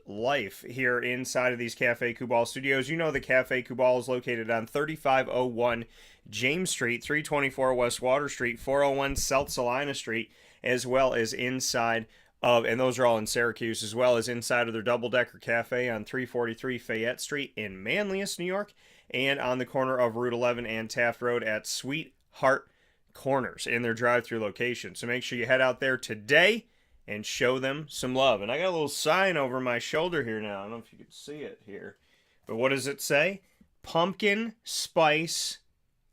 life here inside of these Cafe Kubal studios. You know the Cafe Kubal is located on 3501 James Street, 324 West Water Street, 401 South Salina Street, as well as inside of, and those are all in Syracuse, as well as inside of their double-decker cafe on 343 Fayette Street in Manlius, New York, and on the corner of Route 11 and Taft Road at Sweetheart Corners in their drive-through location. So make sure you head out there today and show them some love. And I got a little sign over my shoulder here now. I don't know if you can see it here. But what does it say? Pumpkin spice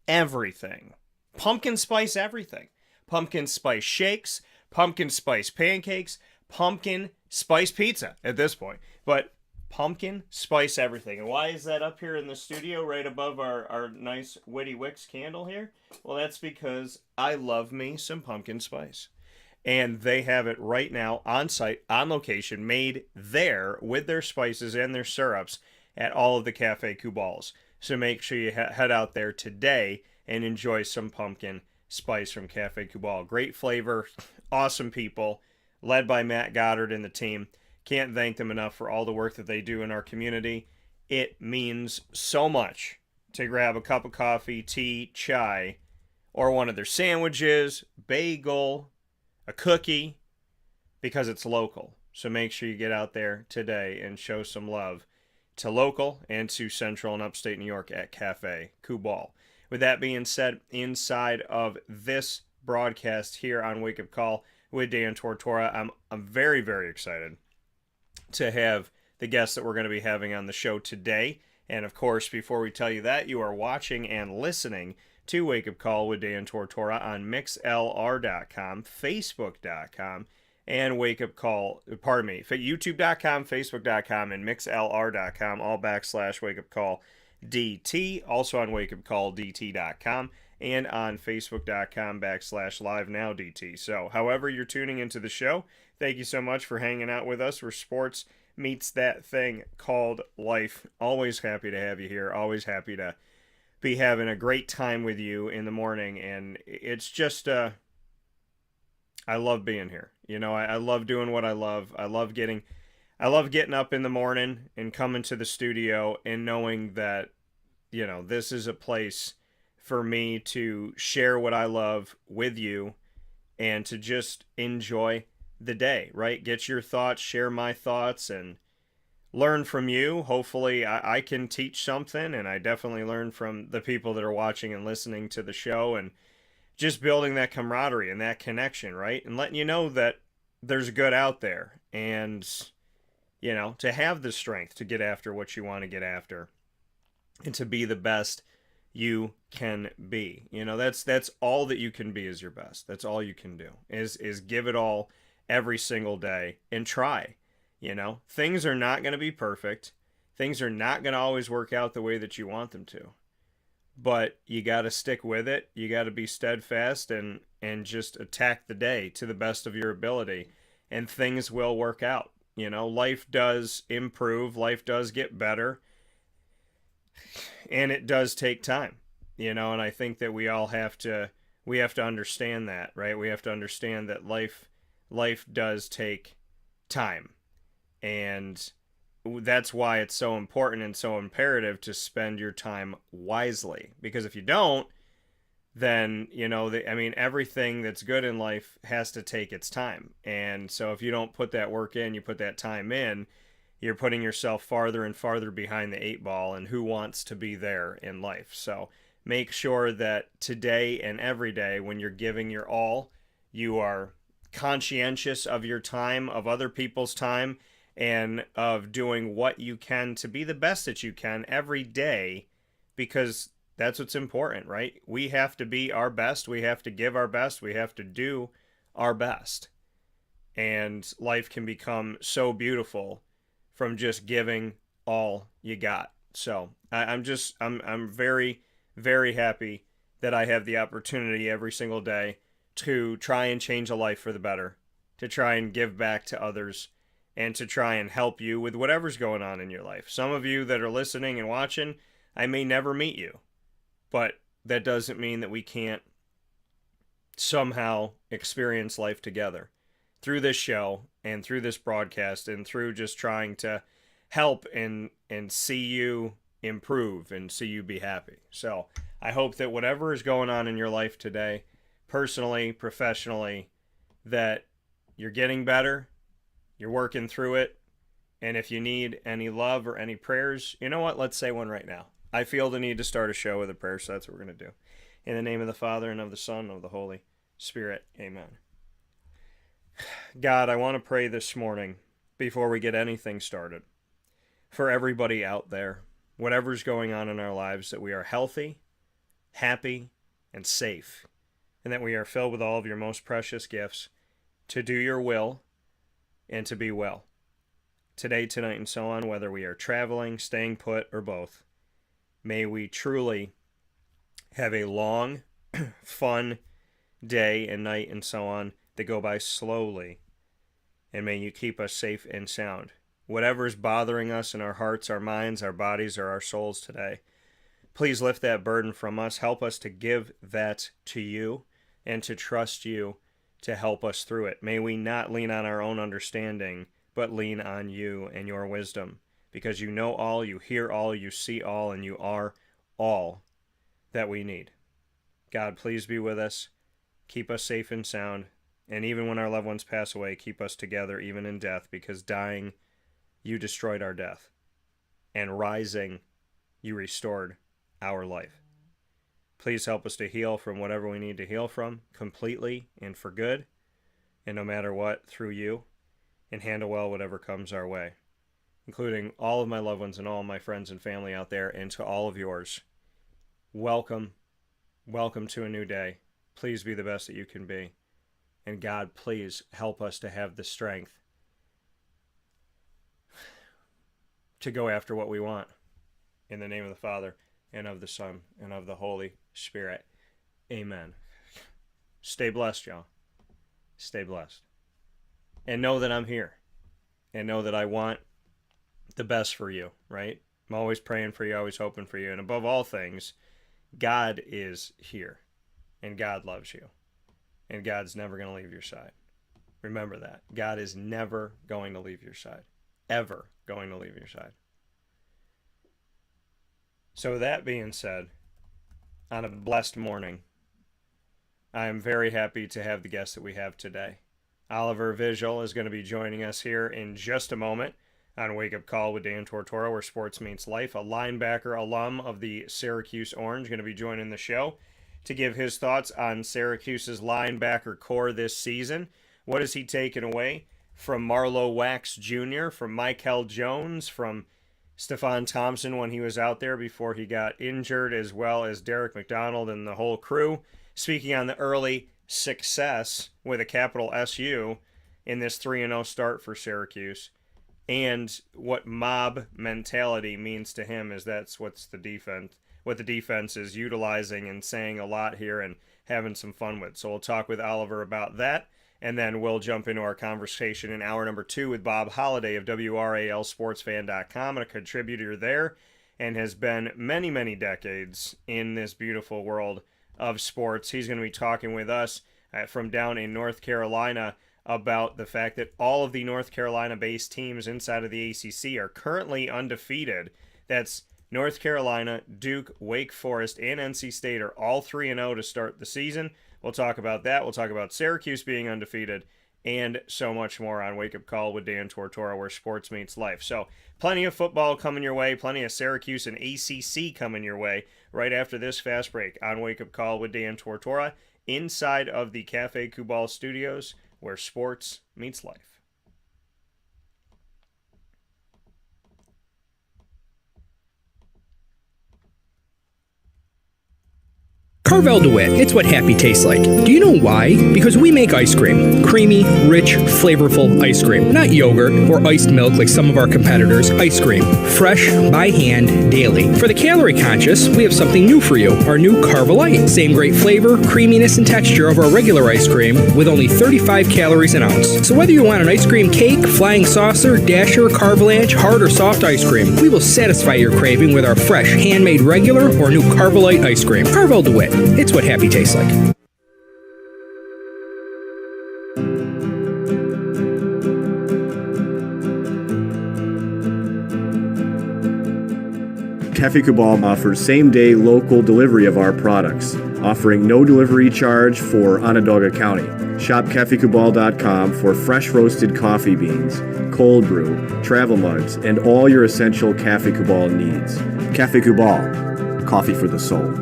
everything. Pumpkin spice everything. Pumpkin spice shakes, pumpkin spice pancakes, pumpkin spice pizza at this point. But pumpkin spice everything. And why is that up here in the studio right above our nice Witty Wicks candle here? Well, that's because I love me some pumpkin spice. And they have it right now on site, on location, made there with their spices and their syrups at all of the Cafe Kubals. So make sure you head out there today and enjoy some pumpkin spice from Cafe Kubal. Great flavor, awesome people, led by Matt Goddard and the team. Can't thank them enough for all the work that they do in our community. It means so much to grab a cup of coffee, tea, chai, or one of their sandwiches, bagel, a cookie, because it's local. So make sure you get out there today and show some love to local and to Central and Upstate New York at Cafe Kubal. With that being said, inside of this broadcast here on Wake Up Call with Dan Tortora, I'm very, very excited to have the guests that we're going to be having on the show today. And of course, before we tell you that, you are watching and listening to Wake Up Call with Dan Tortora on mixlr.com, facebook.com, and Wake Up Call, youtube.com, facebook.com, and mixlr.com, all / Wake Up Call DT, also on wakeupcalldt.com, and on facebook.com / live now DT. So however you're tuning into the show, thank you so much for hanging out with us where sports meets that thing called life. Always happy to have you here. Always happy to be having a great time with you in the morning. And it's just, I love being here. You know, I love doing what I love. I love getting up in the morning and coming to the studio and knowing that, you know, this is a place for me to share what I love with you and to just enjoy the day, right? Get your thoughts, share my thoughts, and learn from you. Hopefully I can teach something, and I definitely learn from the people that are watching and listening to the show, and just building that camaraderie and that connection, right? And letting you know that there's good out there, and, you know, to have the strength to get after what you want to get after and to be the best you can be. You know, that's all that you can be is your best. That's all you can do is give it all every single day and try. You know, things are not going to be perfect. Things are not going to always work out the way that you want them to. But you got to stick with it. You got to be steadfast and just attack the day to the best of your ability. And things will work out. You know, life does improve. Life does get better. And it does take time. You know, and I think that we have to understand that, right? We have to understand that life does take time. And that's why it's so important and so imperative to spend your time wisely. Because if you don't, then, you know, everything that's good in life has to take its time. And so if you don't put that work in, you put that time in, you're putting yourself farther and farther behind the 8 ball, and who wants to be there in life? So make sure that today and every day when you're giving your all, you are conscientious of your time, of other people's time, and of doing what you can to be the best that you can every day, because that's what's important, right? We have to be our best. We have to give our best. We have to do our best. And life can become so beautiful from just giving all you got. So I'm very, very happy that I have the opportunity every single day to try and change a life for the better, to try and give back to others, and to try and help you with whatever's going on in your life. Some of you that are listening and watching, I may never meet you, but that doesn't mean that we can't somehow experience life together through this show and through this broadcast and through just trying to help and see you improve and see you be happy. So I hope that whatever is going on in your life today, personally, professionally, that you're getting better, you're working through it, and if you need any love or any prayers, you know what? Let's say one right now. I feel the need to start a show with a prayer, so that's what we're going to do. In the name of the Father, and of the Son, and of the Holy Spirit. Amen. God, I want to pray this morning, before we get anything started, for everybody out there, whatever's going on in our lives, that we are healthy, happy, and safe, and that we are filled with all of your most precious gifts to do your will and to be well. Today, tonight, and so on, whether we are traveling, staying put, or both, may we truly have a long, fun day and night and so on that go by slowly, and may you keep us safe and sound. Whatever is bothering us in our hearts, our minds, our bodies, or our souls today, please lift that burden from us. Help us to give that to you and to trust you to help us through it. May we not lean on our own understanding, but lean on you and your wisdom, because you know all, you hear all, you see all, and you are all that we need. God, please be with us. Keep us safe and sound. And even when our loved ones pass away, keep us together even in death, because dying, you destroyed our death. And rising, you restored our life. Please help us to heal from whatever we need to heal from, completely and for good, and no matter what, through you, and handle well whatever comes our way, including all of my loved ones and all of my friends and family out there, and to all of yours. Welcome to a new day. Please be the best that you can be. And God, please help us to have the strength to go after what we want. In the name of the Father, and of the Son, and of the Holy Spirit. Amen. Stay blessed, y'all. Stay blessed. And know that I'm here. And know that I want the best for you, right? I'm always praying for you, always hoping for you. And above all things, God is here. And God loves you. And God's never going to leave your side. Remember that. God is never going to leave your side. Ever going to leave your side. So with that being said, on a blessed morning, I am very happy to have the guest that we have today. Oliver Vigille is going to be joining us here in just a moment on Wake Up Call with Dan Tortora, where sports meets life. A linebacker alum of the Syracuse Orange going to be joining the show to give his thoughts on Syracuse's linebacker core this season. What has he taken away from Marlowe Wax Jr., from Michael Jones, from Stephon Thompson when he was out there before he got injured, as well as Derek McDonald and the whole crew, speaking on the early success with a capital SU in this 3-0 start for Syracuse, and what mob mentality means to him, as that's what the defense is utilizing and saying a lot here and having some fun with. So we'll talk with Oliver about that, and then we'll jump into our conversation in hour number 2 with Bob Holliday of WRALSportsFan.com, and a contributor there, and has been many, many decades in this beautiful world of sports. He's going to be talking with us from down in North Carolina about the fact that all of the North Carolina-based teams inside of the ACC are currently undefeated. That's North Carolina, Duke, Wake Forest, and NC State are all 3-0 to start the season. We'll talk about that. We'll talk about Syracuse being undefeated, and so much more on Wake Up Call with Dan Tortora, where sports meets life. So plenty of football coming your way, plenty of Syracuse and ACC coming your way right after this fast break on Wake Up Call with Dan Tortora, inside of the Cafe Kubal studios, where sports meets life. Carvel DeWitt, it's what happy tastes like. Do you know why? Because we make ice cream. Creamy, rich, flavorful ice cream. Not yogurt or iced milk like some of our competitors. Ice cream. Fresh, by hand, daily. For the calorie conscious, we have something new for you. Our new Carvelite. Same great flavor, creaminess, and texture of our regular ice cream with only 35 calories an ounce. So whether you want an ice cream cake, flying saucer, dasher, carvalanche, hard or soft ice cream, we will satisfy your craving with our fresh, handmade regular or new Carvelite ice cream. Carvel DeWitt. It's what happy tastes like. Cafe Kubal offers same-day local delivery of our products, offering no delivery charge for Onondaga County. Shop cafekubal.com for fresh roasted coffee beans, cold brew, travel mugs, and all your essential Cafe Kubal needs. Cafe Kubal, coffee for the soul.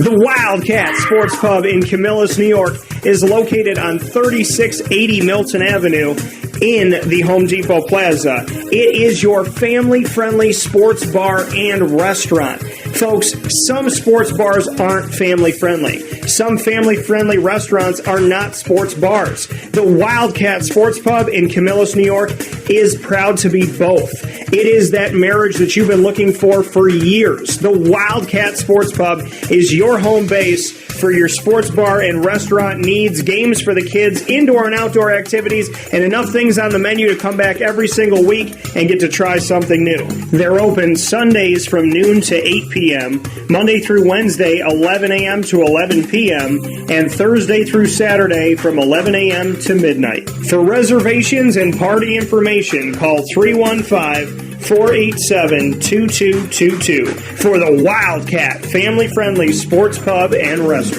The Wildcat Sports Pub in Camillus, New York is located on 3680 Milton Avenue in the Home Depot Plaza. It is your family-friendly sports bar and restaurant. Folks, some sports bars aren't family-friendly. Some family-friendly restaurants are not sports bars. The Wildcat Sports Pub in Camillus, New York is proud to be both. It is that marriage that you've been looking for years. The Wildcat Sports Pub is your home base for your sports bar and restaurant needs, games for the kids, indoor and outdoor activities, and enough things on the menu to come back every single week and get to try something new. They're open Sundays from noon to 8 p.m., Monday through Wednesday, 11 a.m. to 11 p.m., and Thursday through Saturday from 11 a.m. to midnight. For reservations and party information, call 315-487-2222 for the Wildcat family-friendly sports pub and restaurant.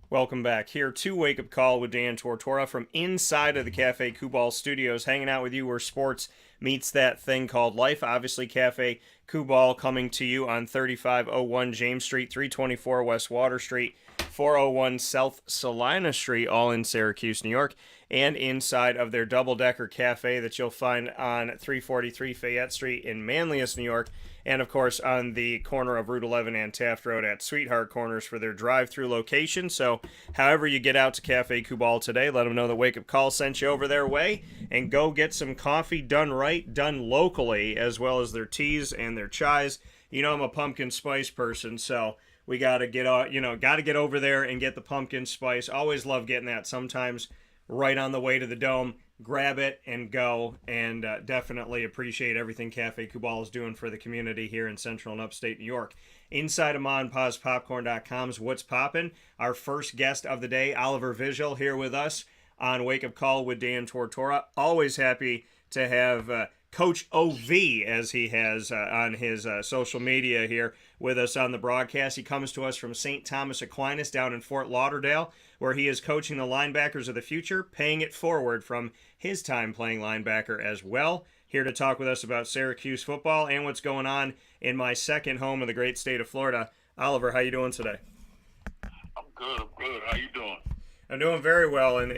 Welcome back here to Wake Up Call with Dan Tortora from inside of the Cafe Kubal studios, hanging out with you where sports meets that thing called life. Obviously, Cafe Kubal coming to you on 3501 James Street, 324 West Water Street, 401 South Salina Street, all in Syracuse, New York, and inside of their double-decker cafe that you'll find on 343 Fayette Street in Manlius, New York, and of course on the corner of Route 11 and Taft Road at Sweetheart Corners for their drive-through location. So however you get out to Cafe Kubal today, let them know that Wake Up Call sent you over their way, and go get some coffee done right, done locally, as well as their teas and their chais. You know I'm a pumpkin spice person, so we got to get over there and get the pumpkin spice. Always love getting that. Sometimes right on the way to the Dome, grab it and go, and definitely appreciate everything Cafe Kubal is doing for the community here in Central and Upstate New York. Inside of MonPazPopcorn.com's What's Poppin', our first guest of the day, Oliver Vigille, here with us on Wake Up Call with Dan Tortora. Always happy to have Coach OV, as he has on his social media here, with us on the broadcast. He comes to us from St. Thomas Aquinas down in Fort Lauderdale, where he is coaching the linebackers of the future, paying it forward from his time playing linebacker as well. Here to talk with us about Syracuse football and what's going on in my second home in the great state of Florida. Oliver, how you doing today? I'm good. How you doing? I'm doing very well, and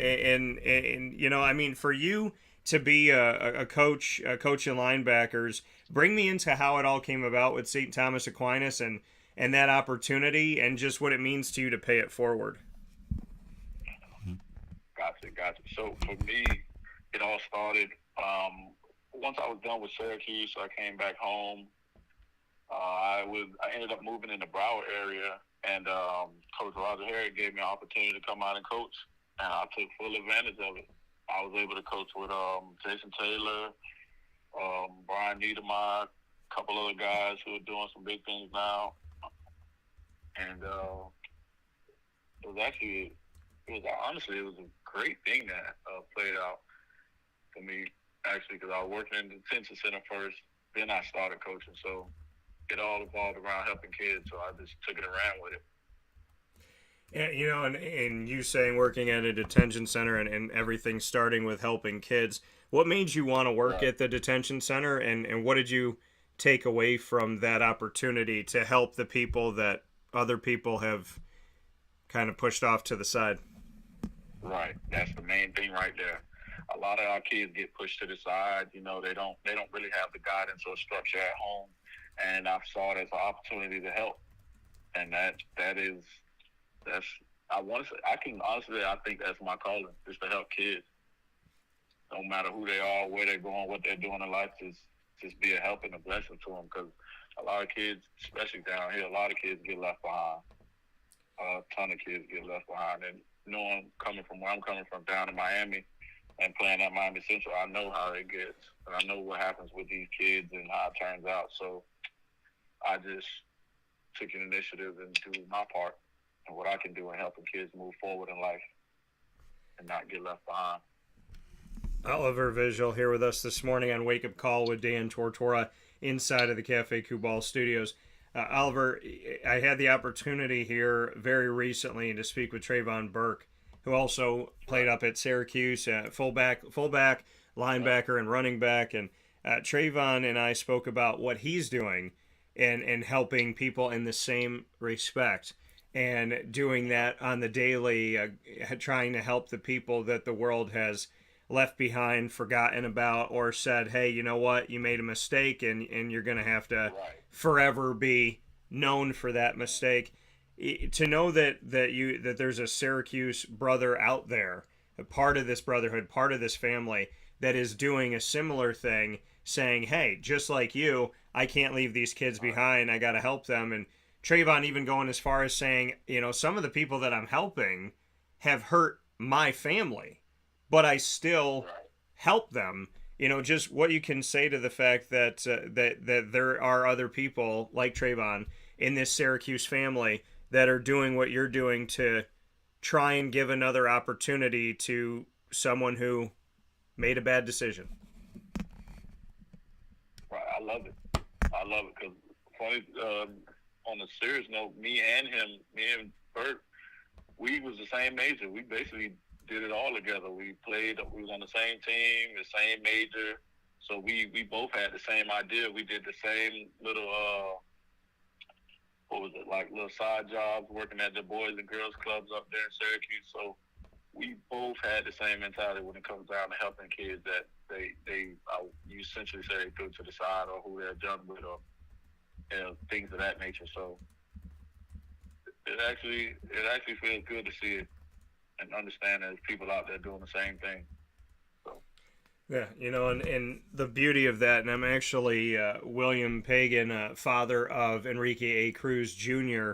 you know, I mean, for you to be a coach, coaching linebackers, bring me into how it all came about with St. Thomas Aquinas and that opportunity, and just what it means to you to pay it forward. Gotcha. So for me, it all started once I was done with Syracuse. I came back home. I ended up moving in the Broward area, and Coach Roger Harry gave me an opportunity to come out and coach, and I took full advantage of it. I was able to coach with Jason Taylor, Brian Niedermeyer, a couple other guys who are doing some big things now, and honestly, it was a great thing that played out for me, actually, because I was working in the detention center first, then I started coaching, so it all evolved around helping kids, so I just took it and ran with it. Yeah, you know, and you saying working at a detention center and everything starting with helping kids, what made you want to work at the detention center, and what did you take away from that opportunity to help the people that other people have kind of pushed off to the side? Right. That's the main thing right there. A lot of our kids get pushed to the side. You know, they don't really have the guidance or structure at home, and I saw it as an opportunity to help, and I think that's my calling, is to help kids. No matter who they are, where they're going, what they're doing in life, just be a help and a blessing to them, because a lot of kids, especially down here, a lot of kids get left behind. a ton of kids get left behind. And knowing coming from where I'm coming from down in Miami and playing at Miami Central, I know how it gets. And I know what happens with these kids and how it turns out. So I just took an initiative and do my part and what I can do in helping kids move forward in life and not get left behind. Oliver Vigille here with us this morning on Wake Up Call with Dan Tortora inside of the Cafe Kubal studios. Oliver, I had the opportunity here very recently to speak with Trayvon Burke, who also played up at Syracuse, fullback, linebacker, and running back. And Trayvon and I spoke about what he's doing and helping people in the same respect and doing that on the daily, trying to help the people that the world has left behind, forgotten about, or said, hey, you know what, you made a mistake and you're going to have to forever be known for that mistake. To know that there's a Syracuse brother out there, a part of this brotherhood, part of this family that is doing a similar thing, saying, hey, just like you, I can't leave these kids behind, I got to help them. And Trayvon even going as far as saying, you know, some of the people that I'm helping have hurt my family, but I still help them. You know, just what you can say to the fact that that there are other people like Trayvon in this Syracuse family that are doing what you're doing to try and give another opportunity to someone who made a bad decision. Right, I love it because funny. On a serious note, me and Bert, we was the same major. We basically did it all together. We was on the same team, the same major. So we both had the same idea. We did the same little, little side jobs, working at the Boys and Girls Clubs up there in Syracuse. So we both had the same mentality when it comes down to helping kids that you essentially say they threw to the side or who they're done with or things of that nature. So it actually feels good to see it and understand that there's people out there doing the same thing. So. Yeah, you know, and the beauty of that, and I'm actually William Pagan, father of Enrique A. Cruz Jr.,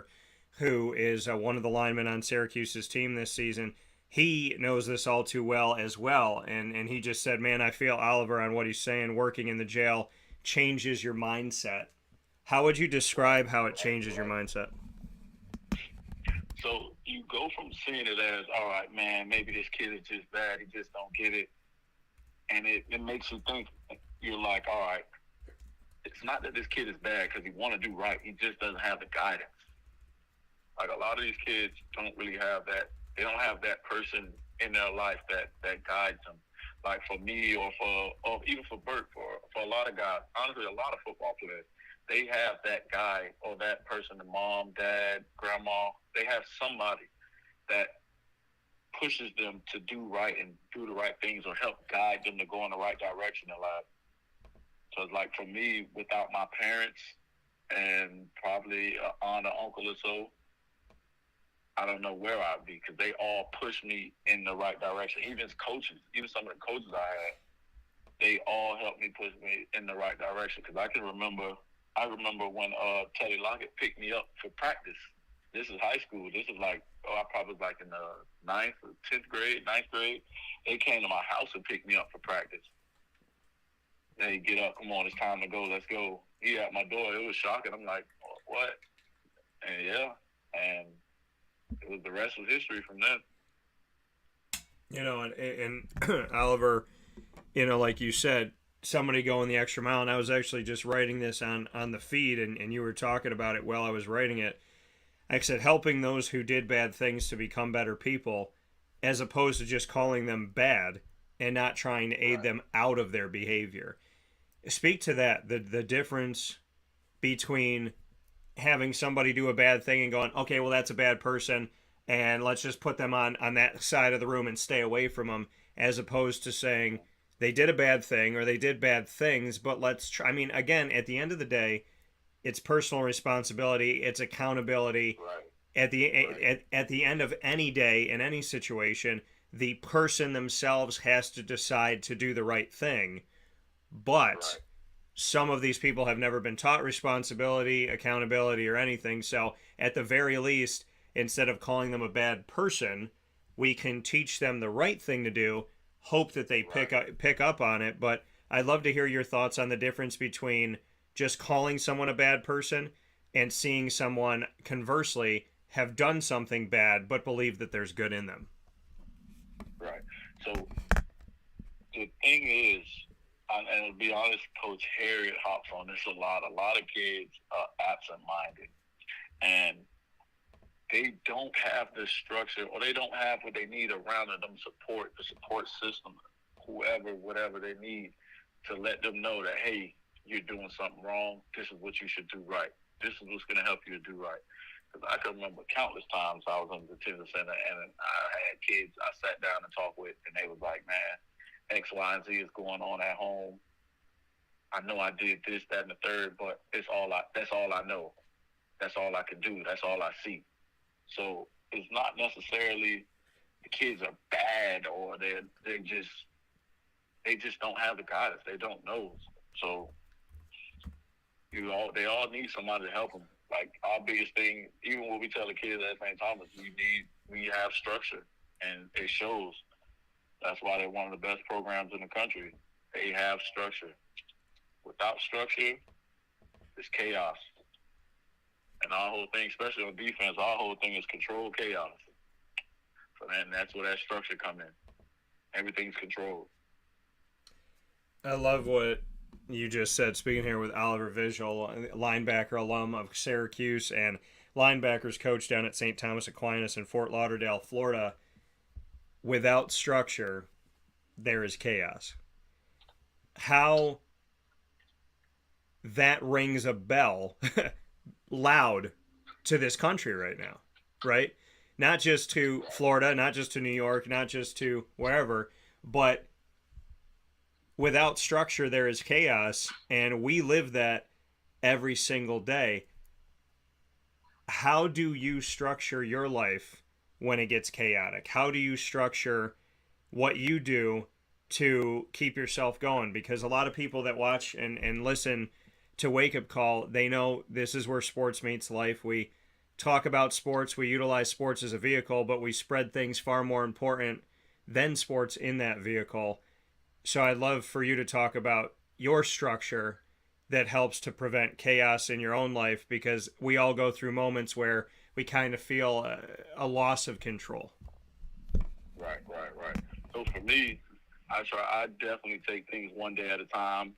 who is one of the linemen on Syracuse's team this season. He knows this all too well as well, and he just said, man, I feel Oliver on what he's saying, working in the jail changes your mindset. How would you describe how it changes your mindset? So you go from seeing it as, all right, man, maybe this kid is just bad, he just don't get it. And it makes you think, you're like, all right, it's not that this kid is bad because he want to do right. He just doesn't have the guidance. Like a lot of these kids don't really have that. They don't have that person in their life that guides them. Like for me or even for Bert, for a lot of guys, honestly, a lot of football players, they have that guy or that person, the mom, dad, grandma. They have somebody that pushes them to do right and do the right things or help guide them to go in the right direction in life. So it's like for me, without my parents and probably an aunt or uncle or so, I don't know where I'd be because they all pushed me in the right direction. Even as coaches, even some of the coaches I had, they all helped me push me in the right direction. Because I remember when Teddy Lockett picked me up for practice. This is high school. This is like, I probably was like in the 9th or 10th grade, 9th grade. They came to my house and picked me up for practice. Hey, get up, come on, it's time to go, let's go. He at my door, it was shocking. I'm like, what? And yeah, and the rest was history from then. You know, and Oliver, you know, like you said, somebody going the extra mile, and I was actually just writing this on the feed, and you were talking about it while I was writing it. I said, helping those who did bad things to become better people, as opposed to just calling them bad and not trying to aid them out of their behavior. Speak to that, the difference between having somebody do a bad thing and going, okay, well, that's a bad person, and let's just put them on that side of the room and stay away from them, as opposed to saying they did a bad thing or they did bad things, but let's try. I mean, again, at the end of the day, it's personal responsibility, it's accountability. Right. At the end of any day, in any situation, the person themselves has to decide to do the right thing. But some of these people have never been taught responsibility, accountability, or anything. So at the very least, instead of calling them a bad person, we can teach them the right thing to do, hope that they pick up on it. But I'd love to hear your thoughts on the difference between just calling someone a bad person and seeing someone, conversely, have done something bad but believe that there's good in them. Right. So the thing is, and to be honest, Coach Harriet hops on this a lot. A lot of kids are absent-minded, and they don't have the structure, or they don't have what they need around them, the support system, whatever they need to let them know that, hey, you're doing something wrong. This is what you should do right. This is what's going to help you to do right. Because I can remember countless times I was in the detention center and I had kids I sat down and talked with, and they was like, man, X, Y, and Z is going on at home. I know I did this, that, and the third, but that's all I know. That's all I can do. That's all I see. So it's not necessarily the kids are bad or they just don't have the guidance. They don't know. So they all need somebody to help them. Like, our biggest thing, even when we tell the kids at St. Thomas, we have structure, and it shows. That's why they're one of the best programs in the country. They have structure. Without structure, it's chaos. And our whole thing, especially on defense, our whole thing is control chaos. So then that's where that structure come in. Everything's controlled. I love what you just said, speaking here with Oliver Vigille, linebacker alum of Syracuse and linebackers coach down at St. Thomas Aquinas in Fort Lauderdale, Florida. Without structure, there is chaos. How that rings a bell loud to this country right now, right? Not just to Florida, not just to New York, not just to wherever, but without structure, there is chaos, and we live that every single day. How do you structure your life when it gets chaotic? How do you structure what you do to keep yourself going? Because a lot of people that watch and listen to Wake Up Call, they know this is where sports meets life. We talk about sports, we utilize sports as a vehicle, but we spread things far more important than sports in that vehicle. So I'd love for you to talk about your structure that helps to prevent chaos in your own life, because we all go through moments where we kind of feel a loss of control. Right. So for me, I definitely take things one day at a time,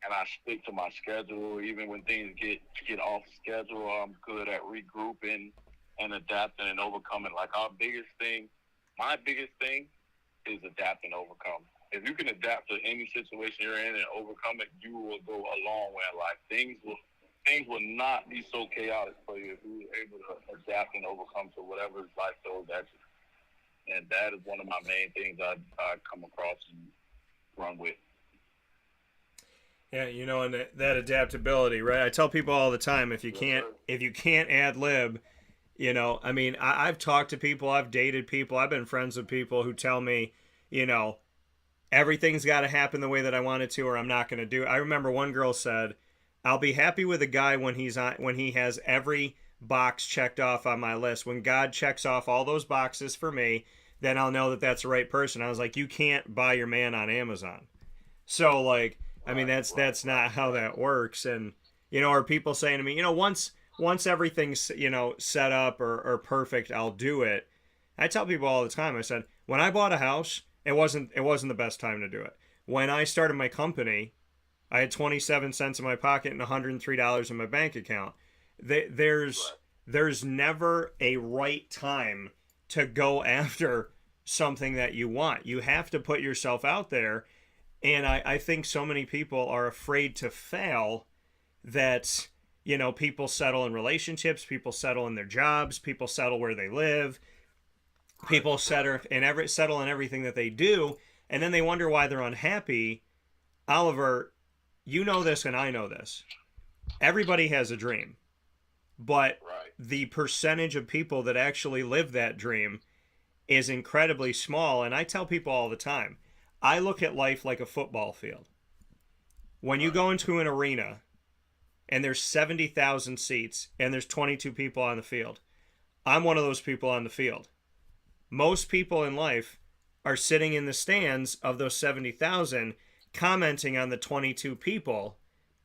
and I stick to my schedule. Even when things get off schedule, I'm good at regrouping and adapting and overcoming. Like, my biggest thing is adapt and overcome. If you can adapt to any situation you're in and overcome it, you will go a long way in life. Things will not be so chaotic for you if you're able to adapt and overcome to whatever life throws at you. And that is one of my main things I come across and run with. Yeah, and that adaptability, right? I tell people all the time, if you can't ad lib, I've talked to people, I've dated people, I've been friends with people who tell me, everything's got to happen the way that I want it to, or I'm not going to do it. I remember one girl said, I'll be happy with a guy when he has every box checked off on my list. When God checks off all those boxes for me, then I'll know that that's the right person. I was like, you can't buy your man on Amazon. So, that's not how that works. And, are people saying to me, once everything's, set up or perfect, I'll do it. I tell people all the time, I said, when I bought a house, it wasn't the best time to do it. When I started my company, I had 27 cents in my pocket and $103 in my bank account. There's never a right time to go after something that you want. You have to put yourself out there. And I think so many people are afraid to fail that, people settle in relationships, people settle in their jobs, people settle where they live. People settle in everything that they do, and then they wonder why they're unhappy. Oliver, you know this and I know this. Everybody has a dream, but the percentage of people that actually live that dream is incredibly small. And I tell people all the time, I look at life like a football field. When you go into an arena and there's 70,000 seats and there's 22 people on the field, I'm one of those people on the field. Most people in life are sitting in the stands of those 70,000 commenting on the 22 people,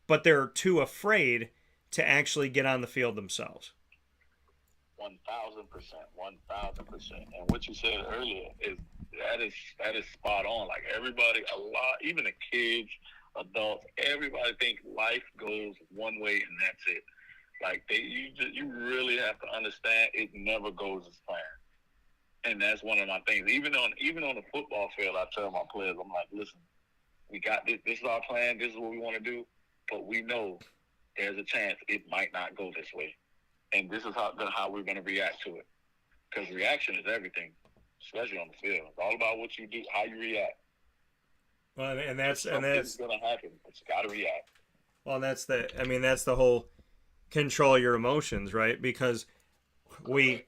but they're too afraid to actually get on the field themselves. 1,000%, 1,000%. And what you said earlier that is spot on. Like everybody, a lot, even the kids, adults, everybody think life goes one way and that's it. Like you really have to understand it never goes as planned. And that's one of my things. Even on the football field, I tell my players, I'm like, listen, we got this. This is our plan. This is what we want to do. But we know there's a chance it might not go this way. And this is how we're going to react to it. Because reaction is everything, especially on the field. It's all about what you do, how you react. Well, and that's going to happen. But you got to react. Well, and that's the whole control your emotions, right? Because we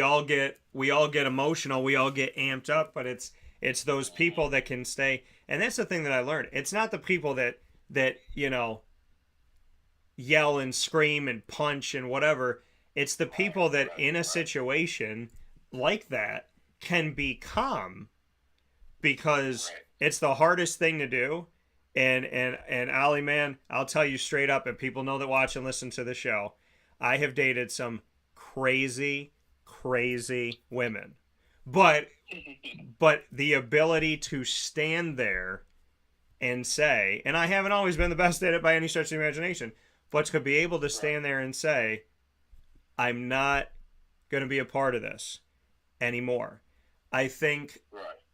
all get emotional, we all get amped up, but it's those people that can stay. And that's the thing that I learned. It's not the people that yell and scream and punch and whatever. It's the people that in a situation like that can be calm, because it's the hardest thing to do. And Ollie, man, I'll tell you straight up, and people know that watch and listen to the show, I have dated some crazy women. But the ability to stand there and say, and I haven't always been the best at it by any stretch of the imagination, but to be able to stand there and say, I'm not going to be a part of this anymore. I think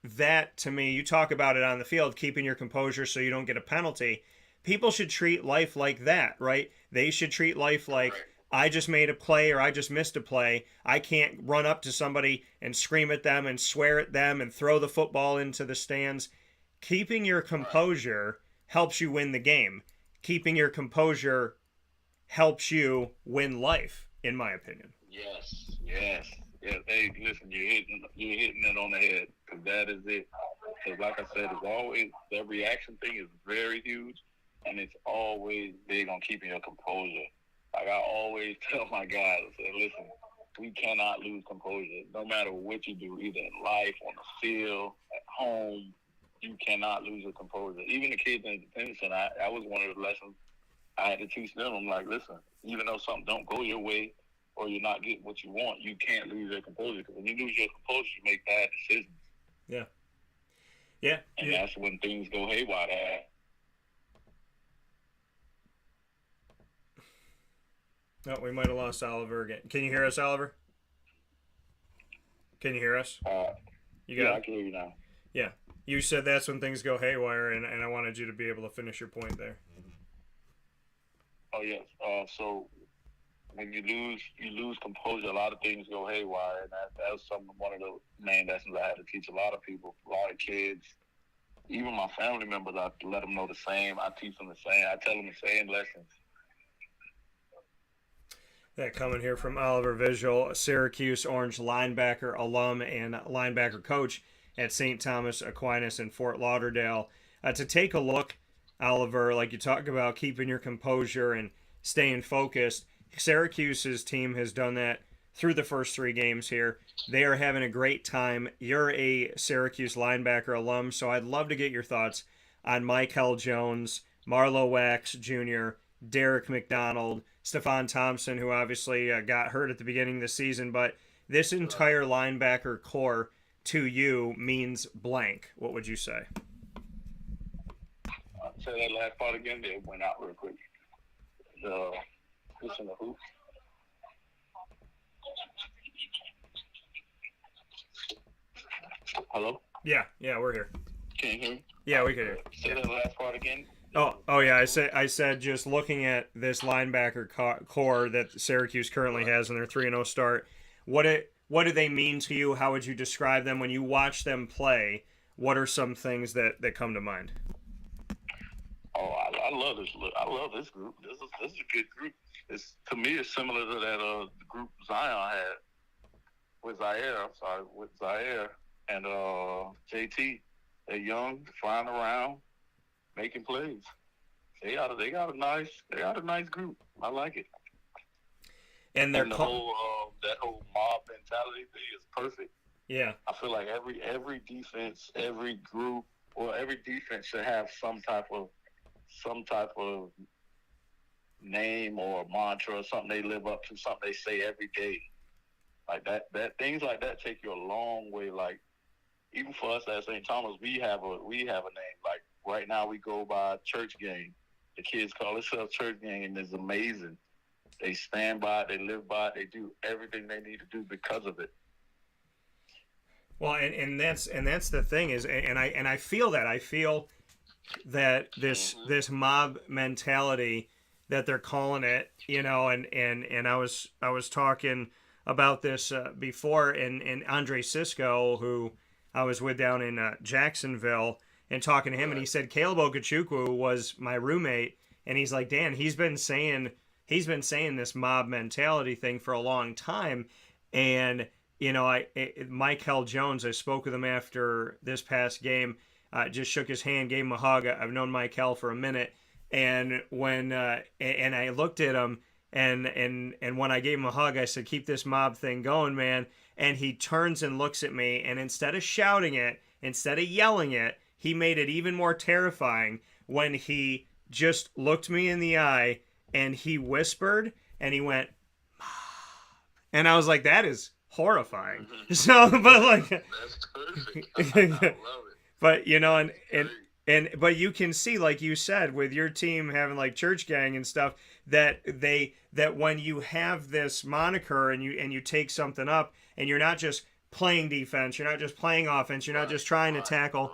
that, to me, you talk about it on the field, keeping your composure so you don't get a penalty. People should treat life like that, right? They should treat life like, I just made a play or I just missed a play. I can't run up to somebody and scream at them and swear at them and throw the football into the stands. Keeping your composure helps you win the game. Keeping your composure helps you win life, in my opinion. Yes. Hey, listen, you're hitting it on the head, because that is it. Because like I said, it's always, the reaction thing is very huge, and it's always big on keeping your composure. Like I always tell my guys, I say, listen, we cannot lose composure. No matter what you do, either in life, on the field, at home, you cannot lose your composure. Even the kids in detention, I was one of the lessons I had to teach them. I'm like, listen, even though something don't go your way or you're not getting what you want, you can't lose your composure. Because when you lose your composure, you make bad decisions. Yeah. And that's when things go haywire. No, we might have lost Oliver again. Can you hear us, Oliver? Can you hear us? I can hear you now. Yeah. You said that's when things go haywire, and I wanted you to be able to finish your point there. Oh, yes. So when you lose composure, a lot of things go haywire, and that was one of the main lessons I had to teach a lot of people, a lot of kids, even my family members. I let them know the same. I teach them the same. I tell them the same lessons. That coming here from Oliver Vigille, Syracuse Orange linebacker, alum, and linebacker coach at St. Thomas Aquinas in Fort Lauderdale. To take a look, Oliver, like you talk about keeping your composure and staying focused, Syracuse's team has done that through the first 3 games here. They are having a great time. You're a Syracuse linebacker alum, so I'd love to get your thoughts on Michael Jones, Marlo Wax Jr., Derek McDonald, Stephon Thompson, who obviously got hurt at the beginning of the season, but this entire linebacker core to you means blank. What would you say? Say that last part again. It went out real quick. Who's in the hoop? Hello? Yeah, we're here. Can you hear me? Yeah, we can hear. Say that last part again. Oh yeah. I said just looking at this linebacker core that Syracuse currently has in their 3-0 start. What do they mean to you? How would you describe them when you watch them play? What are some things that come to mind? Oh, I love this. I love this group. This is a good group. To me, it's similar to that group Zion had with Zaire and JT. They're young, flying around, making plays. They got a nice group. I like it. And they're and the whole that whole mob mentality thing is perfect. Yeah. I feel like every defense, every group, or every defense should have some type of name or mantra or something they live up to, something they say every day. Like that things like that take you a long way. Like even for us at St. Thomas, we have a name. Like right now we go by church gang. The kids call themselves church gang, and it's amazing. They stand by it, they live by it, they do everything they need to do because of it. Well, and that's the thing is, and I feel that this mob mentality that they're calling it, and I was talking about this before, and Andre Sisco, who I was with down in Jacksonville, and talking to him, and he said Caleb Okechukwu was my roommate, and he's like, Dan, he's been saying this mob mentality thing for a long time, and Michael Jones, I spoke with him after this past game, just shook his hand, gave him a hug. I've known Michael for a minute, and when and I looked at him, and when I gave him a hug, I said, keep this mob thing going, man. And he turns and looks at me, and instead of shouting it, instead of yelling it, he made it even more terrifying when he just looked me in the eye and he whispered and he went, mob. And I was like, that is horrifying. Mm-hmm. So, but like, that's perfect. I love it. But but you can see, like you said, with your team having like church gang and stuff, that when you have this moniker and you take something up, and you're not just playing defense, you're not just playing offense, you're not just trying to tackle,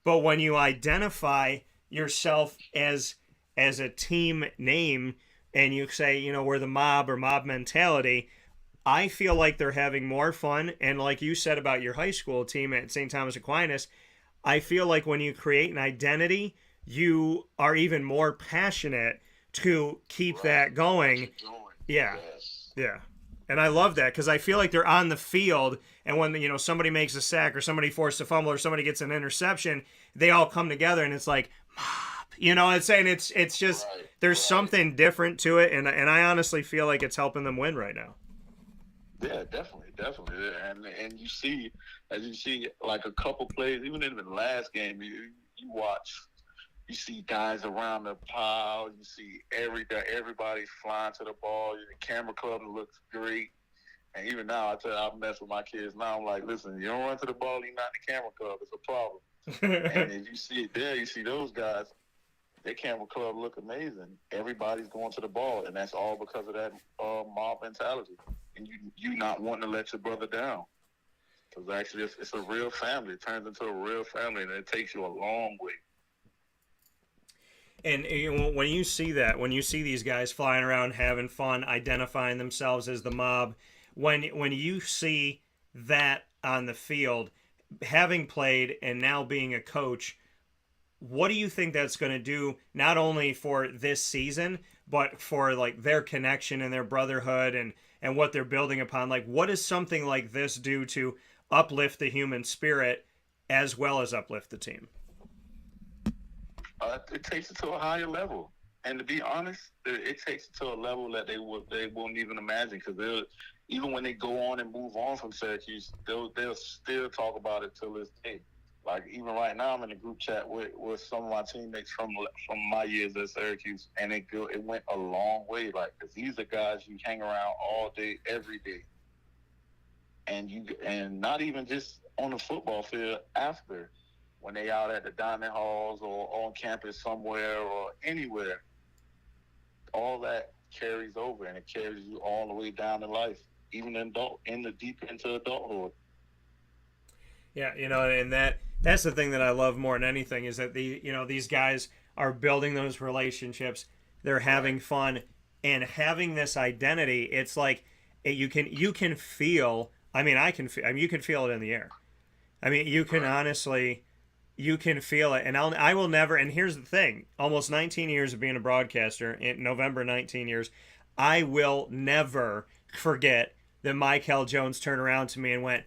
but when you identify yourself as a team name and you say, we're the mob or mob mentality, I feel like they're having more fun. And like you said about your high school team at St. Thomas Aquinas, I feel like when you create an identity, you are even more passionate to keep that going. Yeah. Yes. Yeah. And I love that because I feel like they're on the field, and when somebody makes a sack or somebody forced a fumble or somebody gets an interception, they all come together and it's like, mob. It's saying it's just there's something different to it, and I honestly feel like it's helping them win right now. Yeah, definitely. And you see like a couple plays, even in the last game, you watch. You see guys around the pile. You see everybody's flying to the ball. The camera club looks great. And even now, I mess with my kids now. I'm like, listen, you don't run to the ball, you're not in the camera club. It's a problem. And if you see it there, you see those guys, their camera club look amazing. Everybody's going to the ball, and that's all because of that mob mentality. And you not wanting to let your brother down. Because actually, it's a real family. It turns into a real family, and it takes you a long way. And when you see that, when you see these guys flying around having fun, identifying themselves as the mob, when you see that on the field, having played and now being a coach, what do you think that's going to do not only for this season, but for like their connection and their brotherhood and what they're building upon? Like, what does something like this do to uplift the human spirit as well as uplift the team? It takes it to a higher level, and to be honest, it takes it to a level that they won't even imagine. Because even when they go on and move on from Syracuse, they'll still talk about it till this day. Like even right now, I'm in a group chat with some of my teammates from my years at Syracuse, and it went a long way. Like, 'cause these are guys you hang around all day, every day, and not even just on the football field after. When they out at the dining halls or on campus somewhere or anywhere, all that carries over, and it carries you all the way down in life, even into deep into adulthood. Yeah, and that's the thing that I love more than anything is that these guys are building those relationships. They're having fun and having this identity. It's like you can feel. I mean, you can feel it in the air. I mean, you can honestly. You can feel it, and I will never. And here's the thing: almost 19 years of being a broadcaster, in November 19 years, I will never forget that Michael Jones turned around to me and went,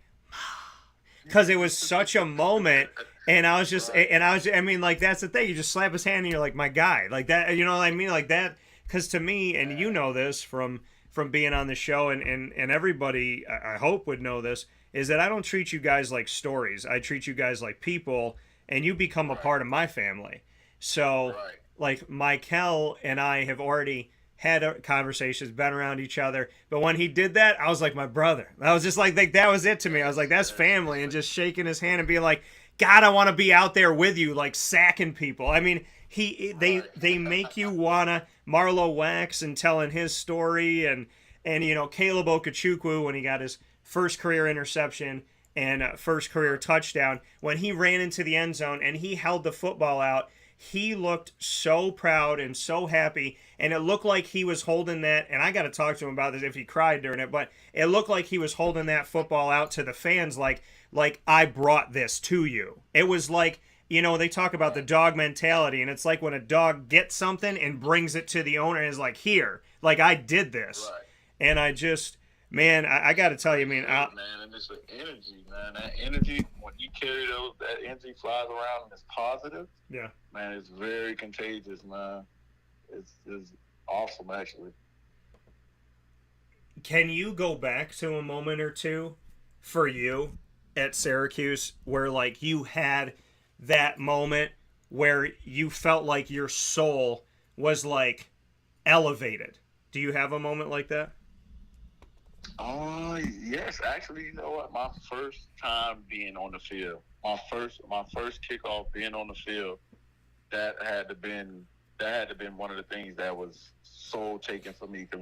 because it was such a moment, and I was just, I mean, like that's the thing. You just slap his hand, and you're like, my guy, like that. You know what I mean? Like that, because to me, and you know this from from being on the show, and everybody, I hope, would know this, is that I don't treat you guys like stories. I treat you guys like people, and you become a part of my family. So, like, Michael and I have already had conversations, been around each other. But when he did that, I was like my brother. I was just like that was it to me. I was like, that's family, and just shaking his hand and being like, God, I want to be out there with you, like sacking people. I mean, they make you wanna Marlo Wax and telling his story, and you know, Caleb Okechukwu when he got his first career interception and first career touchdown, when he ran into the end zone and he held the football out, he looked so proud and so happy, and it looked like he was holding that, and I got to talk to him about this if he cried during it, but it looked like he was holding that football out to the fans like I brought this to you. It was like, you know, they talk about the dog mentality, and it's like when a dog gets something and brings it to the owner and is like, here, like I did this. Right. And I just, man, I got to tell you, man, and it's the energy, man. That energy, when you carry that energy flies around and it's positive. Yeah, man, it's very contagious, man. It's awesome, actually. Can you go back to a moment or two for you at Syracuse where, like, you had that moment where you felt like your soul was, like, elevated? Do you have a moment like that? Yes, actually, you know what? My first time being on the field, my first kickoff being on the field, that had to been one of the things that was soul taking for me. Cause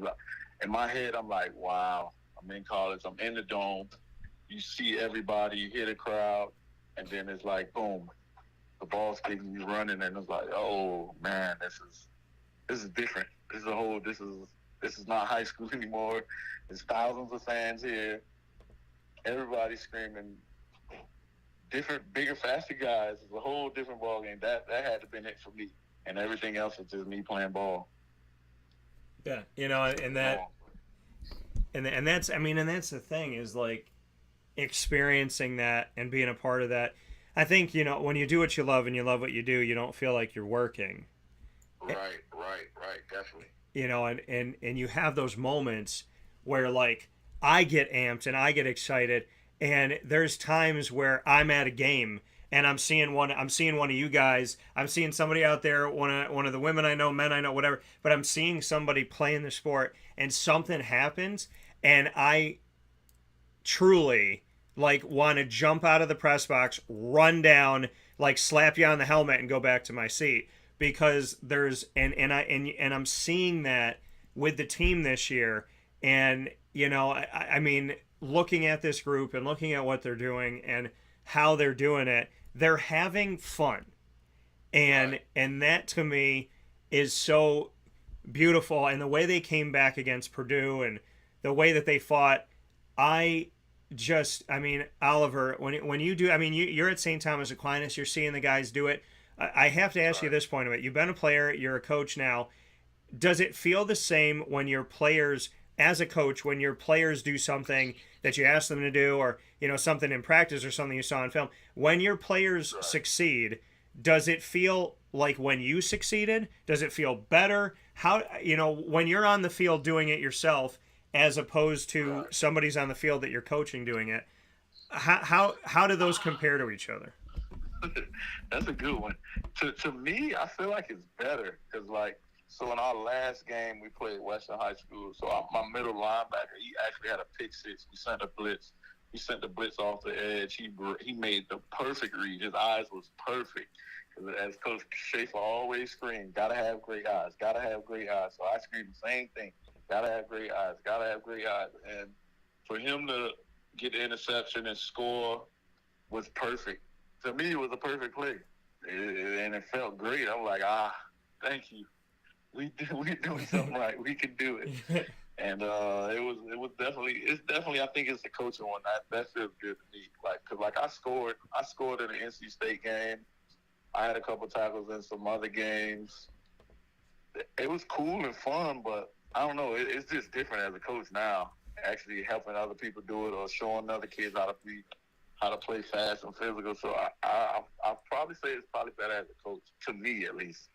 in my head, I'm like, wow, I'm in college, I'm in the dome. You see everybody, you hear the crowd, and then it's like, boom, the ball's kicking, you running, and it's like, oh man, this is different. This is not high school anymore. There's thousands of fans here. Everybody's screaming. Different, bigger, faster guys. It's a whole different ball game. That had to been it for me. And everything else is just me playing ball. Yeah, you know, and that's, I mean, and that's the thing is, like, experiencing that and being a part of that. I think, you know, when you do what you love and you love what you do, you don't feel like you're working. Right, definitely. You know, and you have those moments where, like, I get amped and I get excited, and there's times where I'm at a game and I'm seeing one of you guys, I'm seeing somebody out there, one of the women I know, men I know, whatever, but I'm seeing somebody playing the sport and something happens and I truly, like, want to jump out of the press box, run down, like, slap you on the helmet and go back to my seat. Because there's and I'm seeing that with the team this year, and you know, I mean, looking at this group and looking at what they're doing and how they're doing it, they're having fun, and that to me is so beautiful. And the way they came back against Purdue and the way that they fought, I mean, Oliver, when you do, I mean, you're at St. Thomas Aquinas, you're seeing the guys do it. I have to ask you this point of it. You've been a player, you're a coach now. Does it feel the same when your players, as a coach, when your players do something that you ask them to do, or, you know, something in practice or something you saw in film? When your players succeed, does it feel like when you succeeded? Does it feel better? How, you know, when you're on the field doing it yourself, as opposed to somebody's on the field that you're coaching doing it, how do those compare to each other? That's a good one. To me, I feel like it's better because, like, so in our last game, we played Western High School. So my middle linebacker, he actually had a pick six. We sent a blitz. He sent the blitz off the edge. He made the perfect read. His eyes was perfect. As Coach Schaefer always screamed, gotta have great eyes. Gotta have great eyes. So I screamed the same thing. Gotta have great eyes. Gotta have great eyes. And for him to get the interception and score was perfect. To me, it was a perfect play, and it felt great. I'm like, thank you. We're doing something right. We can do it. And it's definitely. I think it's the coaching one that feels good to me. Like, cause like I scored in the NC State game. I had a couple tackles in some other games. It was cool and fun, but I don't know. It's just different as a coach now. Actually helping other people do it or showing other kids how to play fast and physical. So I'll probably say it's probably better as a coach, to me at least.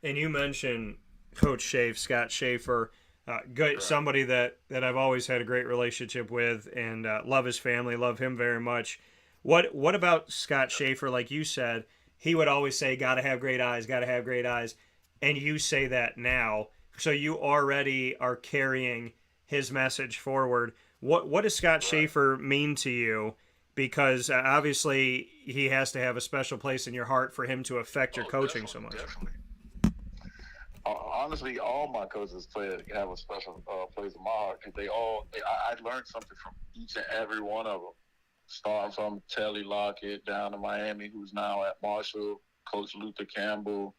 And you mentioned Coach Scott Schaefer. Good, Right. somebody that I've always had a great relationship with, and love his family, love him very much. What about Scott Schaefer? Like you said, he would always say, "Got to have great eyes, got to have great eyes," and you say that now, so you already are carrying his message forward. What does Scott Right. Schaefer mean to you? Because obviously he has to have a special place in your heart for him to affect your Oh, coaching so definitely, much. definitely. Honestly, all my coaches have a special place in my heart because I learned something from each and every one of them. Starting from Telly Lockett down to Miami, who's now at Marshall, Coach Luther Campbell,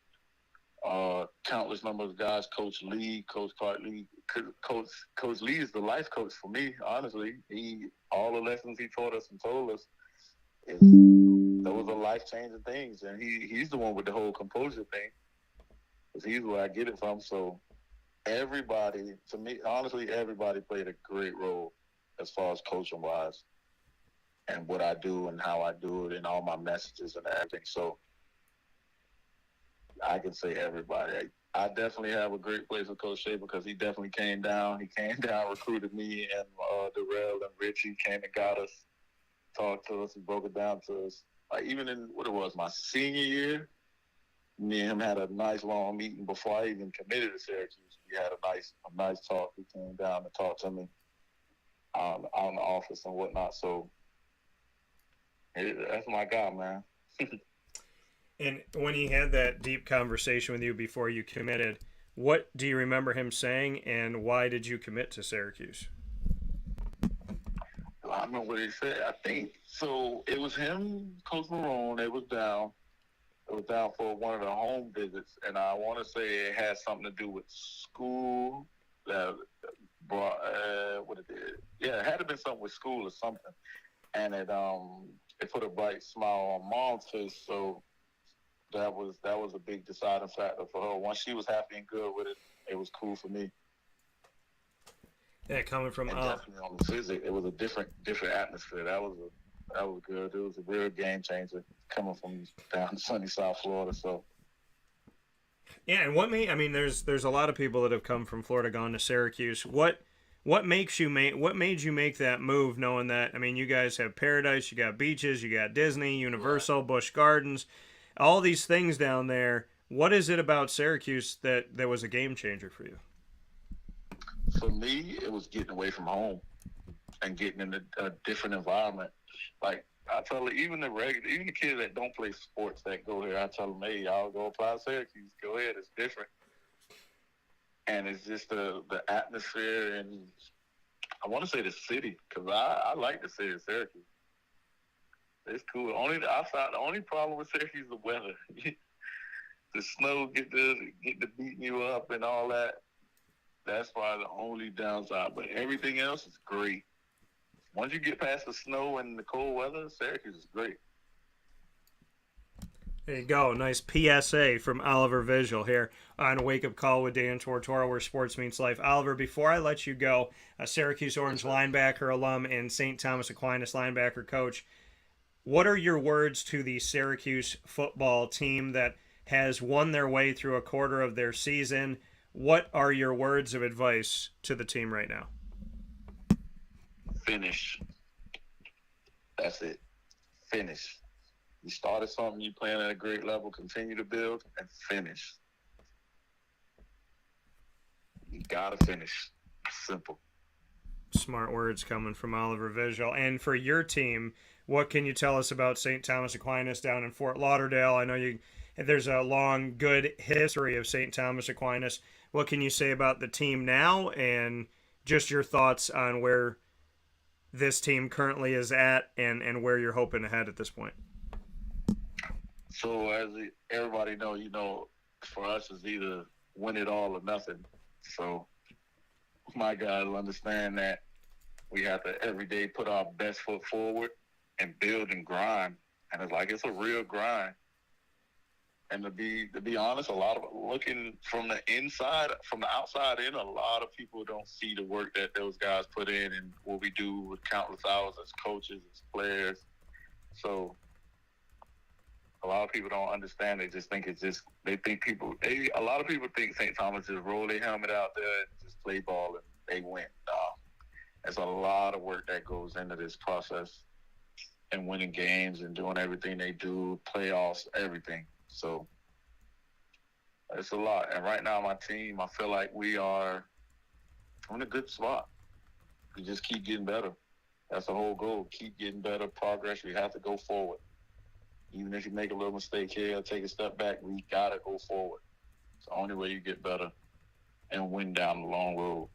countless number of guys, Coach Lee, Coach Clark Lee. Coach Lee is the life coach for me, honestly. All the lessons he taught us and told us, those are life-changing things. And he's the one with the whole composure thing. Because he's where I get it from. So everybody, to me, honestly, everybody played a great role as far as coaching-wise and what I do and how I do it and all my messages and everything. So I can say everybody. I definitely have a great place with Coach Shea because he definitely came down. He came down, recruited me and Darrell and Richie came and got us, talked to us, and broke it down to us. Even in what it was, my senior year, me and him had a nice long meeting before I even committed to Syracuse. We had a nice talk. He came down and talked to me out in the office and whatnot. So that's my guy, man. And when he had that deep conversation with you before you committed, what do you remember him saying, and why did you commit to Syracuse? I don't know what he said. I think so. It was him, Coach Marone. It was down. It was down for one of the home visits, and I want to say it had something to do with school. That brought what it did. Yeah, it had to been something with school or something, and it put a bright smile on Mom's face. So that was a big deciding factor for her. Once she was happy and good with it, it was cool for me. Yeah, coming from And definitely on the physics, it was a different atmosphere. That was good. It was a real game changer coming from down sunny South Florida. So yeah, and there's a lot of people that have come from Florida gone to Syracuse. What made you make that move, knowing that you guys have paradise, you got beaches, you got Disney, Universal, right. Busch Gardens, all these things down there. What is it about Syracuse that was a game changer for you? For me, it was getting away from home and getting in a different environment. Like I tell even the kids that don't play sports that go here, I tell them, hey, y'all go apply to Syracuse. Go ahead, it's different. And it's just the atmosphere, and I want to say the city because I like the city of Syracuse. It's cool. The only problem with Syracuse is the weather. The snow get to beating you up and all that. That's probably the only downside. But everything else is great. Once you get past the snow and the cold weather, Syracuse is great. There you go. Nice PSA from Oliver Vigille here on Wake Up Call with Dan Tortora, where sports meets life. Oliver, before I let you go, a Syracuse Orange linebacker, alum, and St. Thomas Aquinas linebacker coach, what are your words to the Syracuse football team that has won their way through a quarter of their season? What are your words of advice to the team right now? Finish. That's it. Finish. You started something, you playing at a great level, continue to build, and finish. You gotta finish. Simple. Smart words coming from Oliver Vigille. And for your team, what can you tell us about St. Thomas Aquinas down in Fort Lauderdale? I know there's a long, good history of St. Thomas Aquinas. What can you say about the team now, and just your thoughts on where this team currently is at and where you're hoping to head at this point? So as everybody know, for us it's either win it all or nothing. So my guys will understand that we have to every day put our best foot forward and build and grind. And it's a real grind. And to be honest, a lot of looking from the outside in, a lot of people don't see the work that those guys put in and what we do with countless hours as coaches, as players. So a lot of people don't understand. They just think a lot of people think St. Thomas just roll their helmet out there and just play ball and they win. There's a lot of work that goes into this process and winning games and doing everything they do, playoffs, everything. So it's a lot. And right now, my team, I feel like we are in a good spot. We just keep getting better. That's the whole goal. Keep getting better, progress. We have to go forward. Even if you make a little mistake here, take a step back, we got to go forward. It's the only way you get better and win down the long road.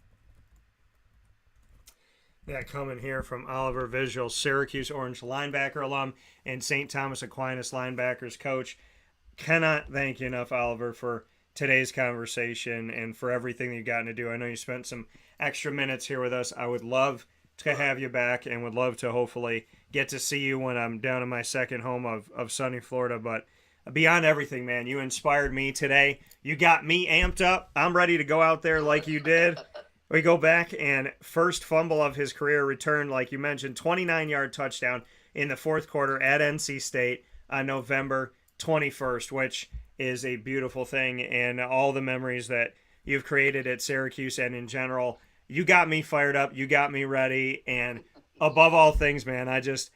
Yeah, coming here from Oliver Vigille, Syracuse Orange linebacker alum and St. Thomas Aquinas linebackers coach. Cannot thank you enough, Oliver, for today's conversation and for everything that you've gotten to do. I know you spent some extra minutes here with us. I would love to have you back and would love to hopefully get to see you when I'm down in my second home of sunny Florida. But beyond everything, man, you inspired me today. You got me amped up. I'm ready to go out there like you did. We go back and first fumble of his career returned, like you mentioned, 29-yard touchdown in the fourth quarter at NC State on November 21st, which is a beautiful thing. And all the memories that you've created at Syracuse and in general, you got me fired up. You got me ready. And above all things, man, I just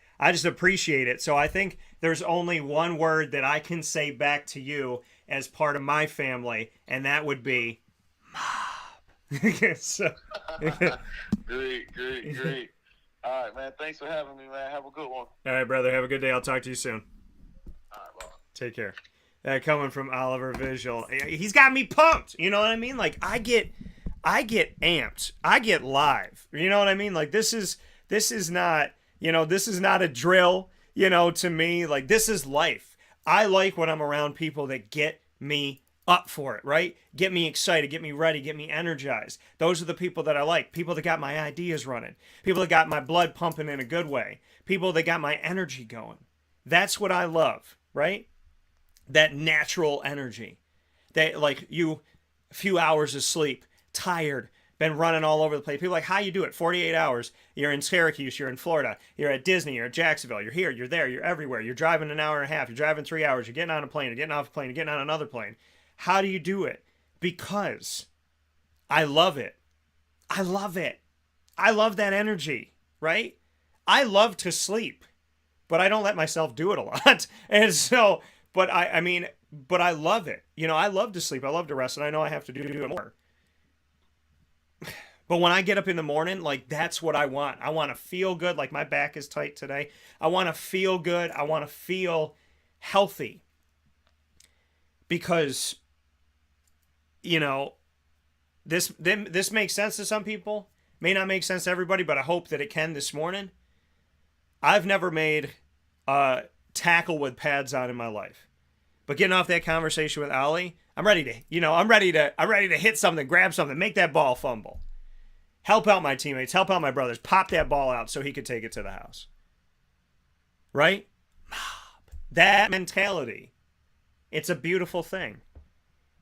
appreciate it. So I think there's only one word that I can say back to you as part of my family, and that would be so. Great. All right, man. Thanks for having me, man. Have a good one. All right, brother. Have a good day. I'll talk to you soon. All right, bye. Take care. Coming from Oliver Vigille. He's got me pumped. You know what I mean? Like, I get amped. I get live. You know what I mean? Like, this is not, this is not a drill, to me. Like, this is life. I like when I'm around people that get me up for it, right? Get me excited, get me ready, get me energized. Those are the people that I like. People that got my ideas running. People that got my blood pumping in a good way. People that got my energy going. That's what I love, right? That natural energy. That, like, you, a few hours of sleep, tired, been running all over the place. People are like, how you do it? 48 hours. You're in Syracuse, you're in Florida, you're at Disney, you're at Jacksonville, you're here, you're there, you're everywhere. You're driving an hour and a half, you're driving 3 hours, you're getting on a plane, you're getting off a plane, you're getting on another plane. How do you do it? Because I love it. I love it. I love that energy, right? I love to sleep, but I don't let myself do it a lot. And so, but I love it. I love to sleep. I love to rest, and I know I have to do it more. But when I get up in the morning, like, that's what I want. I want to feel good. Like, my back is tight today. I want to feel good. I want to feel healthy. Because, this makes sense to some people. May not make sense to everybody, but I hope that it can this morning. I've never made a tackle with pads on in my life. But getting off that conversation with Ollie, I'm ready to hit something, grab something, make that ball fumble. Help out my teammates, help out my brothers, pop that ball out so he could take it to the house. Right? That mentality, it's a beautiful thing.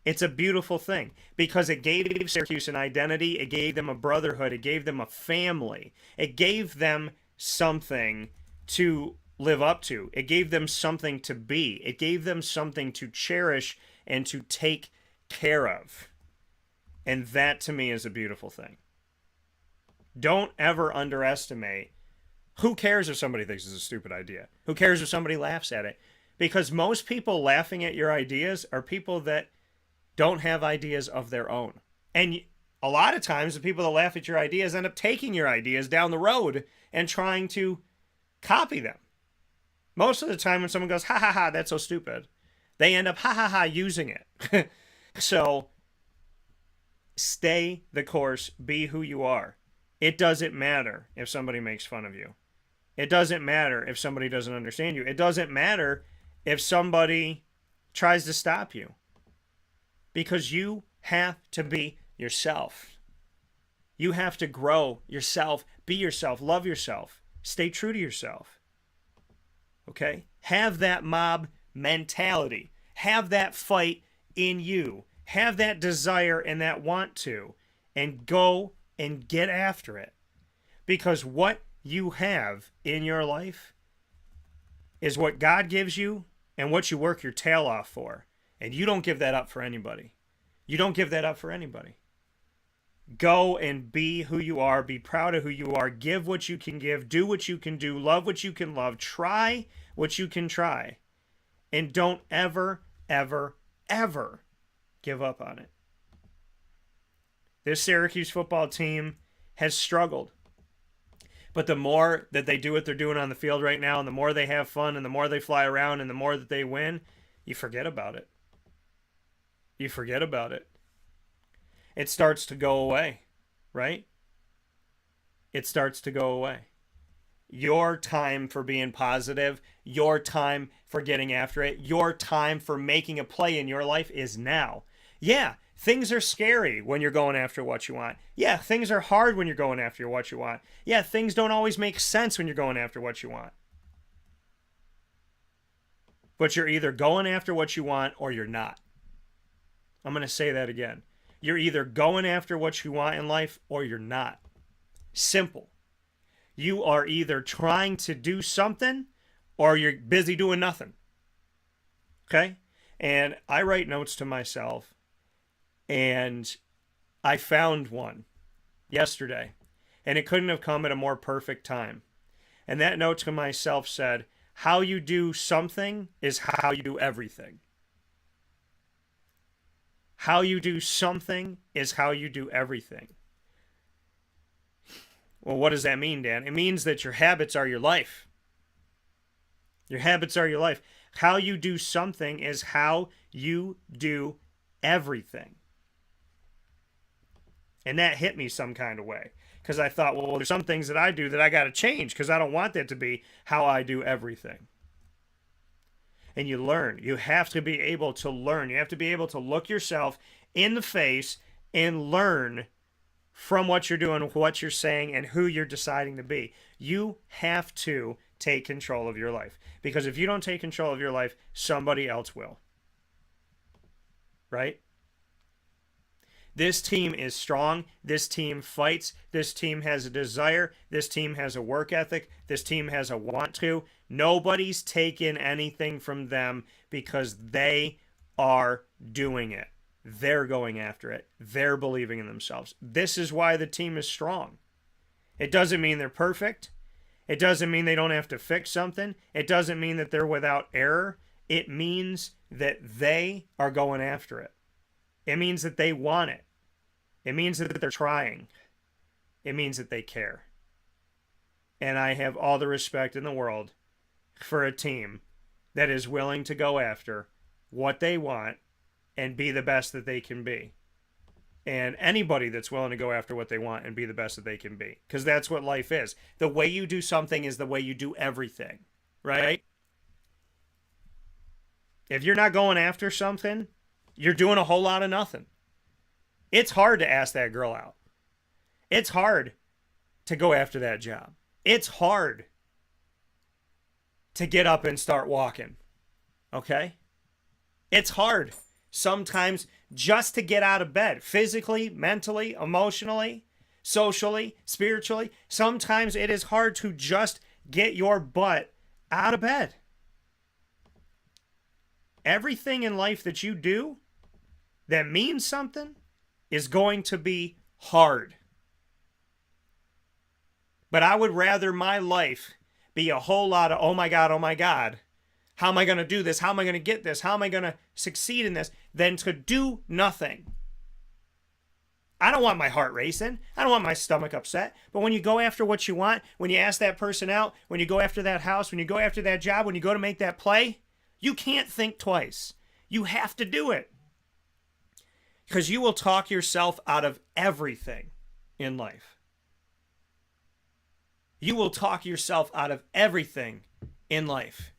It's a beautiful thing because it gave Syracuse an identity. It gave them a brotherhood. It gave them a family. It gave them something to live up to. It gave them something to be. It gave them something to cherish and to take care of. And that, to me, is a beautiful thing. Don't ever underestimate. Who cares if somebody thinks it's a stupid idea? Who cares if somebody laughs at it? Because most people laughing at your ideas are people that don't have ideas of their own. And a lot of times the people that laugh at your ideas end up taking your ideas down the road and trying to copy them. Most of the time when someone goes, ha ha ha, that's so stupid, they end up ha ha ha using it. So stay the course, be who you are. It doesn't matter if somebody makes fun of you. It doesn't matter if somebody doesn't understand you. It doesn't matter if somebody tries to stop you. Because you have to be yourself. You have to grow yourself, be yourself, love yourself, stay true to yourself. Okay? Have that mob mentality. Have that fight in you. Have that desire and that want to. And go and get after it. Because what you have in your life is what God gives you and what you work your tail off for. And you don't give that up for anybody. You don't give that up for anybody. Go and be who you are. Be proud of who you are. Give what you can give. Do what you can do. Love what you can love. Try what you can try. And don't ever, ever, ever give up on it. This Syracuse football team has struggled. But the more that they do what they're doing on the field right now, and the more they have fun, and the more they fly around, and the more that they win, you forget about it. You forget about it. It starts to go away, right? It starts to go away. Your time for being positive, your time for getting after it, your time for making a play in your life is now. Yeah, things are scary when you're going after what you want. Yeah, things are hard when you're going after what you want. Yeah, things don't always make sense when you're going after what you want. But you're either going after what you want or you're not. I'm going to say that again. You're either going after what you want in life or you're not. Simple. You are either trying to do something or you're busy doing nothing. Okay? And I write notes to myself, and I found one yesterday, and it couldn't have come at a more perfect time. And that note to myself said, how you do something is how you do everything. How you do something is how you do everything. Well, what does that mean, Dan? It means that your habits are your life. Your habits are your life. How you do something is how you do everything. And that hit me some kind of way. Because I thought, well, there's some things that I do that I got to change because I don't want that to be how I do everything. And you learn. You have to be able to learn. You have to be able to look yourself in the face and learn from what you're doing, what you're saying, and who you're deciding to be. You have to take control of your life. Because if you don't take control of your life, somebody else will. Right? This team is strong. This team fights. This team has a desire. This team has a work ethic. This team has a want to. Nobody's taken anything from them because they are doing it. They're going after it. They're believing in themselves. This is why the team is strong. It doesn't mean they're perfect. It doesn't mean they don't have to fix something. It doesn't mean that they're without error. It means that they are going after it. It means that they want it. It means that they're trying. It means that they care. And I have all the respect in the world for a team that is willing to go after what they want and be the best that they can be. And anybody that's willing to go after what they want and be the best that they can be. Because that's what life is. The way you do something is the way you do everything. Right? If you're not going after something, you're doing a whole lot of nothing. It's hard to ask that girl out. It's hard to go after that job. It's hard to get up and start walking. Okay? It's hard sometimes just to get out of bed. Physically, mentally, emotionally, socially, spiritually. Sometimes it is hard to just get your butt out of bed. Everything in life that you do that means something is going to be hard. But I would rather my life be a whole lot of, oh my God, how am I going to do this? How am I going to get this? How am I going to succeed in this? Than to do nothing. I don't want my heart racing. I don't want my stomach upset. But when you go after what you want, when you ask that person out, when you go after that house, when you go after that job, when you go to make that play, you can't think twice. You have to do it. Because you will talk yourself out of everything in life. You will talk yourself out of everything in life.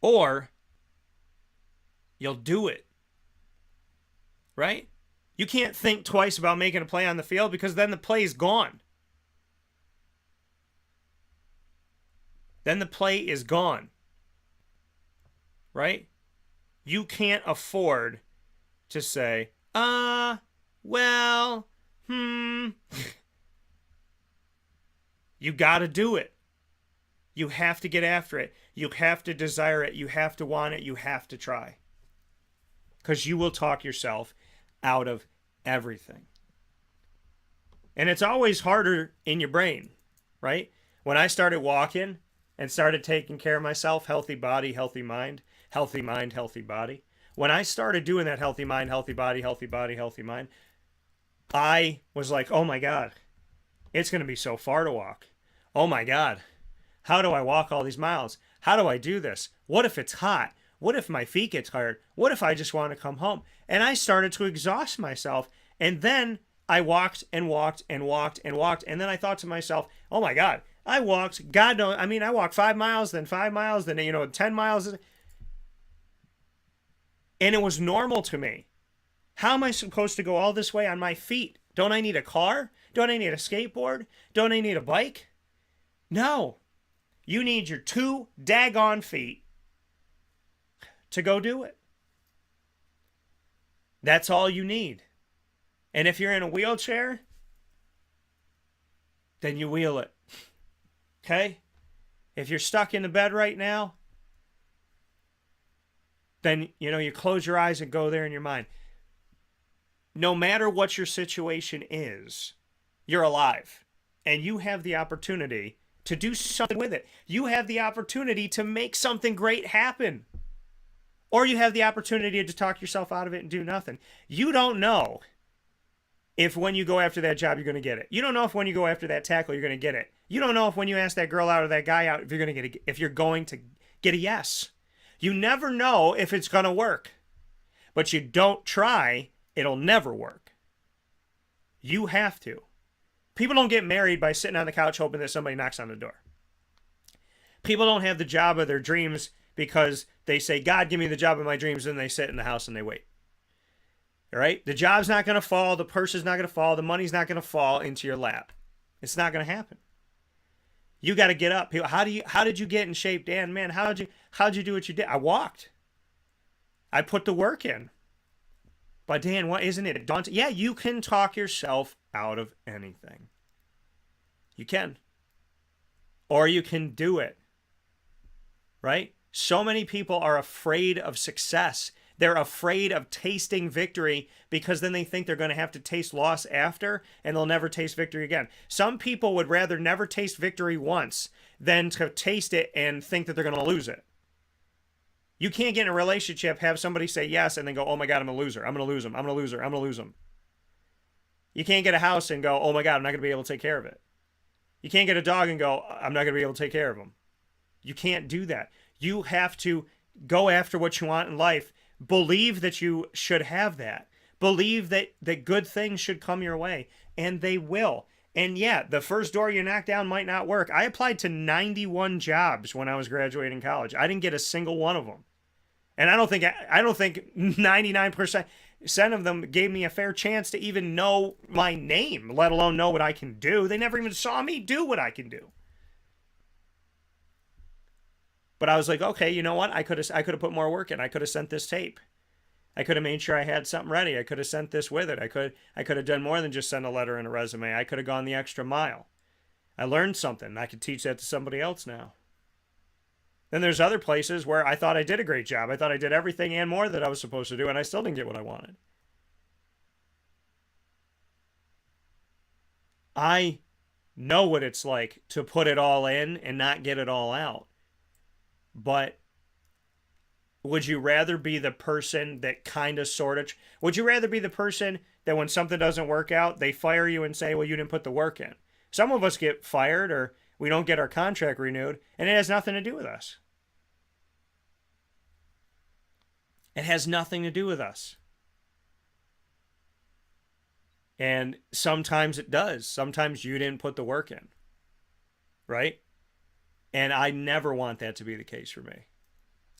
Or you'll do it. Right? You can't think twice about making a play on the field because then the play is gone. Then the play is gone. Right? You can't afford to say, well, You got to do it. You have to get after it. You have to desire it. You have to want it. You have to try. because you will talk yourself out of everything. And it's always harder in your brain, right? When I started walking and started taking care of myself, healthy body, healthy mind, healthy mind, healthy body. When I started doing that healthy mind, healthy body, healthy body, healthy mind, I was like, oh my God, it's going to be so far to walk. Oh my God, how do I walk all these miles? How do I do this? What if it's hot? What if my feet get tired? What if I just want to come home? And I started to exhaust myself. And then I walked and walked and walked and walked. And then I thought to myself, oh my God, I walked, God knows, I mean, I walked 5 miles, then 5 miles, then, 10 miles. And it was normal to me. How am I supposed to go all this way on my feet? Don't I need a car? Don't I need a skateboard? Don't I need a bike? No. You need your 2 daggone feet to go do it. That's all you need. And if you're in a wheelchair, then you wheel it. Okay? If you're stuck in the bed right now, then, you close your eyes and go there in your mind. No matter what your situation is, you're alive. And you have the opportunity to do something with it. You have the opportunity to make something great happen. Or you have the opportunity to talk yourself out of it and do nothing. You don't know if when you go after that job, you're going to get it. You don't know if when you go after that tackle, you're going to get it. You don't know if when you ask that girl out or that guy out, if you're going to get a yes. You never know if it's going to work. But you don't try, it'll never work. You have to. People don't get married by sitting on the couch hoping that somebody knocks on the door. People don't have the job of their dreams because they say, God, give me the job of my dreams, and they sit in the house and they wait. All right? The job's not going to fall. The purse is not going to fall. The money's not going to fall into your lap. It's not going to happen. You got to get up. How did you get in shape, Dan? Man, how'd you do what you did? I walked. I put the work in. But Dan, what isn't it daunting? Yeah, you can talk yourself out of anything. You can. Or you can do it. Right? So many people are afraid of success. They're afraid of tasting victory because then they think they're going to have to taste loss after and they'll never taste victory again. Some people would rather never taste victory once than to taste it and think that they're going to lose it. You can't get in a relationship, have somebody say yes, and then go, oh my God, I'm a loser. I'm going to lose him. I'm going to lose her. I'm going to lose him. You can't get a house and go, oh my God, I'm not going to be able to take care of it. You can't get a dog and go, I'm not going to be able to take care of him. You can't do that. You have to go after what you want in life. Believe that you should have that. Believe that good things should come your way. And they will. And yeah, the first door you knock down might not work. I applied to 91 jobs when I was graduating college. I didn't get a single one of them. And I don't think 99% of them gave me a fair chance to even know my name, let alone know what I can do. They never even saw me do what I can do. But I was like, okay, you know what? I could have put more work in. I could have sent this tape. I could have made sure I had something ready. I could have sent this with it. I could have done more than just send a letter and a resume. I could have gone the extra mile. I learned something. I could teach that to somebody else now. Then there's other places where I thought I did a great job. I thought I did everything and more that I was supposed to do, and I still didn't get what I wanted. I know what it's like to put it all in and not get it all out. But would you rather be the person that kind of sort of... Would you rather be the person that when something doesn't work out, they fire you and say, well, you didn't put the work in? Some of us get fired or we don't get our contract renewed, and it has nothing to do with us. It has nothing to do with us. And sometimes it does. Sometimes you didn't put the work in. Right? And I never want that to be the case for me.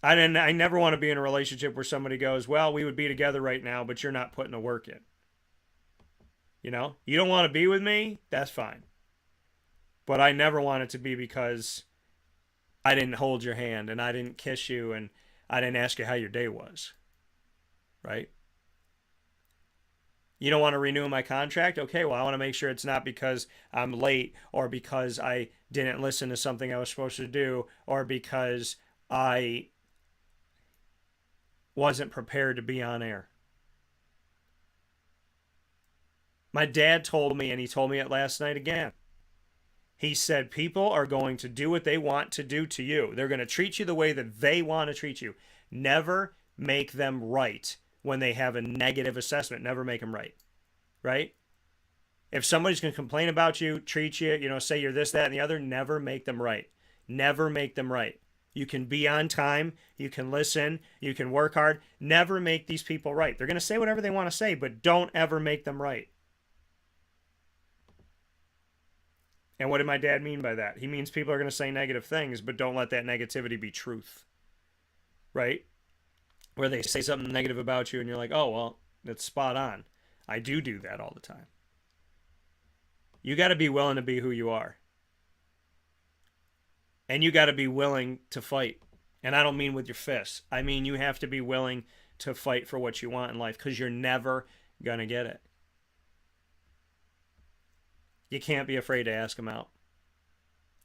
I never want to be in a relationship where somebody goes, well, we would be together right now, but you're not putting the work in. You know? You don't want to be with me? That's fine. But I never want it to be because I didn't hold your hand and I didn't kiss you and I didn't ask you how your day was. Right? You don't want to renew my contract? Okay, well, I want to make sure it's not because I'm late or because I didn't listen to something I was supposed to do or because I wasn't prepared to be on air. My dad told me, and he told me it last night again. He said people are going to do what they want to do to you. They're going to treat you the way that they want to treat you. Never make them right when they have a negative assessment. Never make them right. Right? If somebody's going to complain about you, treat you, say you're this, that, and the other, never make them right. Never make them right. You can be on time. You can listen. You can work hard. Never make these people right. They're going to say whatever they want to say, but don't ever make them right. And what did my dad mean by that? He means people are going to say negative things, but don't let that negativity be truth. Right? Where they say something negative about you and you're like, oh, well, that's spot on. I do that all the time. You got to be willing to be who you are. And you got to be willing to fight. And I don't mean with your fists. I mean you have to be willing to fight for what you want in life, because you're never going to get it. You can't be afraid to ask them out.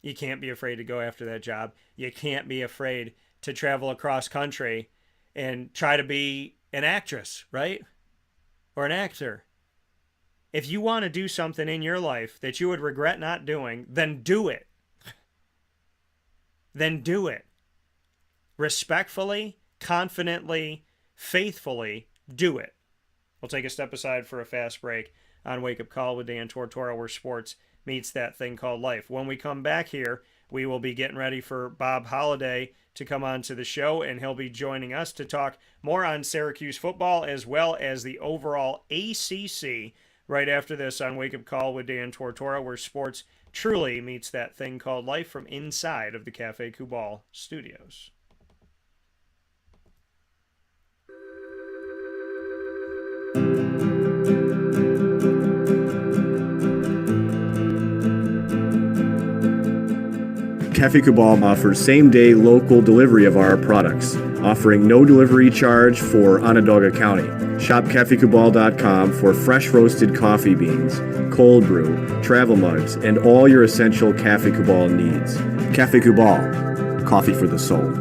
You can't be afraid to go after that job. You can't be afraid to travel across country and try to be an actress, right? Or an actor. If you want to do something in your life that you would regret not doing, then do it. Then do it. Respectfully, confidently, faithfully, do it. We'll take a step aside for a fast break on Wake Up Call with Dan Tortora, where sports meets that thing called life. When we come back here, we will be getting ready for Bob Holliday to come on to the show, and he'll be joining us to talk more on Syracuse football as well as the overall ACC right after this on Wake Up Call with Dan Tortora, where sports truly meets that thing called life, from inside of the Cafe Kubal studios. Cafe Kubal offers same-day local delivery of our products, offering no delivery charge for Onondaga County. Shop cafekubal.com for fresh roasted coffee beans, cold brew, travel mugs, and all your essential Cafe Kubal needs. Cafe Kubal, coffee for the soul.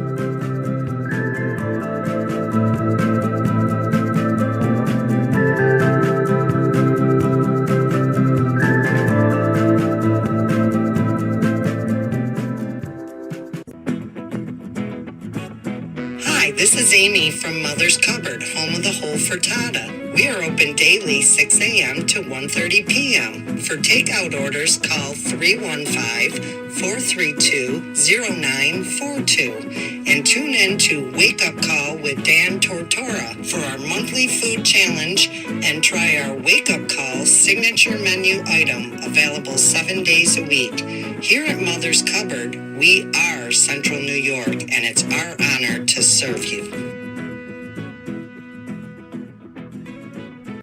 This is Amy from Mother's Cupboard, home of the whole frittata. We are open daily 6 a.m. to 1:30 p.m. For takeout orders, call 315-432-0942 and tune in to Wake Up Call with Dan Tortora for our monthly food challenge, and try our Wake Up Call signature menu item, available 7 days a week. Here at Mother's Cupboard, we are Central New York, and it's our honor to serve you.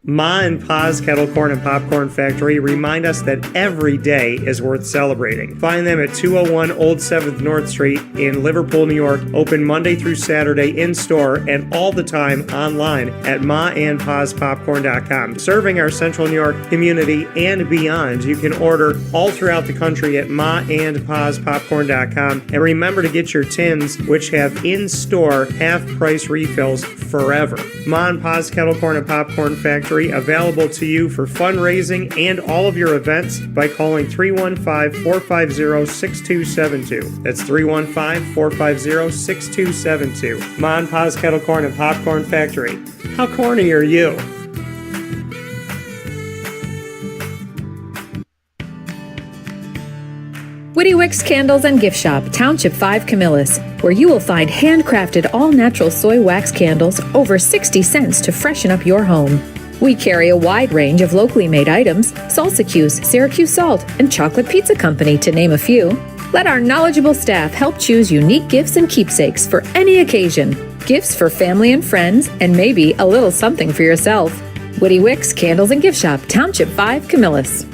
Ma and Pa's Kettle Corn and Popcorn Factory remind us that every day is worth celebrating. Find them at 201 Old 7th North Street in Liverpool, New York. Open Monday through Saturday in-store and all the time online at maandpaspopcorn.com. Serving our Central New York community and beyond, you can order all throughout the country at maandpaspopcorn.com. And remember to get your tins, which have in-store half-price refills forever. Ma and Pa's Kettle Corn and Popcorn Factory, available to you for fundraising and all of your events by calling 315-450-6272. That's 315-450-6272. Ma and Pa's Kettle Corn and Popcorn Factory. How corny are you? Witty Wicks Candles and Gift Shop, Township 5, Camillus, where you will find handcrafted all-natural soy wax candles over 60 cents to freshen up your home. We carry a wide range of locally made items, Salsa Cuse, Syracuse Salt, and Chocolate Pizza Company, to name a few. Let our knowledgeable staff help choose unique gifts and keepsakes for any occasion. Gifts for family and friends, and maybe a little something for yourself. Witty Wicks Candles and Gift Shop, Township 5, Camillus.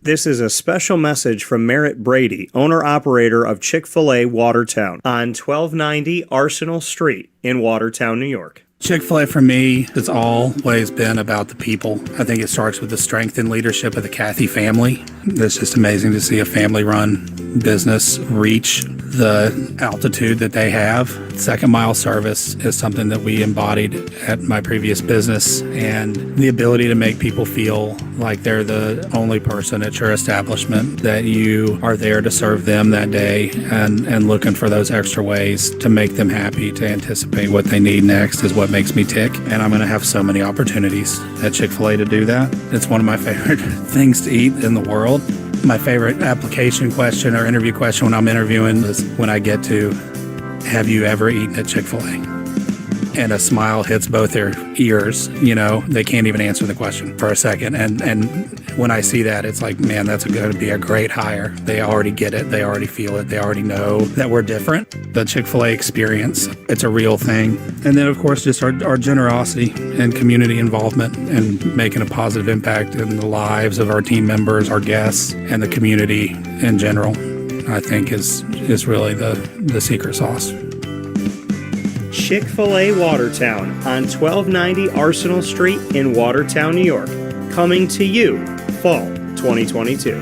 This is a special message from Merritt Brady, owner-operator of Chick-fil-A Watertown on 1290 Arsenal Street in Watertown, New York. Chick-fil-A for me has always been about the people. I think it starts with the strength and leadership of the Cathy family. It's just amazing to see a family-run business reach the altitude that they have. Second mile service is something that we embodied at my previous business, and the ability to make people feel like they're the only person at your establishment, that you are there to serve them that day and looking for those extra ways to make them happy, to anticipate what they need next is what makes me tick. And I'm going to have so many opportunities at Chick-fil-A to do that. It's one of my favorite things to eat in the world. My favorite application question or interview question when I'm interviewing is when I get to, have you ever eaten at Chick-fil-A? And a smile hits both their ears. You know, they can't even answer the question for a second. And when I see that, it's like, man, that's going to be a great hire. They already get it. They already feel it. They already know that we're different. The Chick-fil-A experience, it's a real thing. And then, of course, just our generosity and community involvement and making a positive impact in the lives of our team members, our guests, and the community in general, I think is really the secret sauce. Chick-fil-A Watertown on 1290 Arsenal Street in Watertown, New York. Coming to you, fall 2022.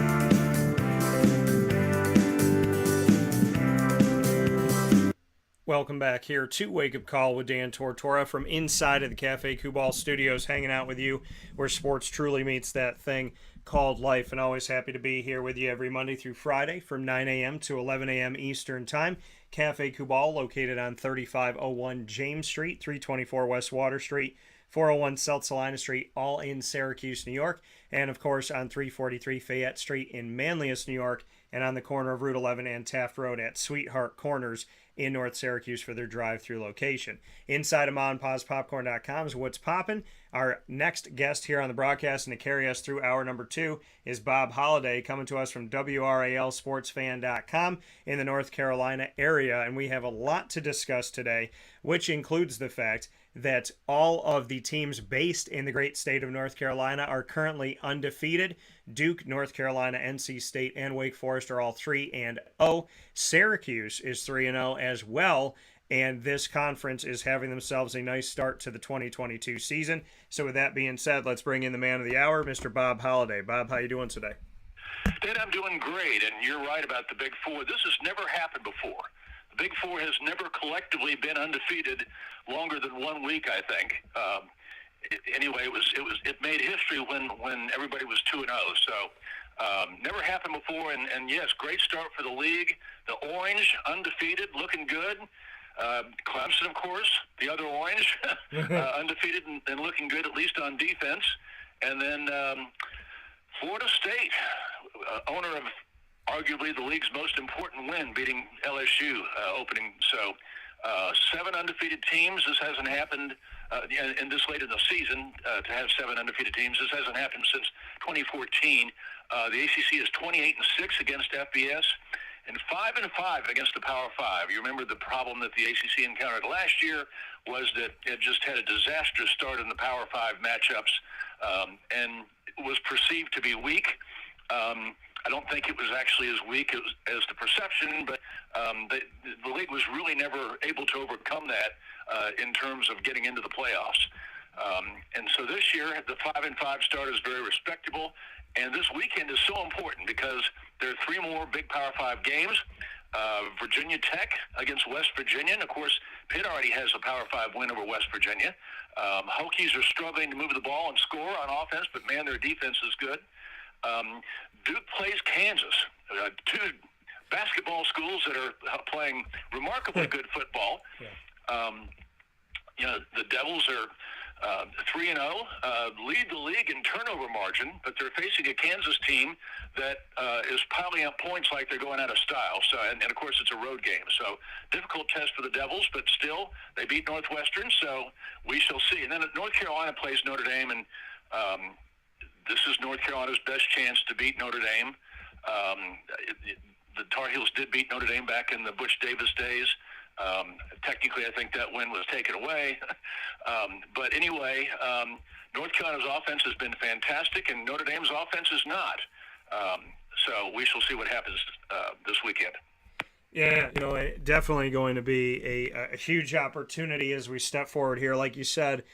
Welcome back here to Wake Up Call with Dan Tortora from inside of the Cafe Kubal studios, hanging out with you where sports truly meets that thing called life, and always happy to be here with you every Monday through Friday from 9 a.m. to 11 a.m. Eastern Time. Cafe Kubal, located on 3501 James Street, 324 West Water Street, 401 South Salina Street, all in Syracuse, New York, and of course on 343 Fayette Street in Manlius, New York, and on the corner of Route 11 and Taft Road at Sweetheart Corners in North Syracuse for their drive-through location. Inside of MonPawsPopcorn.com is what's poppin'. Our next guest here on the broadcast and to carry us through hour number 2 is Bob Holliday, coming to us from WRALSportsFan.com in the North Carolina area. And we have a lot to discuss today, which includes the fact that all of the teams based in the great state of North Carolina are currently undefeated. Duke, North Carolina, NC State, and Wake Forest are all 3-0. Syracuse is 3-0 as well, and this conference is having themselves a nice start to the 2022 season. So with that being said, let's bring in the man of the hour, Mr. Bob Holliday. Bob, how you doing today? Dan, I'm doing great, and you're right about the Big Four. This has never happened before. The Big Four has never collectively been undefeated longer than 1 week, I think. Anyway, it made history when everybody was 2-0. So never happened before. And yes, great start for the league. The Orange undefeated, looking good. Clemson, of course, the other Orange, undefeated and looking good, at least on defense. And then Florida State, owner of arguably the league's most important win, beating LSU opening. So 7 undefeated teams. This hasn't happened in this late in the season to have 7 undefeated teams. This hasn't happened since 2014. The ACC is 28-6 against FBS and 5-5 against the Power 5. You remember the problem that the ACC encountered last year was that it just had a disastrous start in the Power 5 matchups and was perceived to be weak. I don't think it was actually as weak as the perception, but the league was really never able to overcome that in terms of getting into the playoffs. And so this year, the 5-5 start is very respectable. And this weekend is so important because there are 3 more big Power 5 games. Virginia Tech against West Virginia. And, of course, Pitt already has a Power 5 win over West Virginia. Hokies are struggling to move the ball and score on offense, but, man, their defense is good. Duke plays Kansas, 2 basketball schools that are playing remarkably good football. You know, the Devils are 3-0, lead the league in turnover margin, but they're facing a Kansas team that is piling up points like they're going out of style. So, and of course, it's a road game. So, difficult test for the Devils, but still, they beat Northwestern. So, we shall see. And then North Carolina plays Notre Dame, and this is North Carolina's best chance to beat Notre Dame. The Tar Heels did beat Notre Dame back in the Butch Davis days. Technically, I think that win was taken away. But anyway, North Carolina's offense has been fantastic, and Notre Dame's offense is not. So we shall see what happens this weekend. Yeah, definitely going to be a huge opportunity as we step forward here. Like you said,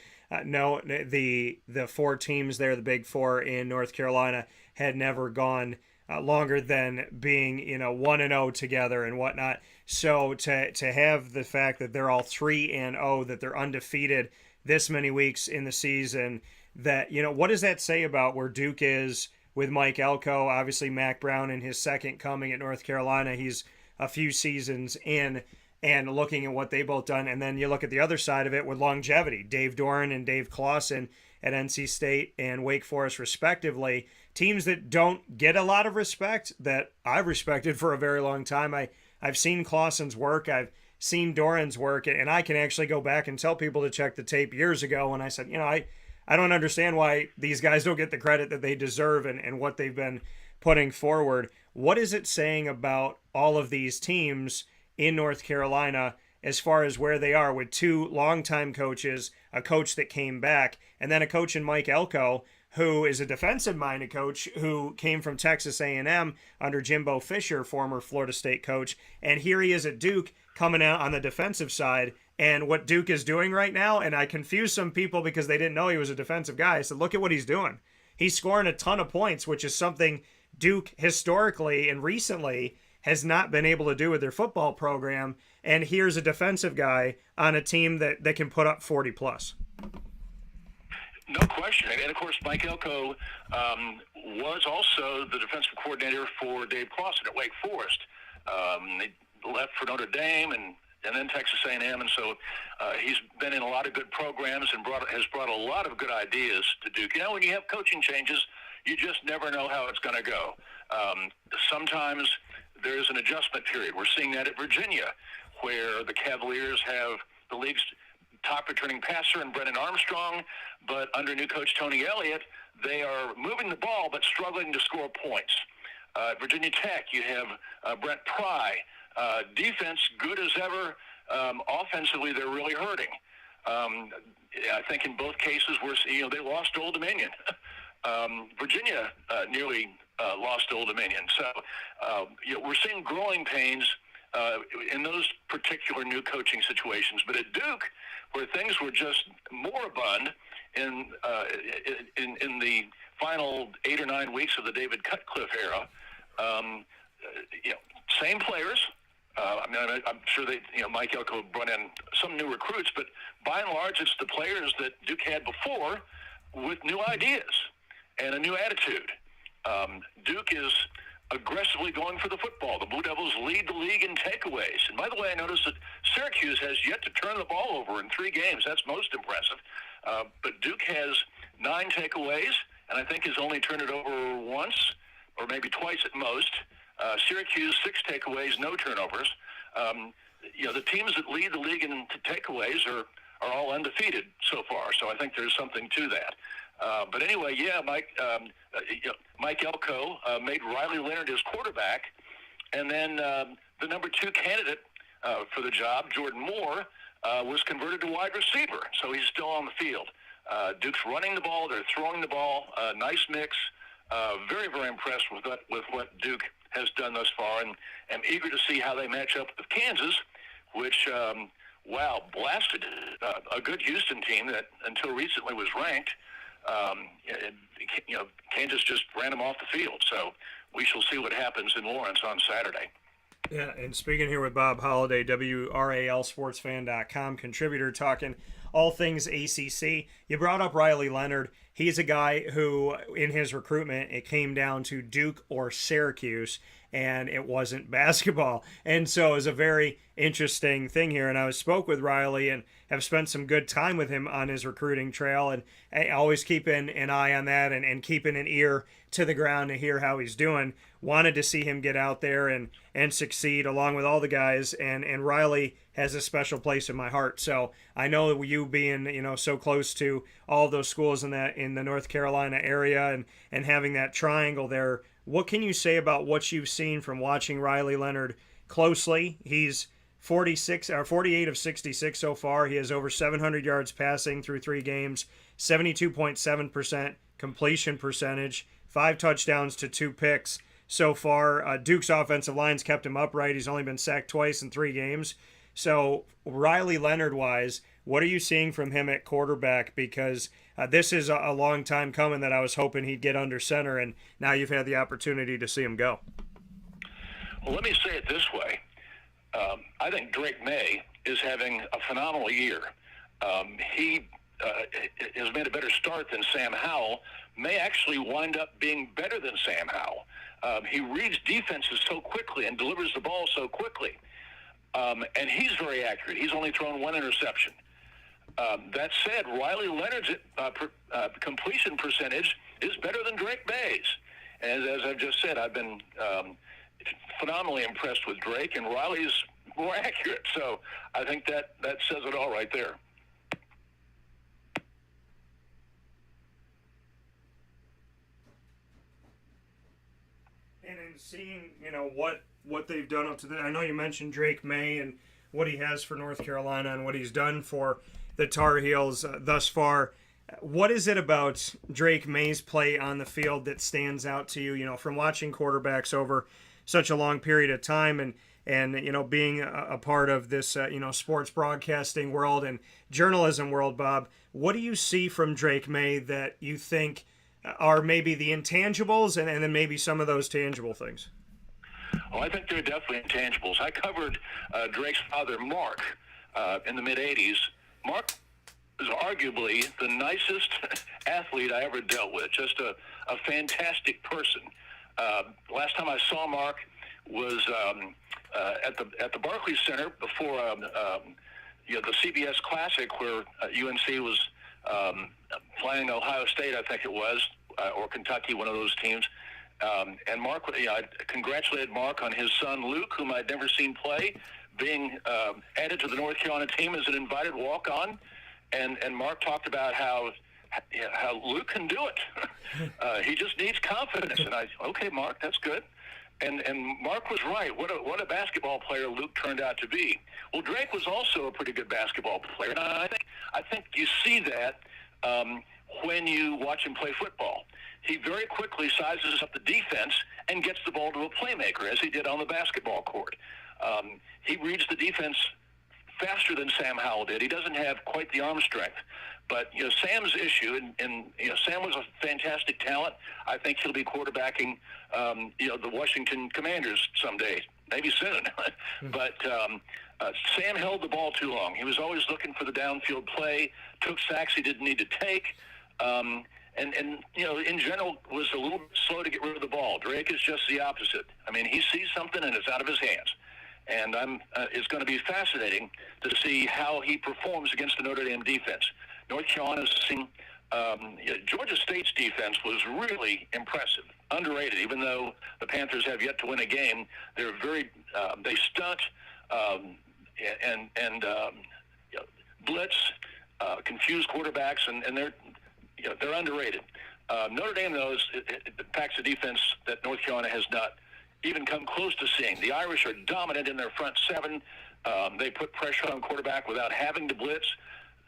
no, the four teams there, the Big Four in North Carolina, had never gone longer than being 1-0 together and whatnot. So to have the fact that they're all 3-0, that they're undefeated this many weeks in the season, that what does that say about where Duke is with Mike Elko? Obviously, Mac Brown in his second coming at North Carolina, he's a few seasons in, and looking at what they both done. And then you look at the other side of it with longevity, Dave Doran and Dave Clawson at NC State and Wake Forest respectively, teams that don't get a lot of respect that I've respected for a very long time. I've seen Clawson's work, I've seen Doran's work, and I can actually go back and tell people to check the tape years ago when I said, I don't understand why these guys don't get the credit that they deserve and what they've been putting forward. What is it saying about all of these teams in North Carolina as far as where they are with two longtime coaches, a coach that came back, and then a coach in Mike Elko, who is a defensive-minded coach who came from Texas A&M under Jimbo Fisher, former Florida State coach, and here he is at Duke coming out on the defensive side. And what Duke is doing right now, and I confused some people because they didn't know he was a defensive guy. I said, look at what he's doing. He's scoring a ton of points, which is something Duke historically and recently has not been able to do with their football program. And here's a defensive guy on a team that can put up 40 plus. No question. And of course, Mike Elko was also the defensive coordinator for Dave Clawson at Wake Forest. They left for Notre Dame and then Texas A&M, and so he's been in a lot of good programs and has brought a lot of good ideas to Duke. When you have coaching changes, you just never know how it's going to go. Sometimes there's an adjustment period. We're seeing that at Virginia, where the Cavaliers have the league's top returning passer in Brennan Armstrong, but under new coach Tony Elliott, they are moving the ball but struggling to score points. At Virginia Tech, you have Brent Pry. Defense, good as ever. Offensively, they're really hurting. I think in both cases, they lost to Old Dominion. Virginia nearly lost to Old Dominion. So we're seeing growing pains in those particular new coaching situations. But at Duke, where things were just moribund in the final 8 or 9 weeks of the David Cutcliffe era, same players. I'm sure Mike Elko brought in some new recruits, but by and large, it's the players that Duke had before with new ideas and a new attitude. Duke is aggressively going for the football. The Blue Devils lead the league in takeaways. And by the way, I noticed that Syracuse has yet to turn the ball over in 3 games. That's most impressive. But Duke has 9 takeaways, and I think has only turned it over once or maybe twice at most. Syracuse, 6 takeaways, no turnovers. The teams that lead the league in takeaways are all undefeated so far. So I think there's something to that. But anyway, Mike Elko made Riley Leonard his quarterback, and then the number 2 candidate for the job, Jordan Moore, was converted to wide receiver. So he's still on the field. Duke's running the ball. They're throwing the ball. Nice mix. Very, very impressed with what Duke has done thus far, and I'm eager to see how they match up with Kansas, which, blasted a good Houston team that until recently was ranked. Kansas just ran them off the field, so we shall see what happens in Lawrence on Saturday. Yeah, and speaking here with Bob Holliday, WRALSportsFan.com contributor, talking all things ACC. You brought up Riley Leonard. He's a guy who, in his recruitment, it came down to Duke or Syracuse, and it wasn't basketball. And so it was a very interesting thing here. And I spoke with Riley and have spent some good time with him on his recruiting trail, and always keeping an eye on that and keeping an ear to the ground to hear how he's doing. Wanted to see him get out there and succeed along with all the guys, and Riley has a special place in my heart. So I know you being so close to all those schools in the North Carolina area and having that triangle there, what can you say about what you've seen from watching Riley Leonard closely? He's 48 of 66 so far. He has over 700 yards passing through 3 games, 72.7% completion percentage, 5 touchdowns to 2 picks. so far. Duke's offensive line's kept him upright. He's only been sacked twice in 3 games. So Riley Leonard-wise, what are you seeing from him at quarterback? Because this is a long time coming that I was hoping he'd get under center, and now you've had the opportunity to see him go. Well, let me say it this way. I think Drake May is having a phenomenal year. He has made a better start than Sam Howell, may actually wind up being better than Sam Howell. He reads defenses so quickly and delivers the ball so quickly. And he's very accurate. He's only thrown 1 interception. That said, Riley Leonard's completion percentage is better than Drake May's. And as I've just said, I've been phenomenally impressed with Drake, and Riley's more accurate. So I think that says it all right there. And in seeing, what they've done up to I know you mentioned Drake May and what he has for North Carolina and what he's done for the Tar Heels thus far. What is it about Drake May's play on the field that stands out to you, from watching quarterbacks over such a long period of time and being a part of this, sports broadcasting world and journalism world, Bob? What do you see from Drake May that you think are maybe the intangibles and then maybe some of those tangible things? Oh, I think they're definitely intangibles. I covered Drake's father, Mark, in the mid-'80s. Mark is arguably the nicest athlete I ever dealt with, just a fantastic person. Last time I saw Mark was at the Barclays Center before the CBS Classic, where UNC was playing Ohio State, I think it was, or Kentucky, one of those teams. And Mark, I congratulated Mark on his son Luke, whom I'd never seen play, being added to the North Carolina team as an invited walk-on. And Mark talked about how Luke can do it. He just needs confidence. And okay, Mark, that's good. And Mark was right. What a basketball player Luke turned out to be. Well, Drake was also a pretty good basketball player. And I think you see that when you watch him play football. He very quickly sizes up the defense and gets the ball to a playmaker, as he did on the basketball court. He reads the defense faster than Sam Howell did. He doesn't have quite the arm strength. But, Sam's issue, and Sam was a fantastic talent. I think he'll be quarterbacking, the Washington Commanders someday, maybe soon. But Sam held the ball too long. He was always looking for the downfield play, took sacks he didn't need to take, and in general, was a little bit slow to get rid of the ball. Drake is just the opposite. I mean, he sees something and it's out of his hands. And it's going to be fascinating to see how he performs against the Notre Dame defense. North Carolina's seen Georgia State's defense was really impressive, underrated. Even though the Panthers have yet to win a game, they're very they stunt and blitz, confuse quarterbacks, and they're underrated. Notre Dame, though, it packs a defense that North Carolina has not even come close to seeing. The Irish are dominant in their front seven. They put pressure on quarterback without having to blitz.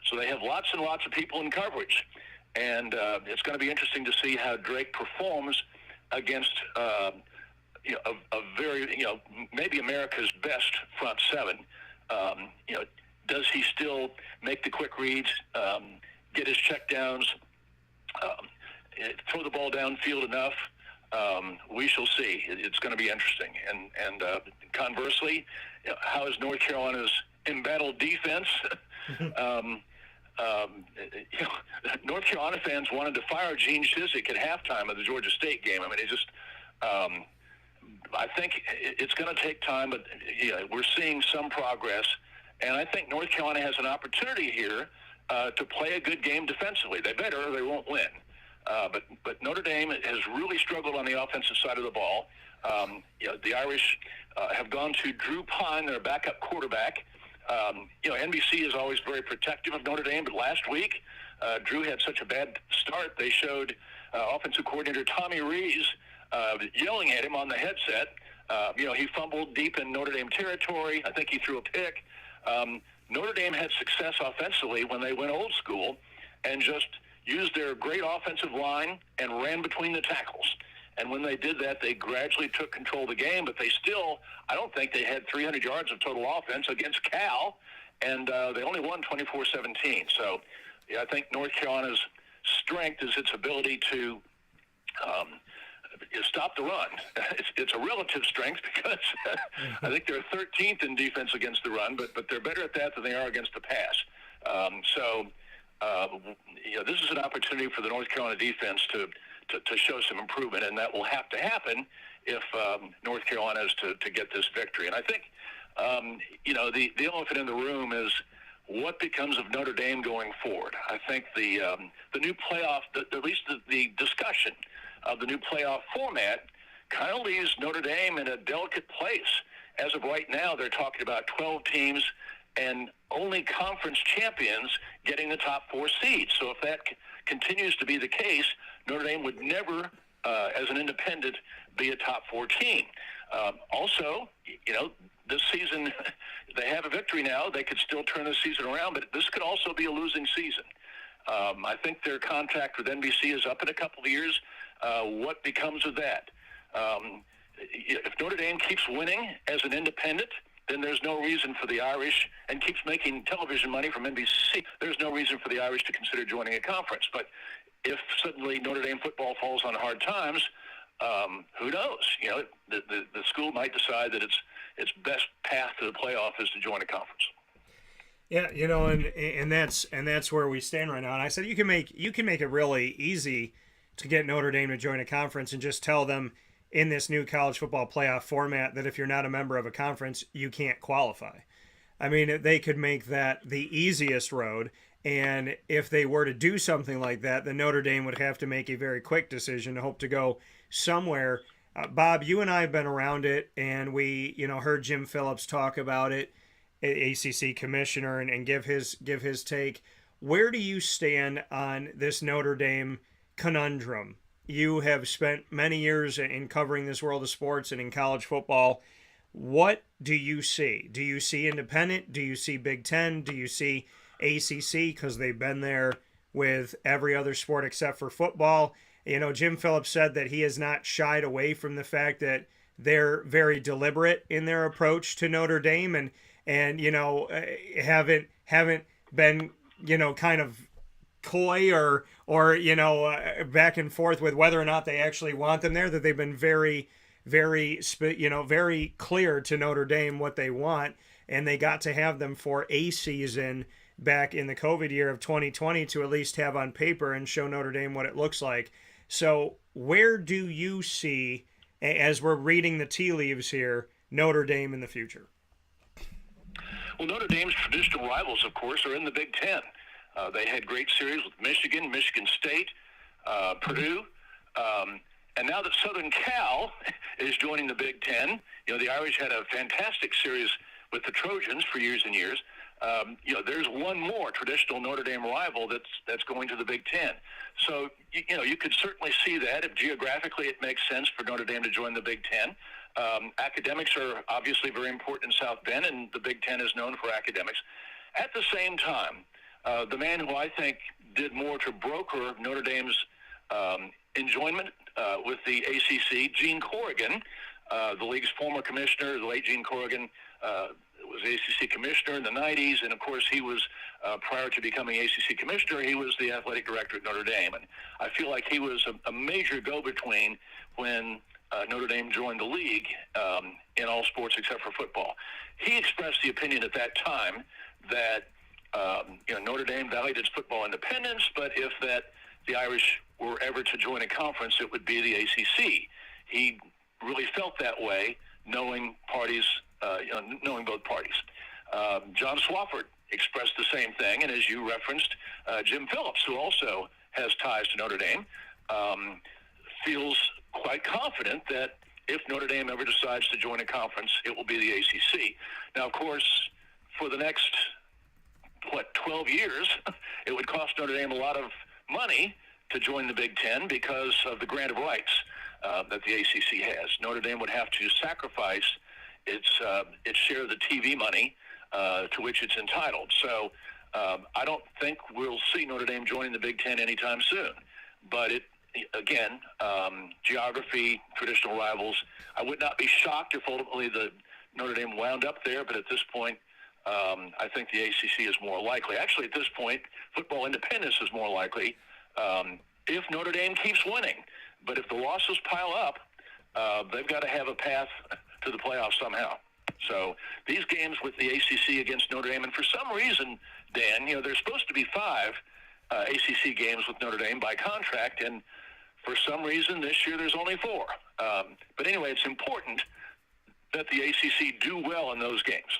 So they have lots and lots of people in coverage. And it's going to be interesting to see how Drake performs against a very, maybe America's best front seven. Does he still make the quick reads, get his checkdowns, throw the ball downfield enough? We shall see. It's going to be interesting. And conversely, how is North Carolina's embattled defense? North Carolina fans wanted to fire Gene Chizik at halftime of the Georgia State game. I mean, I think it's going to take time, but we're seeing some progress. And I think North Carolina has an opportunity here to play a good game defensively. They better or they won't win. But Notre Dame has really struggled on the offensive side of the ball. The Irish have gone to Drew Pine, their backup quarterback. NBC is always very protective of Notre Dame, but last week Drew had such a bad start. They showed offensive coordinator Tommy Rees yelling at him on the headset. He fumbled deep in Notre Dame territory. I think he threw a pick. Notre Dame had success offensively when they went old school and just used their great offensive line and ran between the tackles. And when they did that, they gradually took control of the game, but they still, I don't think they had 300 yards of total offense against Cal, and they only won 24-17. So I think North Carolina's strength is its ability to stop the run. It's a relative strength because I think they're 13th in defense against the run, but they're better at that than they are against the pass. This is an opportunity for the North Carolina defense to show some improvement, and that will have to happen if North Carolina is to get this victory. And I think, the elephant in the room is what becomes of Notre Dame going forward. I think the new playoff, at least the discussion of the new playoff format, kind of leaves Notre Dame in a delicate place. As of right now, they're talking about 12 teams and only conference champions getting the top 4 seeds. So if that continues to be the case, Notre Dame would never, as an independent, be a top 4 team. Also, this season, they have a victory now. They could still turn the season around, but this could also be a losing season. I think their contract with NBC is up in a couple of years. What becomes of that? If Notre Dame keeps winning as an independent, then there's no reason for the Irish, and keeps making television money from NBC, there's no reason for the Irish to consider joining a conference. But if suddenly Notre Dame football falls on hard times, who knows? The school might decide that its best path to the playoff is to join a conference. Yeah, and that's where we stand right now. And I said you can make it really easy to get Notre Dame to join a conference and just tell them in this new college football playoff format that if you're not a member of a conference, you can't qualify. I mean, they could make that the easiest road. And if they were to do something like that, then Notre Dame would have to make a very quick decision to hope to go somewhere. Bob, you and I have been around it, and we, heard Jim Phillips talk about it, ACC commissioner, and give his take. Where do you stand on this Notre Dame conundrum? You have spent many years in covering this world of sports and in college football. What do you see? Do you see independent? Do you see Big Ten? Do you see ACC? Because they've been there with every other sport except for football. Jim Phillips said that he has not shied away from the fact that they're very deliberate in their approach to Notre Dame and haven't been, kind of coy or back and forth with whether or not they actually want them there, that they've been very, very, very clear to Notre Dame what they want. And they got to have them for a season back in the COVID year of 2020 to at least have on paper and show Notre Dame what it looks like. So where do you see, as we're reading the tea leaves here, Notre Dame in the future? Well, Notre Dame's traditional rivals, of course, are in the Big Ten. They had great series with Michigan State, Purdue, and now that Southern Cal is joining the Big Ten, the Irish had a fantastic series with the Trojans for years and years. There's one more traditional Notre Dame rival that's going to the Big Ten. So, you could certainly see that if geographically it makes sense for Notre Dame to join the Big Ten. Academics are obviously very important in South Bend, and the Big Ten is known for academics. At the same time, the man who I think did more to broker Notre Dame's enjoyment with the ACC, Gene Corrigan, the league's former commissioner, the late Gene Corrigan, was ACC commissioner in the 90s, and of course he was, prior to becoming ACC commissioner, he was the athletic director at Notre Dame. And I feel like he was a major go-between when Notre Dame joined the league in all sports except for football. He expressed the opinion at that time that Notre Dame valued its football independence, but if the Irish were ever to join a conference, it would be the ACC. He really felt that way, knowing both parties. John Swofford expressed the same thing, and as you referenced, Jim Phillips, who also has ties to Notre Dame, feels quite confident that if Notre Dame ever decides to join a conference, it will be the ACC. Now, of course, for the next 12 years, it would cost Notre Dame a lot of money to join the Big Ten because of the grant of rights that the ACC has. Notre Dame would have to sacrifice its share of the TV money to which it's entitled. So I don't think we'll see Notre Dame joining the Big Ten anytime soon. But again, geography, traditional rivals. I would not be shocked if ultimately the Notre Dame wound up there, but at this point, I think the ACC is more likely. Actually, at this point, football independence is more likely if Notre Dame keeps winning. But if the losses pile up, they've got to have a path to the playoffs somehow. So these games with the ACC against Notre Dame, and for some reason, Dan, there's supposed to be 5 ACC games with Notre Dame by contract, and for some reason this year there's only 4. But anyway, it's important that the ACC do well in those games,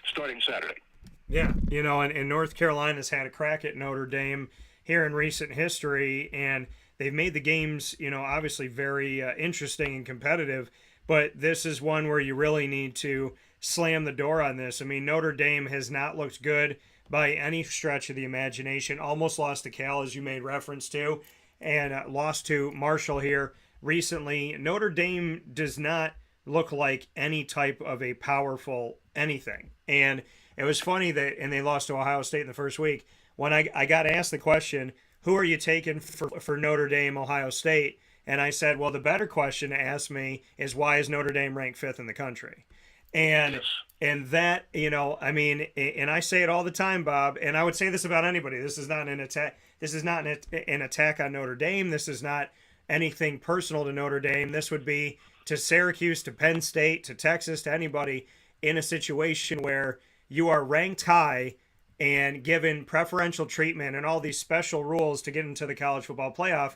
starting Saturday. Yeah, and North Carolina's had a crack at Notre Dame here in recent history, and they've made the games, obviously very interesting and competitive, but this is one where you really need to slam the door on this. I mean, Notre Dame has not looked good by any stretch of the imagination. Almost lost to Cal, as you made reference to, and lost to Marshall here recently. Notre Dame does not look like any type of a powerful anything. And it was funny that, and they lost to Ohio State in the first week, when I got asked the question, who are you taking for Notre Dame, Ohio State? And I said, well, the better question to ask me is, why is Notre Dame ranked 5th in the country? And that, and I say it all the time, Bob, and I would say this about anybody. This is not an attack. This is not an attack on Notre Dame. This is not anything personal to Notre Dame. This would be to Syracuse, to Penn State, to Texas, to anybody in a situation where you are ranked high and given preferential treatment and all these special rules to get into the college football playoff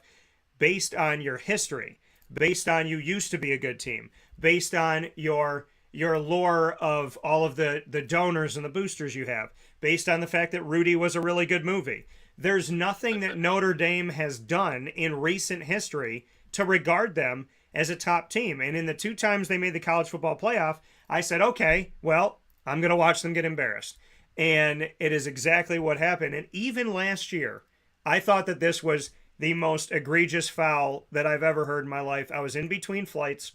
based on your history, based on you used to be a good team, based on your lore of all of the donors and the boosters you have, based on the fact that Rudy was a really good movie. There's nothing that Notre Dame has done in recent history to regard them as a top team. And in the 2 times they made the college football playoff, I said, okay, well, I'm going to watch them get embarrassed. And it is exactly what happened. And even last year, I thought that this was the most egregious foul that I've ever heard in my life. I was in between flights.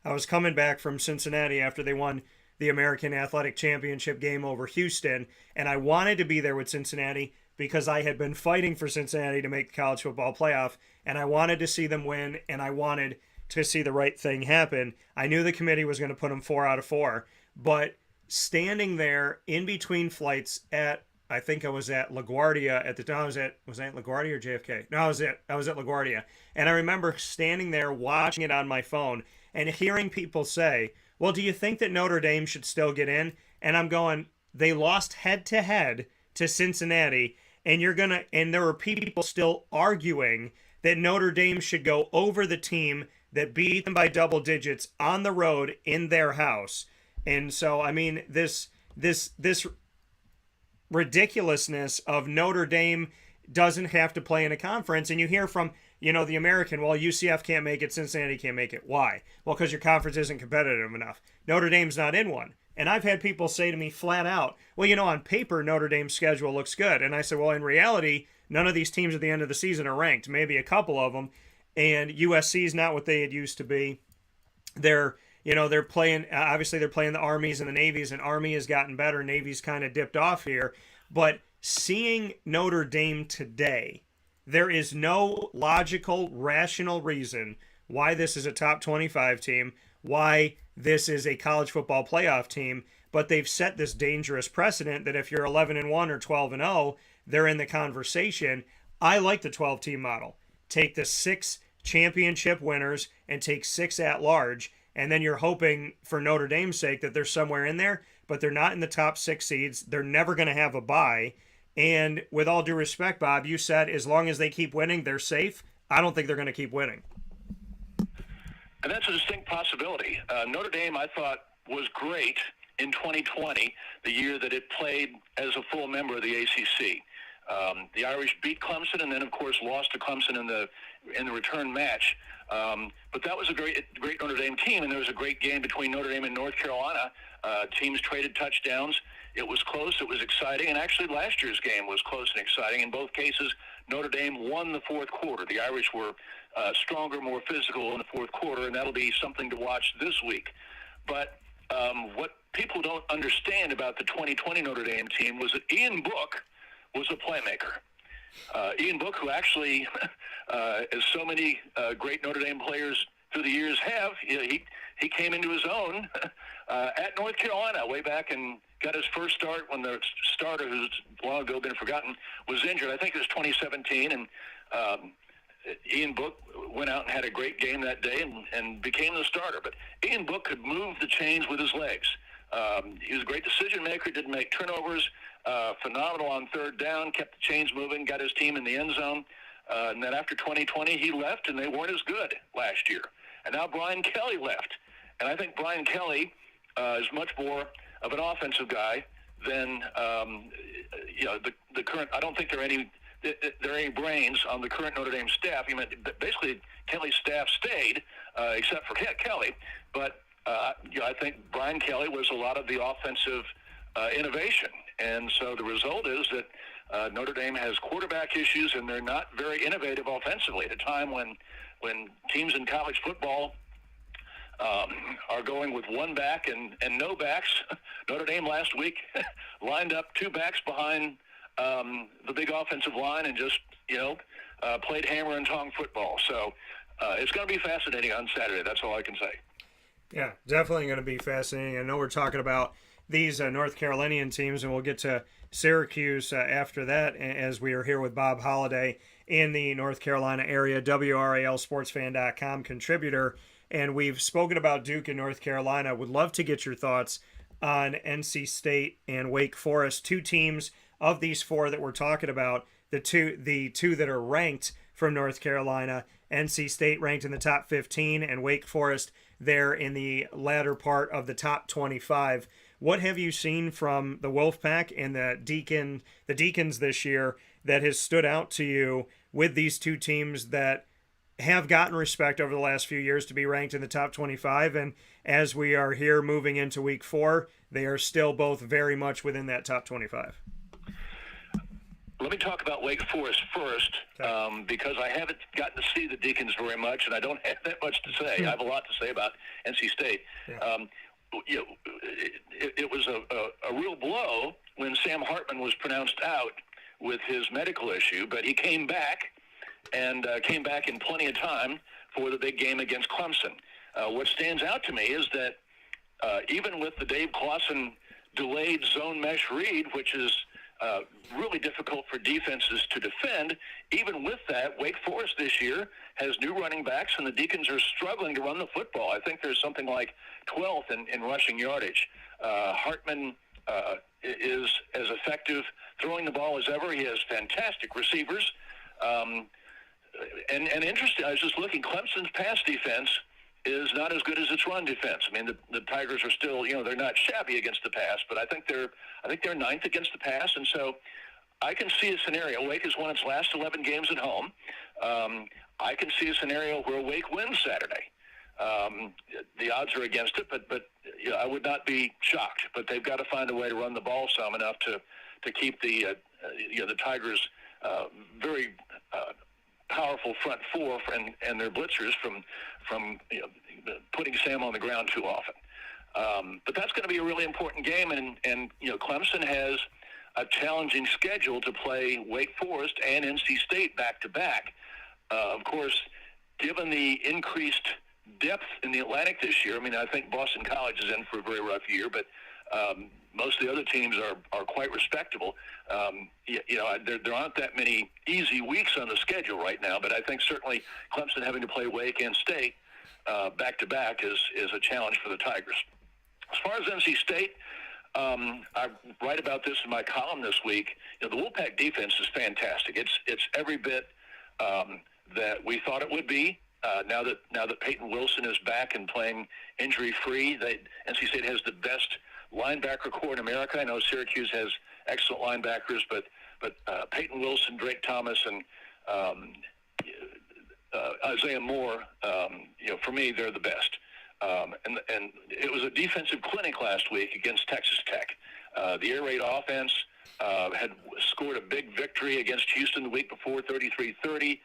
I was coming back from Cincinnati after they won the American Athletic Championship game over Houston, and I wanted to be there with Cincinnati because I had been fighting for Cincinnati to make the college football playoff, and I wanted to see them win, and I wanted to see the right thing happen. I knew the committee was going to put them 4 out of 4, but standing there in between flights at, I think I was at LaGuardia at the time. Was I at LaGuardia or JFK? No, I was at LaGuardia. And I remember standing there watching it on my phone and hearing people say, well, do you think that Notre Dame should still get in? And I'm going, they lost head-to-head to Cincinnati, and there were people still arguing that Notre Dame should go over the team that beat them by double digits on the road in their house. And so, I mean, this ridiculousness of Notre Dame doesn't have to play in a conference, and you hear from the American, well, UCF can't make it, Cincinnati can't make it. Why? Well, because your conference isn't competitive enough. Notre Dame's not in one. And I've had people say to me flat out, well, on paper Notre Dame's schedule looks good. And I said, well, in reality, none of these teams at the end of the season are ranked, maybe a couple of them, and USC's not what they had used to be. They're playing, obviously they're playing the Armies and the Navies, and Army has gotten better. Navy's kind of dipped off here. But seeing Notre Dame today, there is no logical, rational reason why this is a top 25 team, why this is a college football playoff team, but they've set this dangerous precedent that if you're 11-1 or 12-0, they're in the conversation. I like the 12-team model. Take the 6 championship winners and take 6 at large, and then you're hoping for Notre Dame's sake that they're somewhere in there, but they're not in the top 6 seeds. They're never going to have a bye. And with all due respect, Bob, you said as long as they keep winning, they're safe. I don't think they're going to keep winning. And that's a distinct possibility. Notre Dame, I thought, was great in 2020, the year that it played as a full member of the ACC. The Irish beat Clemson and then, of course, lost to Clemson in the return match. But that was a great Notre Dame team, and there was a great game between Notre Dame and North Carolina. Teams traded touchdowns. It was close. It was exciting. And actually, last year's game was close and exciting. In both cases, Notre Dame won the fourth quarter. The Irish were stronger, more physical in the fourth quarter, and that'll be something to watch this week. But what people don't understand about the 2020 Notre Dame team was that Ian Book was a playmaker. Ian Book, who actually, as so many great Notre Dame players through the years have, he came into his own at North Carolina way back and got his first start when the starter, who's long ago been forgotten, was injured. I think it was 2017, and Ian Book went out and had a great game that day and became the starter. But Ian Book could move the chains with his legs. He was a great decision maker, didn't make turnovers, phenomenal on third down, kept the chains moving, got his team in the end zone. And then after 2020, he left, and they weren't as good last year. And now Brian Kelly left. And I think Brian Kelly is much more of an offensive guy than the current. I don't think there are any brains on the current Notre Dame staff. Basically, Kelly's staff stayed, except for Kelly. But I think Brian Kelly was a lot of the offensive innovation. And so the result is that Notre Dame has quarterback issues, and they're not very innovative offensively at a time when teams in college football are going with one back and no backs. Notre Dame last week lined up two backs behind the big offensive line and just, played hammer and tong football. So it's going to be fascinating on Saturday. That's all I can say. Yeah, definitely going to be fascinating. I know we're talking about these North Carolinian teams, and we'll get to Syracuse after that as we are here with Bob Holliday in the North Carolina area, WRALSportsFan.com contributor. And we've spoken about Duke and North Carolina. Would love to get your thoughts on NC State and Wake Forest, two teams of these four that we're talking about, the two that are ranked from North Carolina. NC State ranked in the top 15 and Wake Forest there in the latter part of the top 25. What have you seen from the Wolfpack and the Deacons this year that has stood out to you with these two teams that have gotten respect over the last few years to be ranked in the top 25? And as we are here moving into week 4, they are still both very much within that top 25. Let me talk about Wake Forest first, because I haven't gotten to see the Deacons very much, and I don't have that much to say. I have a lot to say about NC State. Yeah. It was a real blow when Sam Hartman was pronounced out with his medical issue, but he came back and came back in plenty of time for the big game against Clemson. What stands out to me is that even with the Dave Clawson delayed zone mesh read, which is really difficult for defenses to defend, even with that, Wake Forest this year has new running backs, and the Deacons are struggling to run the football. I think there's something like 12th in rushing yardage. Hartman is as effective throwing the ball as ever. He has fantastic receivers. And interesting, I was just looking, Clemson's pass defense is not as good as its run defense. I mean, the Tigers are still, they're not shabby against the pass, but I think they're ninth against the pass, and so I can see a scenario. Wake has won its last 11 games at home. I can see a scenario where Wake wins Saturday. The odds are against it, but I would not be shocked. But they've got to find a way to run the ball some enough to keep the Tigers very powerful front four and their blitzers from putting Sam on the ground too often. But that's going to be a really important game, and Clemson has a challenging schedule to play Wake Forest and NC State back-to-back. Of course, given the increased depth in the Atlantic this year, I think Boston College is in for a very rough year, but most of the other teams are quite respectable. There aren't that many easy weeks on the schedule right now, but I think certainly Clemson having to play Wake and State back-to-back is a challenge for the Tigers. As far as NC State, I write about this in my column this week. The Wolfpack defense is fantastic. It's every bit that we thought it would be. Now that Peyton Wilson is back and playing injury-free, NC State has the best linebacker core in America. I know Syracuse has excellent linebackers, but Peyton Wilson, Drake Thomas, and Isaiah Moore, for me, they're the best. And it was a defensive clinic last week against Texas Tech. The air raid offense had scored a big victory against Houston the week before, 33-30.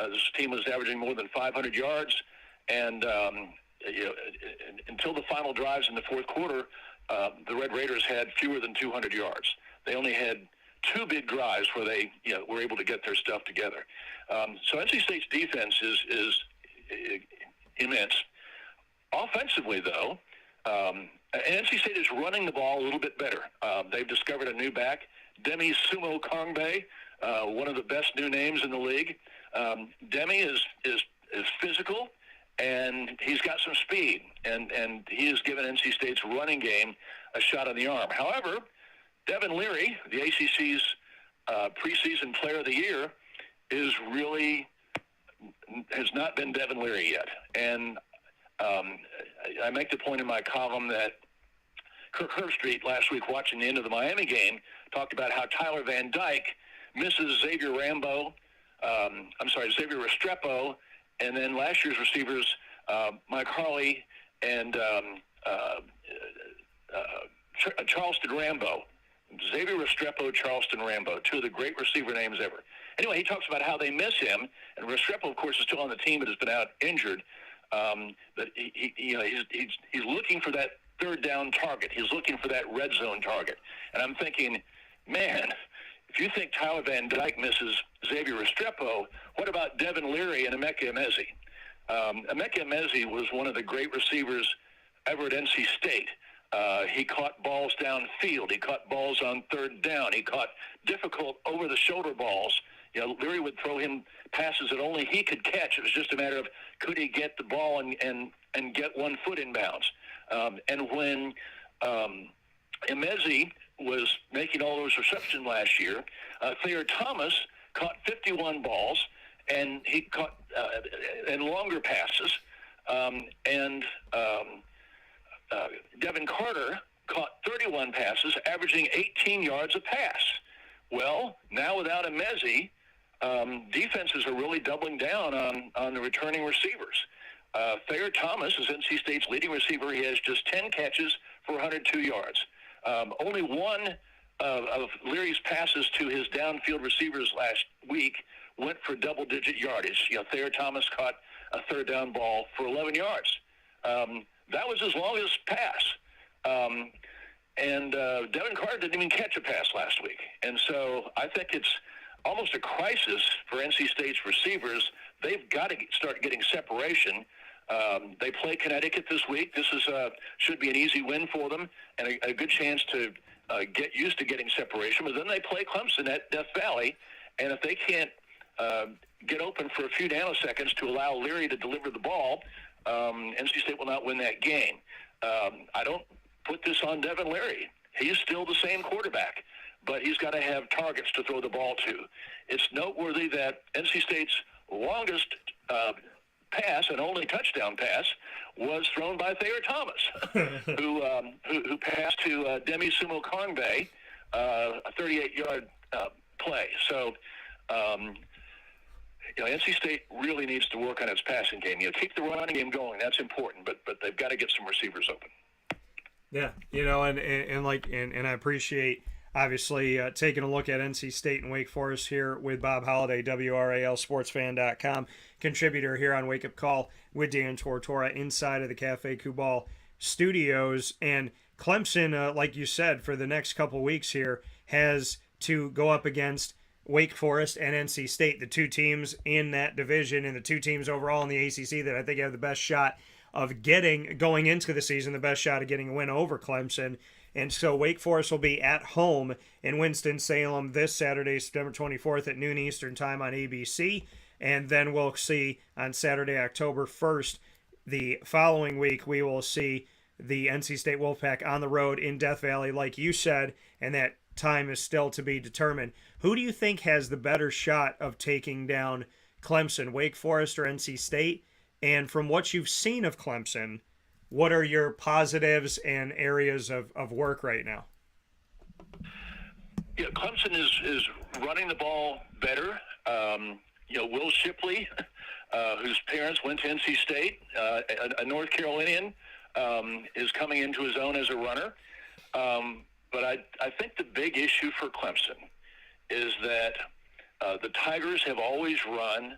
This team was averaging more than 500 yards, and until the final drives in the fourth quarter, the Red Raiders had fewer than 200 yards. They only had two big drives where they were able to get their stuff together. So NC State's defense is immense. Offensively, though, NC State is running the ball a little bit better. They've discovered a new back, Demi Sumo Kongbe, one of the best new names in the league. Demi is physical, and he's got some speed, and he has given NC State's running game a shot on the arm. However, Devin Leary, the ACC's preseason player of the year, has not been Devin Leary yet. And I make the point in my column that Kirk Herbstreit last week, watching the end of the Miami game, talked about how Tyler Van Dyke misses Xavier Restrepo, and then last year's receivers, Mike Harley and Charleston Rambo. Xavier Restrepo, Charleston Rambo, two of the great receiver names ever. Anyway, he talks about how they miss him, and Restrepo, of course, is still on the team but has been out injured. But he's looking for that third down target. He's looking for that red zone target. And I'm thinking, man, if you think Tyler Van Dyke misses Xavier Restrepo, what about Devin Leary and Emeka Emezi? Emeka Emezi was one of the great receivers ever at NC State. He caught balls downfield. He caught balls on third down. He caught difficult over-the-shoulder balls. Leary would throw him passes that only he could catch. It was just a matter of could he get the ball and get 1 foot in bounds. And when Emezi was making all those receptions last year, Thayer Thomas caught 51 balls, and he caught and longer passes. Devin Carter caught 31 passes, averaging 18 yards a pass. Well, now without Emezi, defenses are really doubling down on the returning receivers. Thayer Thomas is NC State's leading receiver. He has just 10 catches for 102 yards. Only one of Leary's passes to his downfield receivers last week went for double-digit yardage. Thayer Thomas caught a third down ball for 11 yards. That was his longest pass. And Devin Carter didn't even catch a pass last week. And so I think it's almost a crisis for NC State's receivers. They've got to start getting separation. They play Connecticut this week. This should be an easy win for them and a good chance to get used to getting separation. But then they play Clemson at Death Valley, and if they can't get open for a few nanoseconds to allow Leary to deliver the ball, NC State will not win that game. I don't put this on Devin Leary. He's still the same quarterback, but he's got to have targets to throw the ball to. It's noteworthy that NC State's longest pass and only touchdown pass was thrown by Thayer Thomas, who passed to Demi Sumo Kongbe, a 38-yard play. So, NC State really needs to work on its passing game. Keep the running game going. That's important, but they've got to get some receivers open. Yeah, and I appreciate obviously taking a look at NC State and Wake Forest here with Bob Holliday, WRALSportsFan.com, contributor here on Wake Up Call with Dan Tortora inside of the Cafe Kubal studios. And Clemson, like you said, for the next couple weeks here, has to go up against Wake Forest and NC State, the two teams in that division and the two teams overall in the ACC that I think have the best shot of going into the season, the best shot of getting a win over Clemson. And so Wake Forest will be at home in Winston-Salem this Saturday, September 24th at noon Eastern time on ABC. And then we'll see on Saturday, October 1st, the following week, we will see the NC State Wolfpack on the road in Death Valley, like you said, and that time is still to be determined. Who do you think has the better shot of taking down Clemson, Wake Forest or NC State? And from what you've seen of Clemson, what are your positives and areas of work right now? Yeah, Clemson is running the ball better. Will Shipley, whose parents went to NC State, a North Carolinian, is coming into his own as a runner. But I think the big issue for Clemson is that the Tigers have always run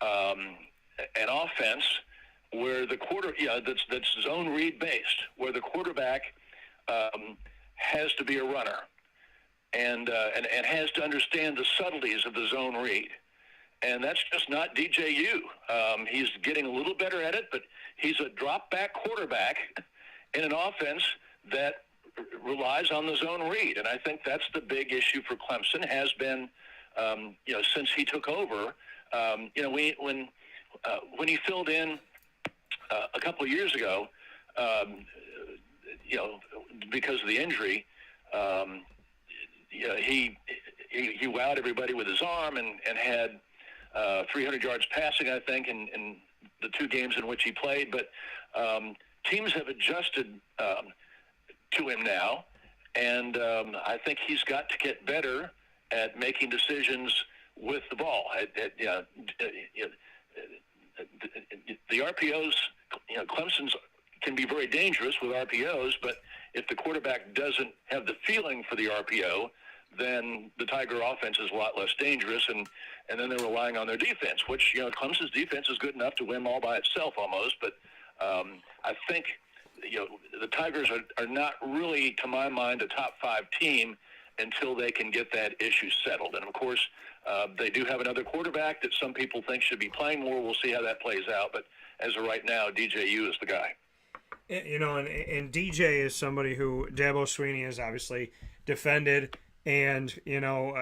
an offense where the that's zone read based, where the quarterback has to be a runner. and has to understand the subtleties of the zone read. And that's just not DJU. He's getting a little better at it, but he's a drop-back quarterback in an offense that relies on the zone read. And I think that's the big issue for Clemson, has been, since he took over. When he filled in a couple of years ago, because of the injury, he wowed everybody with his arm and had 300 yards passing, I think, in the 2 games in which he played. But teams have adjusted to him now, and I think he's got to get better at making decisions with the ball. The RPOs, Clemson's can be very dangerous with RPOs, but if the quarterback doesn't have the feeling for the RPO, then the Tiger offense is a lot less dangerous, and then they're relying on their defense, which, Clemson's defense is good enough to win all by itself almost, but I think, the Tigers are not really, to my mind, a top 5 team until they can get that issue settled. And, of course, they do have another quarterback that some people think should be playing more. We'll see how that plays out, but as of right now, DJU is the guy. And DJ is somebody who Dabo Swinney has obviously defended and,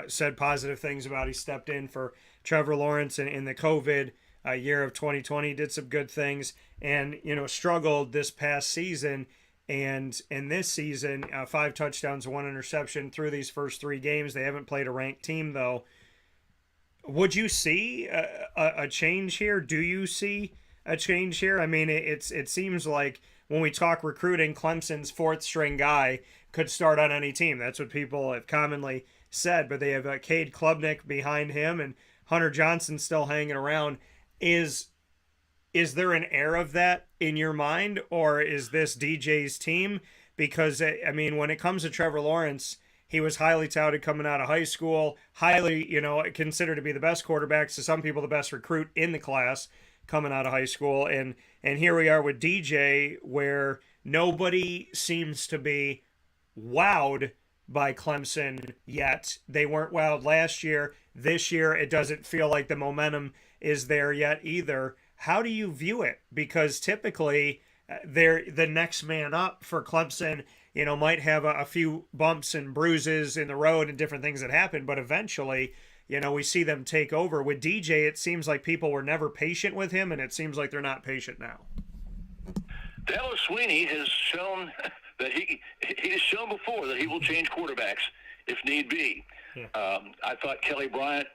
said positive things about. He stepped in for Trevor Lawrence in the COVID year of 2020, did some good things, and, struggled this past season. And in this season, 5 touchdowns, 1 interception through these first 3 games. They haven't played a ranked team, though. Would you see a change here? Do you see a change here? I mean, it seems like when we talk recruiting, Clemson's 4th-string guy could start on any team. That's what people have commonly said, but they have Cade Klubnik behind him and Hunter Johnson still hanging around. Is there an air of that in your mind, or is this DJ's team? Because, I mean, when it comes to Trevor Lawrence, he was highly touted coming out of high school, highly, considered to be the best quarterback, to some people the best recruit in the class coming out of high school. And here we are with DJ, where nobody seems to be wowed by Clemson yet. They weren't wowed last year. This year, it doesn't feel like the momentum is there yet either. How do you view it? Because typically, they're the next man up for Clemson, might have a few bumps and bruises in the road and different things that happen, but eventually, we see them take over. With DJ, it seems like people were never patient with him, and it seems like they're not patient now. Dabo Swinney has shown that he has shown before that he will change quarterbacks if need be. Yeah. I thought Kelly Bryant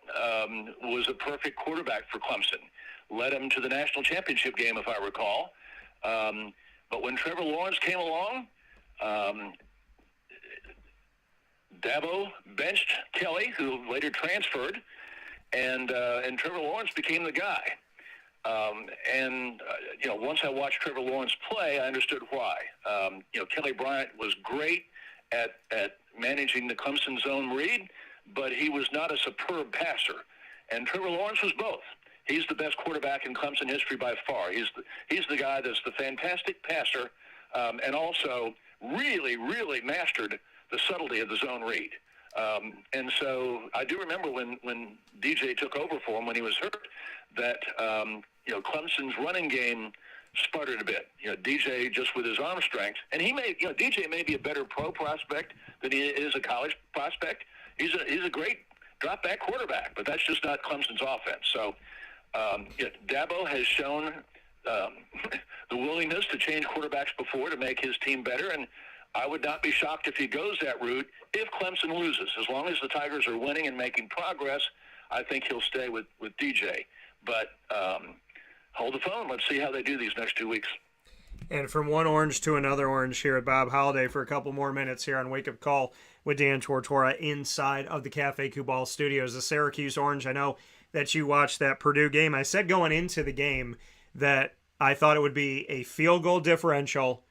was a perfect quarterback for Clemson. Led him to the national championship game, if I recall. But when Trevor Lawrence came along, Dabo benched Kelly, who later transferred, and Trevor Lawrence became the guy. Once I watched Trevor Lawrence play, I understood why. Kelly Bryant was great at managing the Clemson zone read, but he was not a superb passer. And Trevor Lawrence was both. He's the best quarterback in Clemson history by far. He's the guy that's the fantastic passer, and also really, really mastered the subtlety of the zone read. And so I do remember when DJ took over for him when he was hurt, that Clemson's running game sputtered a bit. DJ just with his arm strength, and DJ may be a better pro prospect than he is a college prospect. He's a great drop back quarterback, but that's just not Clemson's offense. So Dabo has shown the willingness to change quarterbacks before to make his team better, and I would not be shocked if he goes that route if Clemson loses. As long as the Tigers are winning and making progress, I think he'll stay with DJ. But hold the phone. Let's see how they do these next 2 weeks. And from one orange to another orange here at Bob Holliday for a couple more minutes here on Wake Up Call with Dan Tortora inside of the Cafe Kubal studios. The Syracuse Orange, I know that you watched that Purdue game. I said going into the game that I thought it would be a field goal differential,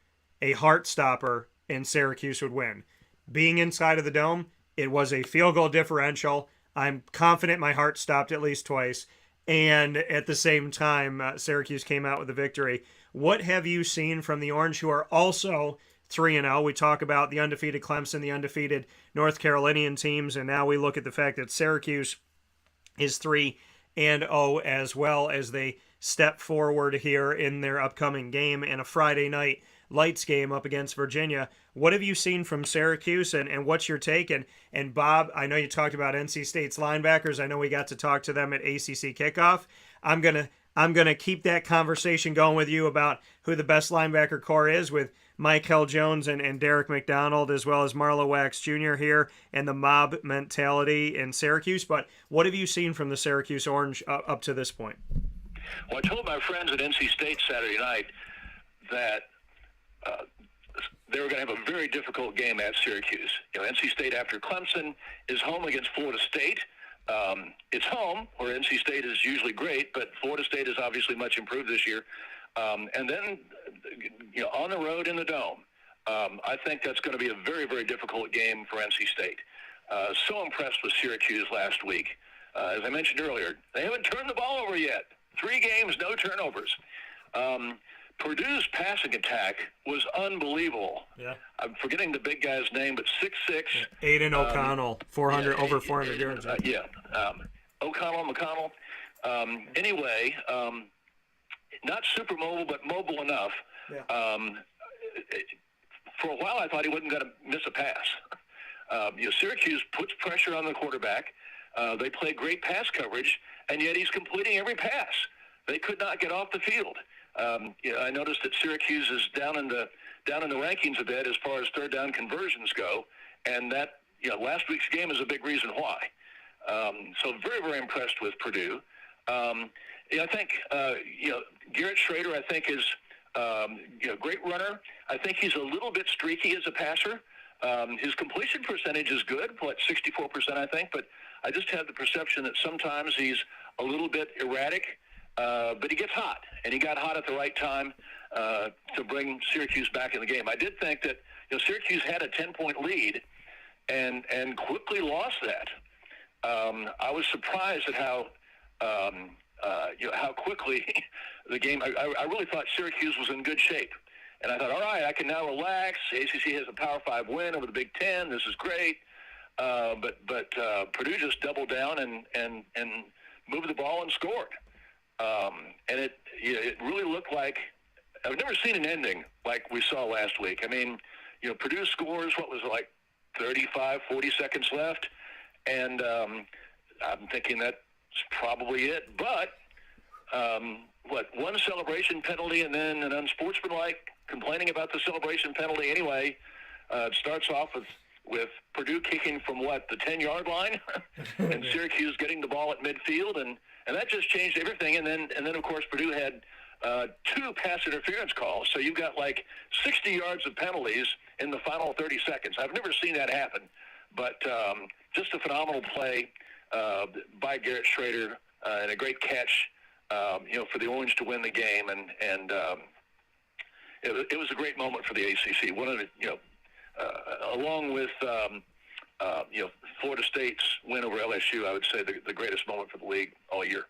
a heart stopper, and Syracuse would win. Being inside of the dome, it was a field goal differential. I'm confident my heart stopped at least twice. And at the same time, Syracuse came out with a victory. What have you seen from the Orange, who are also 3-0. We talk about the undefeated Clemson, the undefeated North Carolinian teams, and now we look at the fact that Syracuse is 3-0 as well as they step forward here in their upcoming game and a Friday night lights game up against Virginia. What have you seen from Syracuse, and what's your take? And Bob, I know you talked about NC State's linebackers. I know we got to talk to them at ACC kickoff. I'm gonna keep that conversation going with you about who the best linebacker core is with Michael Jones and Derek McDonald, as well as Marlowe Wax Jr. here, and the mob mentality in Syracuse. But what have you seen from the Syracuse Orange up to this point? Well, I told my friends at NC State Saturday night that they were going to have a very difficult game at Syracuse. NC State, after Clemson, is home against Florida State. It's home, where NC State is usually great, but Florida State is obviously much improved this year. And then, on the road in the Dome, I think that's going to be a very, very difficult game for NC State. So impressed with Syracuse last week. As I mentioned earlier, they haven't turned the ball over yet. 3 games, no turnovers. Purdue's passing attack was unbelievable. Yeah. I'm forgetting the big guy's name, but 6'6". Aiden O'Connell, 400 over 400 yards. McConnell. Anyway, not super mobile, but mobile enough. Yeah. For a while, I thought he wasn't going to miss a pass. Syracuse puts pressure on the quarterback. They play great pass coverage, and yet he's completing every pass. They could not get off the field. I noticed that Syracuse is down in the rankings a bit as far as third down conversions go, and that last week's game is a big reason why. So very, very impressed with Purdue. I think Garrett Schrader, I think, is great runner. I think he's a little bit streaky as a passer. His completion percentage is good, 64%, I think, but I just have the perception that sometimes he's a little bit erratic. But he gets hot, and he got hot at the right time to bring Syracuse back in the game. I did think that Syracuse had a 10-point lead and quickly lost that. I was surprised at how quickly the game. I really thought Syracuse was in good shape, and I thought, all right, I can now relax. ACC has a Power 5 win over the Big Ten. This is great. But Purdue just doubled down and moved the ball and scored. And it really looked like I've never seen an ending like we saw last week. I mean, Purdue scores, 35, 40 seconds left, and I'm thinking that's probably it. But one celebration penalty and then an unsportsmanlike complaining about the celebration penalty anyway. It starts off with Purdue kicking from the 10-yard line, and Syracuse getting the ball at midfield, and that just changed everything. And then of course Purdue had 2 pass interference calls, so you've got 60 yards of penalties in the final 30 seconds. I've never seen that happen, but just a phenomenal play by Garrett Schrader and a great catch, for the Orange to win the game, and it was a great moment for the ACC. One of the along with Florida State's win over LSU, I would say the greatest moment for the league all year.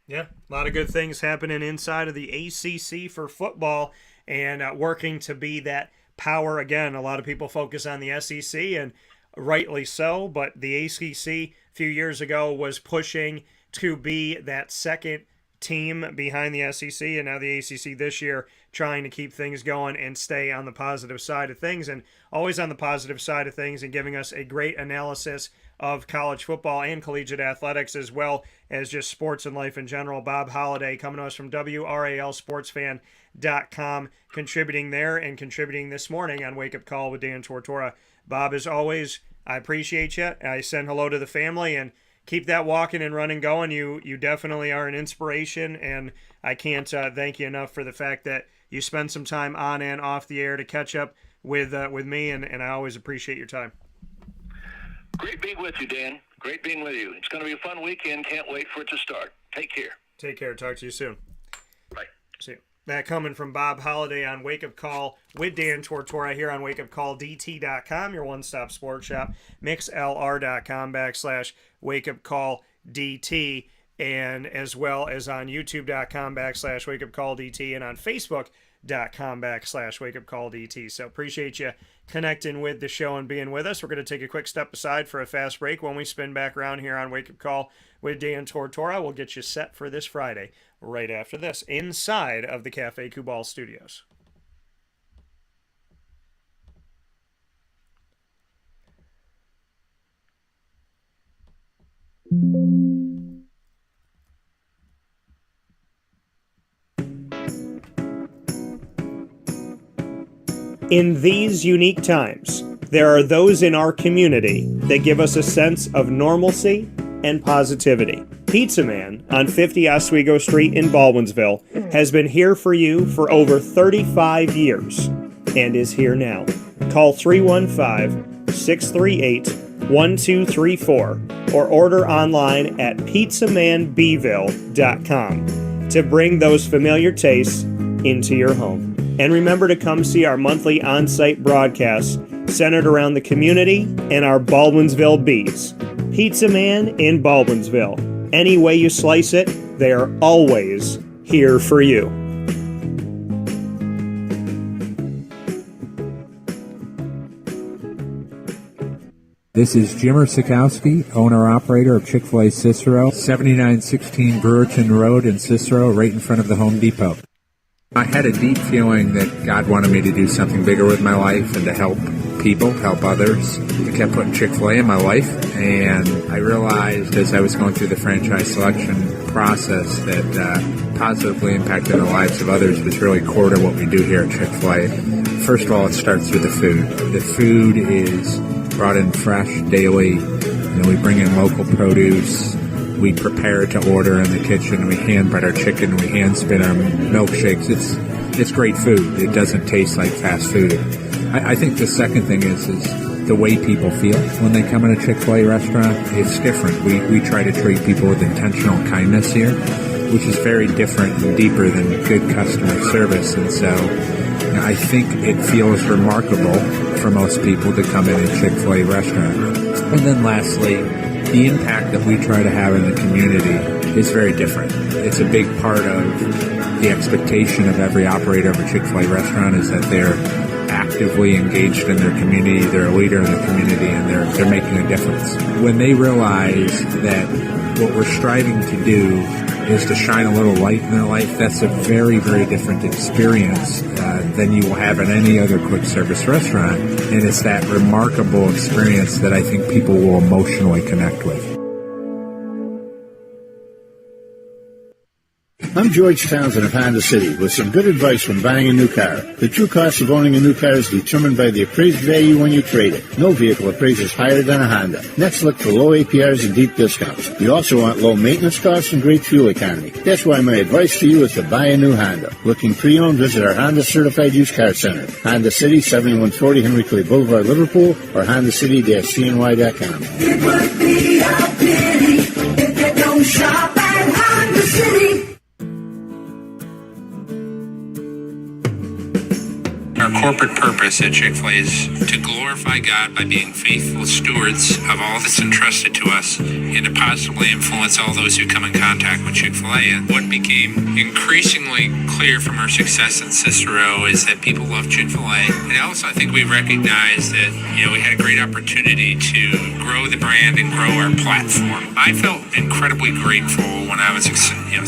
Yeah, a lot of good things happening inside of the ACC for football, and working to be that power again. A lot of people focus on the SEC, and rightly so, but the ACC a few years ago was pushing to be that second team behind the SEC, and now the ACC this year trying to keep things going and stay on the positive side of things, and always on the positive side of things, and giving us a great analysis of college football and collegiate athletics, as well as just sports and life in general. Bob Holliday coming to us from WRALSportsFan.com, contributing there and contributing this morning on Wake Up Call with Dan Tortora. Bob, as always, I appreciate you. I send hello to the family, and keep that walking and running going. You definitely are an inspiration, and I can't thank you enough for the fact that you spend some time on and off the air to catch up with me, and I always appreciate your time. Great being with you, Dan. Great being with you. It's going to be a fun weekend. Can't wait for it to start. Take care. Take care. Talk to you soon. Bye. See you. That coming from Bob Holliday on Wake Up Call with Dan Tortora here on wakeupcalldt.com, your one-stop sports shop, mixlr.com/wakeupcalldt, and as well as on youtube.com/wakeupcalldt, and on Facebook facebook.com/wakeupcalldt. So appreciate you connecting with the show and being with us. We're going to take a quick step aside for a fast break. When we spin back around here on Wake Up Call with Dan Tortora, we'll get you set for this Friday right after this inside of the Cafe Kubal studios. In these unique times, there are those in our community that give us a sense of normalcy and positivity. Pizza Man on 50 Oswego Street in Baldwinsville has been here for you for over 35 years and is here now. Call 315-638-1234 or order online at pizzamanbville.com to bring those familiar tastes into your home. And remember to come see our monthly on-site broadcasts centered around the community and our Baldwinsville Bees. Pizza Man in Baldwinsville. Any way you slice it, they are always here for you. This is Jimmer Sikowski, owner-operator of Chick-fil-A Cicero, 7916 Brewerton Road in Cicero, right in front of the Home Depot. I had a deep feeling that God wanted me to do something bigger with my life and to help people, help others. I kept putting Chick-fil-A in my life, and I realized as I was going through the franchise selection process that positively impacting the lives of others was really core to what we do here at Chick-fil-A. First of all, it starts with the food. The food is brought in fresh daily. We bring in local produce. We prepare to order in the kitchen. We hand bread our chicken. We hand spin our milkshakes. It's great food. It doesn't taste like fast food. I think the second thing is the way people feel when they come in a Chick-fil-A restaurant. It's different. We try to treat people with intentional kindness here, which is very different and deeper than good customer service. And so I think it feels remarkable for most people to come in a Chick-fil-A restaurant. And then lastly, the impact that we try to have in the community is very different. It's a big part of the expectation of every operator of a Chick-fil-A restaurant is that they're actively engaged in their community, they're a leader in the community, and they're making a difference. When they realize that what we're striving to do is to shine a little light in their life, that's a very, very different experience than you will have in any other quick service restaurant. And it's that remarkable experience that I think people will emotionally connect with. I'm George Townsend of Honda City with some good advice when buying a new car. The true cost of owning a new car is determined by the appraised value when you trade it. No vehicle appraises higher than a Honda. Next, look for low APRs and deep discounts. You also want low maintenance costs and great fuel economy. That's why my advice to you is to buy a new Honda. Looking pre-owned, visit our Honda Certified Used Car Center. Honda City, 7140 Henry Clay Boulevard, Liverpool, or HondaCity-CNY.com. It would be a pity if you don't shop at Honda City. Our corporate purpose at Chick-fil-A is to glorify God by being faithful stewards of all that's entrusted to us and to positively influence all those who come in contact with Chick-fil-A. And what became increasingly clear from our success in Cicero is that people love Chick-fil-A. And also I think we recognized that, we had a great opportunity to grow the brand and grow our platform. I felt incredibly grateful when I was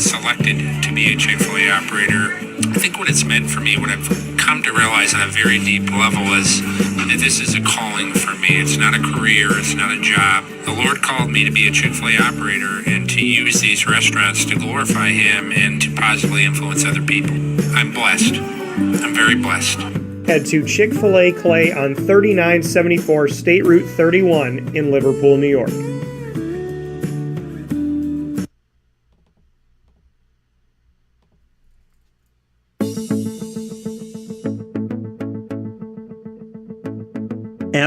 selected to be a Chick-fil-A operator. I think what it's meant for me, what I've come to realize on a very deep level is that this is a calling for me. It's not a career. It's not a job. The Lord called me to be a Chick-fil-A operator and to use these restaurants to glorify Him and to positively influence other people. I'm blessed. I'm very blessed. Head to Chick-fil-A Clay on 3974 State Route 31 in Liverpool, New York.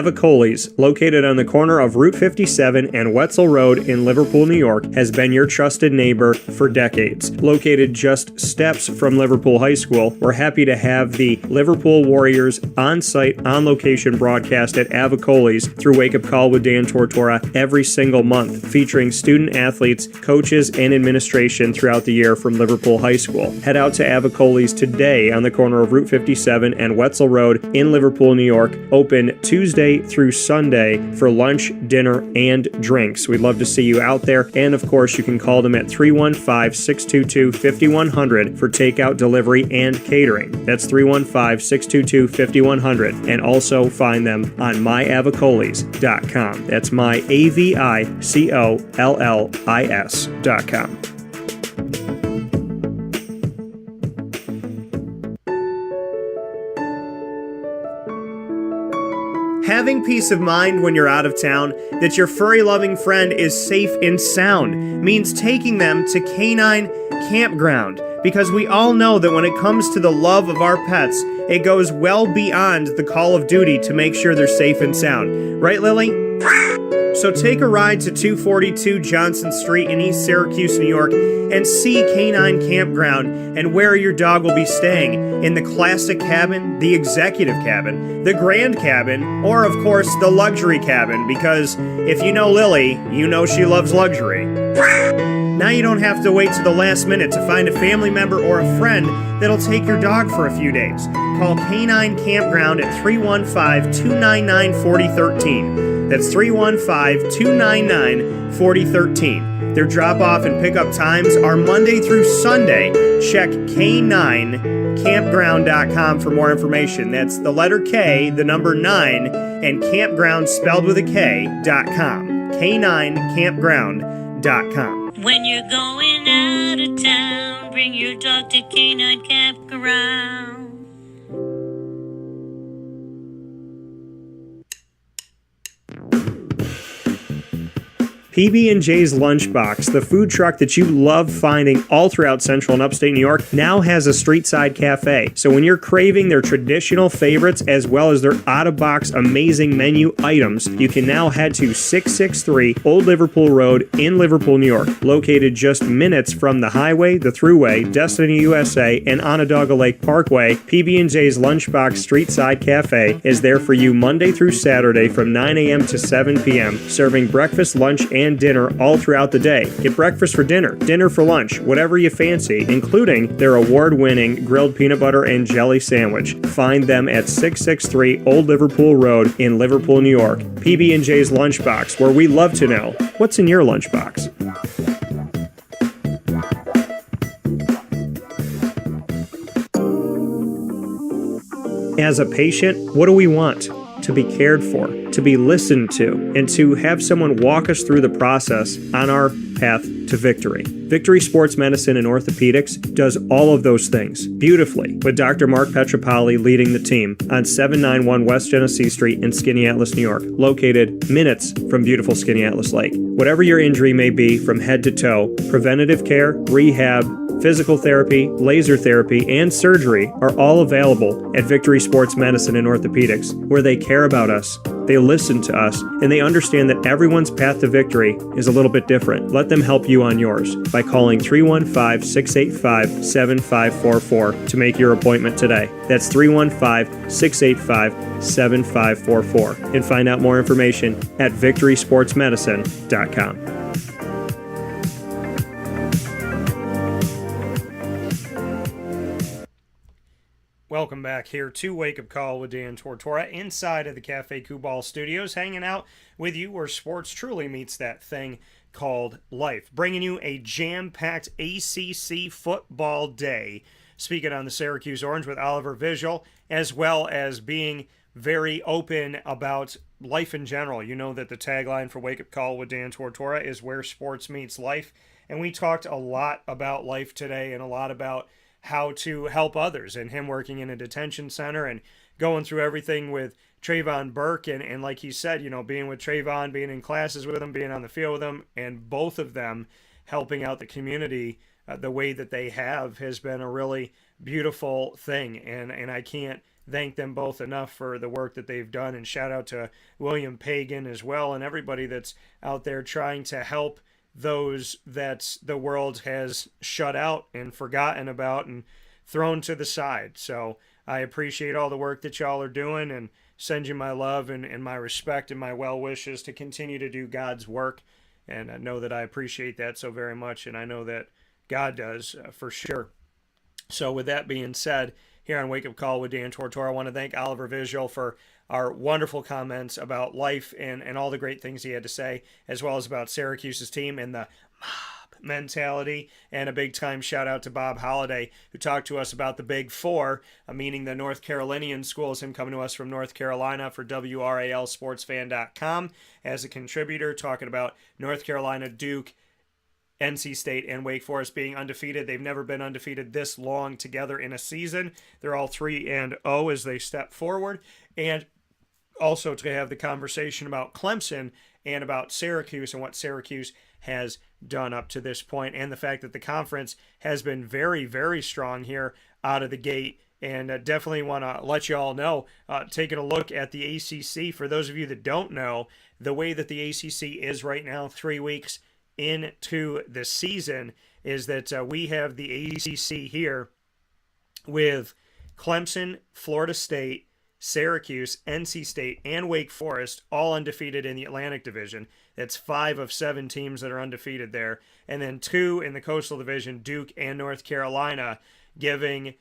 Avicoli's, located on the corner of Route 57 and Wetzel Road in Liverpool, New York, has been your trusted neighbor for decades. Located just steps from Liverpool High School, we're happy to have the Liverpool Warriors on-site, on-location broadcast at Avicoli's through Wake Up Call with Dan Tortora every single month, featuring student athletes, coaches, and administration throughout the year from Liverpool High School. Head out to Avicoli's today on the corner of Route 57 and Wetzel Road in Liverpool, New York, open Tuesday through Sunday for lunch, dinner, and drinks. We'd love to see you out there, and of course, you can call them at 315-622-5100 for takeout, delivery, and catering. That's 315-622-5100, and also find them on myavicolis.com. That's myavicollis.com. Having peace of mind when you're out of town that your furry-loving friend is safe and sound means taking them to Canine Campground, because we all know that when it comes to the love of our pets, it goes well beyond the call of duty to make sure they're safe and sound. Right, Lily? So take a ride to 242 Johnson Street in East Syracuse, New York, and see Canine Campground and where your dog will be staying in the classic cabin, the executive cabin, the grand cabin, or of course the luxury cabin, because if you know Lily, you know she loves luxury. Now you don't have to wait to the last minute to find a family member or a friend that'll take your dog for a few days. Call Canine Campground at 315-299-4013. That's 315-299-4013. Their drop-off and pickup times are Monday through Sunday. Check K9campground.com for more information. That's the letter K, the number 9, and campground spelled with a K.com. K9campground.com. When you're going out of town, bring your dog to Canine Campground. PB&J's Lunchbox, the food truck that you love finding all throughout central and upstate New York, now has a street-side cafe. So when you're craving their traditional favorites as well as their out-of-box amazing menu items, you can now head to 663 Old Liverpool Road in Liverpool, New York. Located just minutes from the highway, the Thruway, Destiny USA, and Onondaga Lake Parkway, PB&J's Lunchbox Street-Side Cafe is there for you Monday through Saturday from 9 a.m. to 7 p.m., serving breakfast, lunch, and dinner all throughout the day. Get breakfast for dinner, dinner for lunch, whatever you fancy, including their award-winning grilled peanut butter and jelly sandwich. Find them at 663 Old Liverpool Road in Liverpool, New York. PB&J's Lunchbox, where we love to know what's in your lunchbox. As a patient, what do we want? To be cared for, to be listened to, and to have someone walk us through the process on our path to victory. Victory Sports Medicine and Orthopedics does all of those things beautifully, with Dr. Mark Petropoli leading the team on 791 West Genesee Street in Skaneateles, New York, located minutes from beautiful Skaneateles Lake. Whatever your injury may be from head to toe, preventative care, rehab, physical therapy, laser therapy, and surgery are all available at Victory Sports Medicine and Orthopedics, where they care about us, they listen to us, and they understand that everyone's path to victory is a little bit different. Let them help you on yours by calling 315-685-7544 to make your appointment today. That's 315-685-7544. And find out more information at victorysportsmedicine.com. Welcome back here to Wake Up Call with Dan Tortora inside of the Cafe Kubal Studios, hanging out with you where sports truly meets that thing called life. Bringing you a jam-packed ACC football day, speaking on the Syracuse Orange with Oliver Vigille, as well as being very open about life in general. You know that the tagline for Wake Up Call with Dan Tortora is where sports meets life, and we talked a lot about life today and a lot about how to help others, and him working in a detention center and going through everything with Trayvon Burke, and like he said, you know, being with Trayvon, being in classes with him, being on the field with him, and both of them helping out the community the way that they have has been a really beautiful thing, and I can't thank them both enough for the work that they've done. And shout out to William Pagan as well, and everybody that's out there trying to help those that the world has shut out and forgotten about and thrown to the side. So I appreciate all the work that y'all are doing, and send you my love and my respect and my well wishes to continue to do God's work. And I know that I appreciate that so very much, and I know that God does for sure. So with that being said, here on Wake Up Call with Dan Tortora, I want to thank Oliver Vigille for our wonderful comments about life and all the great things he had to say, as well as about Syracuse's team and the mob mentality. And a big time shout out to Bob Holliday, who talked to us about the Big Four, meaning the North Carolinian schools, him coming to us from North Carolina for WRALSportsFan.com as a contributor, talking about North Carolina, Duke, NC State, and Wake Forest being undefeated. They've never been undefeated this long together in a season. They're all 3-0 as they step forward. And also to have the conversation about Clemson and about Syracuse and what Syracuse has done up to this point, and the fact that the conference has been very, very strong here out of the gate. And definitely want to let you all know, taking a look at the ACC, for those of you that don't know, the way that the ACC is right now, 3 weeks into the season, is that we have the ACC here with Clemson, Florida State, Syracuse, NC State, and Wake Forest all undefeated in the Atlantic Division. That's 5 of 7 teams that are undefeated there. And then 2 in the Coastal Division, Duke and North Carolina, giving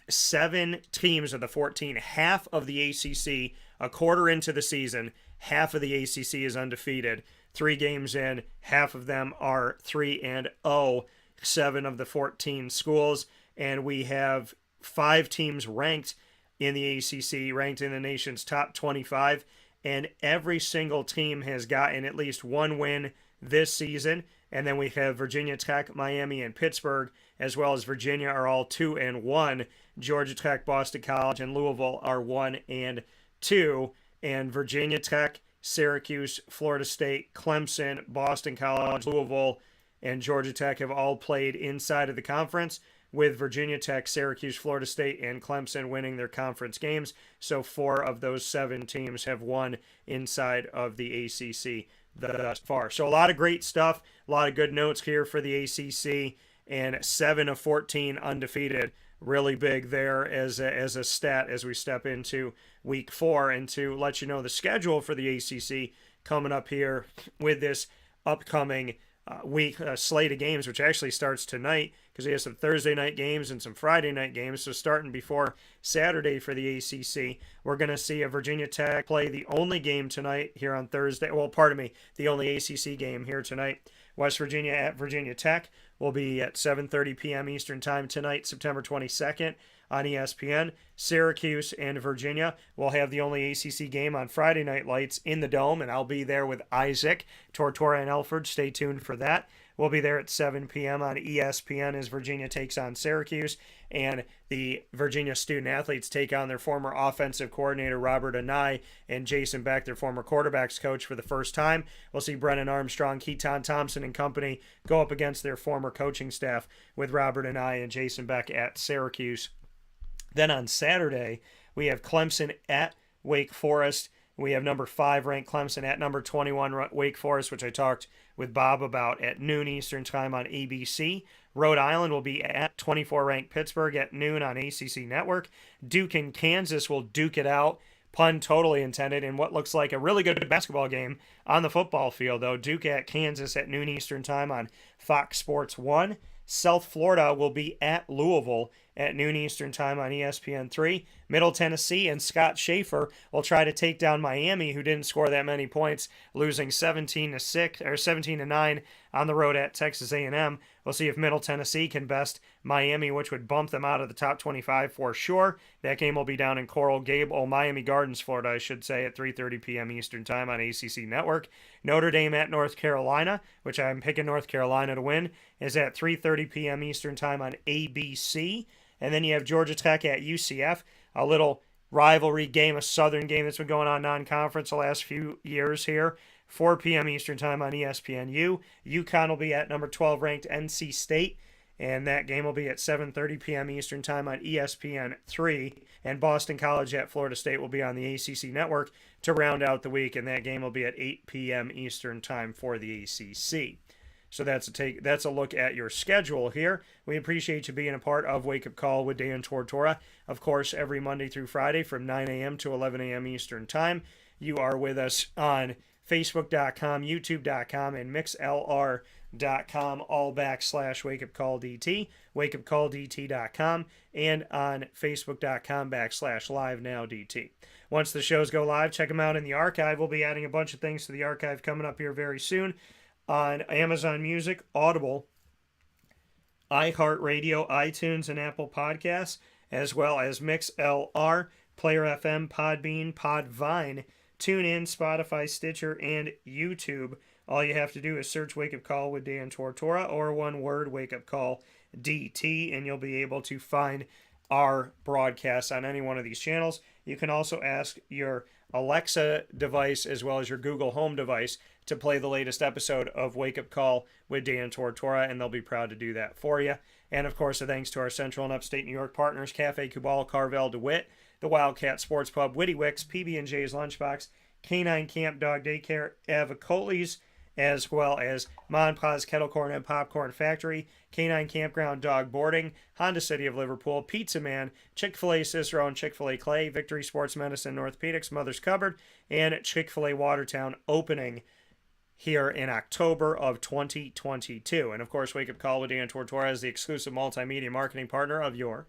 7 teams of the 14, half of the ACC, a quarter into the season, half of the ACC is undefeated. 3 games in, half of them are 3-0, 7 of the 14 schools. And we have 5 teams ranked in the ACC, ranked in the nation's top 25. And every single team has gotten at least 1 win this season. And then we have Virginia Tech, Miami, and Pittsburgh, as well as Virginia, are all 2-1. Georgia Tech, Boston College, and Louisville are 1-2. And Virginia Tech, Syracuse, Florida State, Clemson, Boston College, Louisville, and Georgia Tech have all played inside of the conference, with Virginia Tech, Syracuse, Florida State, and Clemson winning their conference games. So 4 of those 7 teams have won inside of the ACC thus far. So a lot of great stuff, a lot of good notes here for the ACC, and 7 of 14 undefeated. Really big there as a stat as we step into week 4. And to let you know the schedule for the ACC coming up here with this upcoming week slate of games, which actually starts tonight, because they have some Thursday night games and some Friday night games. So starting before Saturday for the ACC, we're going to see a Virginia Tech play the only game tonight here on Thursday. Well, pardon me, the only ACC game here tonight. West Virginia at Virginia Tech will be at 7:30 p.m. Eastern Time tonight, September 22nd on ESPN. Syracuse and Virginia will have the only ACC game on Friday Night Lights in the Dome, and I'll be there with Isaac, Tortora, and Elford. Stay tuned for that. We'll be there at 7 p.m. on ESPN as Virginia takes on Syracuse, and the Virginia student-athletes take on their former offensive coordinator, Robert Anai, and Jason Beck, their former quarterbacks coach, for the first time. We'll see Brennan Armstrong, Keaton Thompson, and company go up against their former coaching staff with Robert Anai and Jason Beck at Syracuse. Then on Saturday, we have Clemson at Wake Forest. We have number 5 ranked Clemson at number 21 Wake Forest, which I talked with Bob about, at noon Eastern Time on ABC. Rhode Island will be at 24 ranked Pittsburgh at noon on ACC Network. Duke and Kansas will duke it out, pun totally intended, in what looks like a really good basketball game on the football field, though. Duke at Kansas at noon Eastern Time on Fox Sports 1. South Florida will be at Louisville at noon Eastern Time on ESPN3. Middle Tennessee and Scott Schaefer will try to take down Miami, who didn't score that many points, losing 17-6 or 17-9 on the road at Texas A&M. We'll see if Middle Tennessee can best Miami, which would bump them out of the top 25 for sure. That game will be down in Coral Gables, Miami Gardens, Florida, I should say, at 3:30 p.m. Eastern Time on ACC Network. Notre Dame at North Carolina, which I'm picking North Carolina to win, is at 3:30 p.m. Eastern Time on ABC. And then you have Georgia Tech at UCF, a little rivalry game, a Southern game that's been going on non-conference the last few years here. 4 p.m. Eastern Time on ESPNU. UConn will be at number 12 ranked NC State and that game will be at 7:30 p.m. Eastern Time on ESPN3, and Boston College at Florida State will be on the ACC network to round out the week, and that game will be at 8 p.m. Eastern Time for the ACC. So that's a look at your schedule here. We appreciate you being a part of Wake Up Call with Dan Tortora. Of course, every Monday through Friday from 9 a.m. to 11 a.m. Eastern Time. You are with us on Facebook.com, YouTube.com, and MixLR.com, all /WakeUpCallDT, WakeUpCallDT.com, and on Facebook.com /LiveNowDT. Once the shows go live, check them out in the archive. We'll be adding a bunch of things to the archive coming up here very soon on Amazon Music, Audible, iHeartRadio, iTunes, and Apple Podcasts, as well as MixLR, Player FM, Podbean, Podvine, TuneIn, Spotify, Stitcher, and YouTube. All you have to do is search Wake Up Call with Dan Tortora, or one word, Wake Up Call DT, and you'll be able to find our broadcasts on any one of these channels. You can also ask your Alexa device as well as your Google Home device to play the latest episode of Wake Up Call with Dan Tortora, and they'll be proud to do that for you. And of course, a thanks to our Central and Upstate New York partners, Cafe Kubal, Carvel DeWitt, the Wildcat Sports Pub, Witty Wicks, PB&J's Lunchbox, Canine Camp Dog Daycare, Avicoli's, as well as Mon Pa's Kettle Corn and Popcorn Factory, Canine Campground Dog Boarding, Honda City of Liverpool, Pizza Man, Chick-fil-A Cicero and Chick-fil-A Clay, Victory Sports Medicine Orthopedics, Mother's Cupboard, and Chick-fil-A Watertown opening here in October of 2022. And of course, Wake Up Call with Dan Tortora is the exclusive multimedia marketing partner of your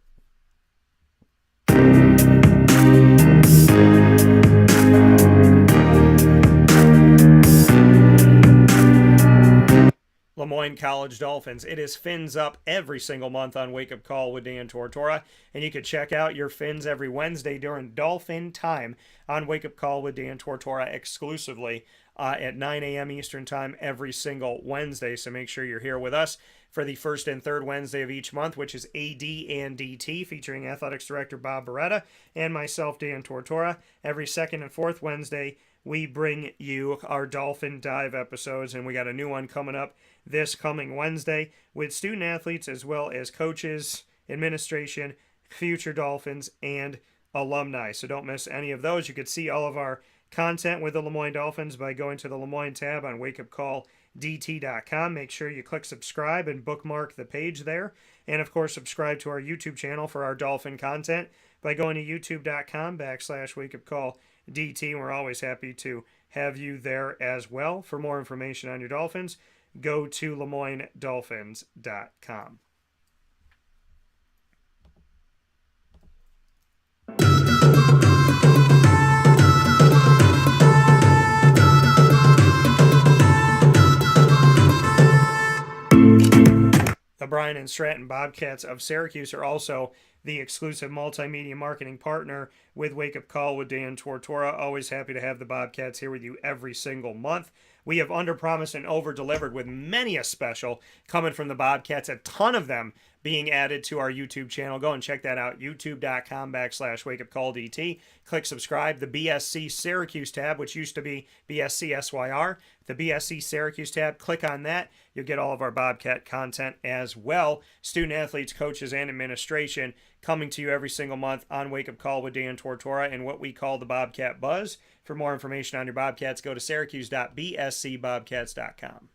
Lemoyne College Dolphins. It is Fins Up every single month on Wake Up Call with Dan Tortora, and you can check out your Fins every Wednesday during Dolphin time on Wake Up Call with Dan Tortora exclusively at 9 a.m. Eastern Time every single Wednesday. So make sure you're here with us for the first and third Wednesday of each month, which is AD and DT, featuring Athletics Director Bob Beretta and myself, Dan Tortora. Every second and fourth Wednesday, we bring you our Dolphin Dive episodes, and we got a new one coming up this coming Wednesday with student athletes as well as coaches, administration, future Dolphins, and alumni. So don't miss any of those. You can see all of our content with the Lemoyne Dolphins by going to the Lemoyne tab on wakeupcalldt.com. Make sure you click subscribe and bookmark the page there. And of course, subscribe to our YouTube channel for our Dolphin content by going to youtube.com /wakeupcalldt. We're always happy to have you there as well. For more information on your Dolphins, go to LeMoyneDolphins.com. The Bryan and Stratton Bobcats of Syracuse are also the exclusive multimedia marketing partner with Wake Up Call with Dan Tortora. Always happy to have the Bobcats here with you every single month. We have underpromised and over-delivered with many a special coming from the Bobcats, a ton of them being added to our YouTube channel. Go and check that out, youtube.com /wakeupcalldt. Click subscribe. The BSC Syracuse tab, which used to be BSC SYR, the BSC Syracuse tab, click on that. You'll get all of our Bobcat content as well. Student athletes, coaches, and administration coming to you every single month on Wake Up Call with Dan Tortora and what we call the Bobcat Buzz. For more information on your Bobcats, go to syracuse.bscbobcats.com.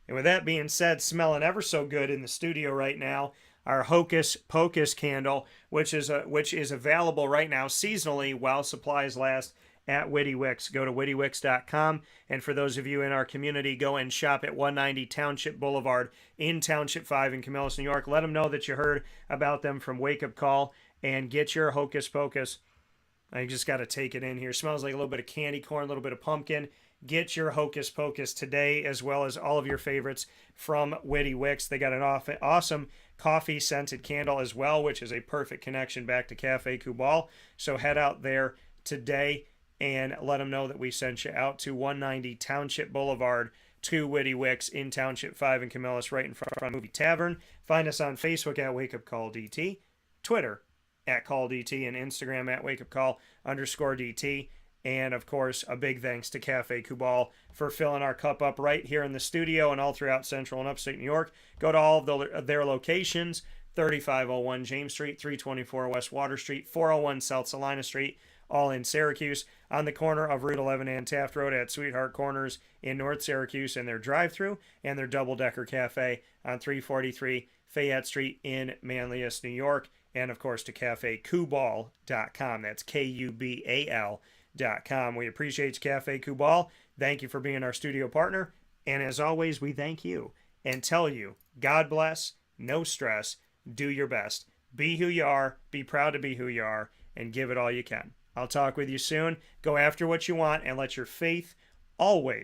And with that being said, smelling ever so good in the studio right now, our Hocus Pocus candle, which is available right now seasonally while supplies last at Witty Wicks. Go to wittywicks.com, and for those of you in our community, go and shop at 190 Township Boulevard in Township 5 in Camillus, New York. Let them know that you heard about them from Wake Up Call and get your Hocus Pocus. I just got to take it in here. Smells like a little bit of candy corn, a little bit of pumpkin. Get your Hocus Pocus today, as well as all of your favorites from Witty Wicks. They got an awesome coffee-scented candle as well, which is a perfect connection back to Cafe Kubal. So head out there today and let them know that we sent you out to 190 Township Boulevard to Witty Wicks in Township 5 in Camillus, right in front of Movie Tavern. Find us on Facebook at Wake Up Call DT, Twitter at Call DT, and Instagram at Wake Up Call _DT. And, of course, a big thanks to Cafe Kubal for filling our cup up right here in the studio and all throughout Central and Upstate New York. Go to all of their locations, 3501 James Street, 324 West Water Street, 401 South Salina Street, all in Syracuse, on the corner of Route 11 and Taft Road at Sweetheart Corners in North Syracuse, and their drive-thru and their double-decker cafe on 343 Fayette Street in Manlius, New York, and, of course, to cafekubal.com. That's Kubal.com. We appreciate you, Cafe Kubal. Thank you for being our studio partner. And as always, we thank you and tell you, God bless, no stress, do your best. Be who you are, be proud to be who you are, and give it all you can. I'll talk with you soon. Go after what you want and let your faith always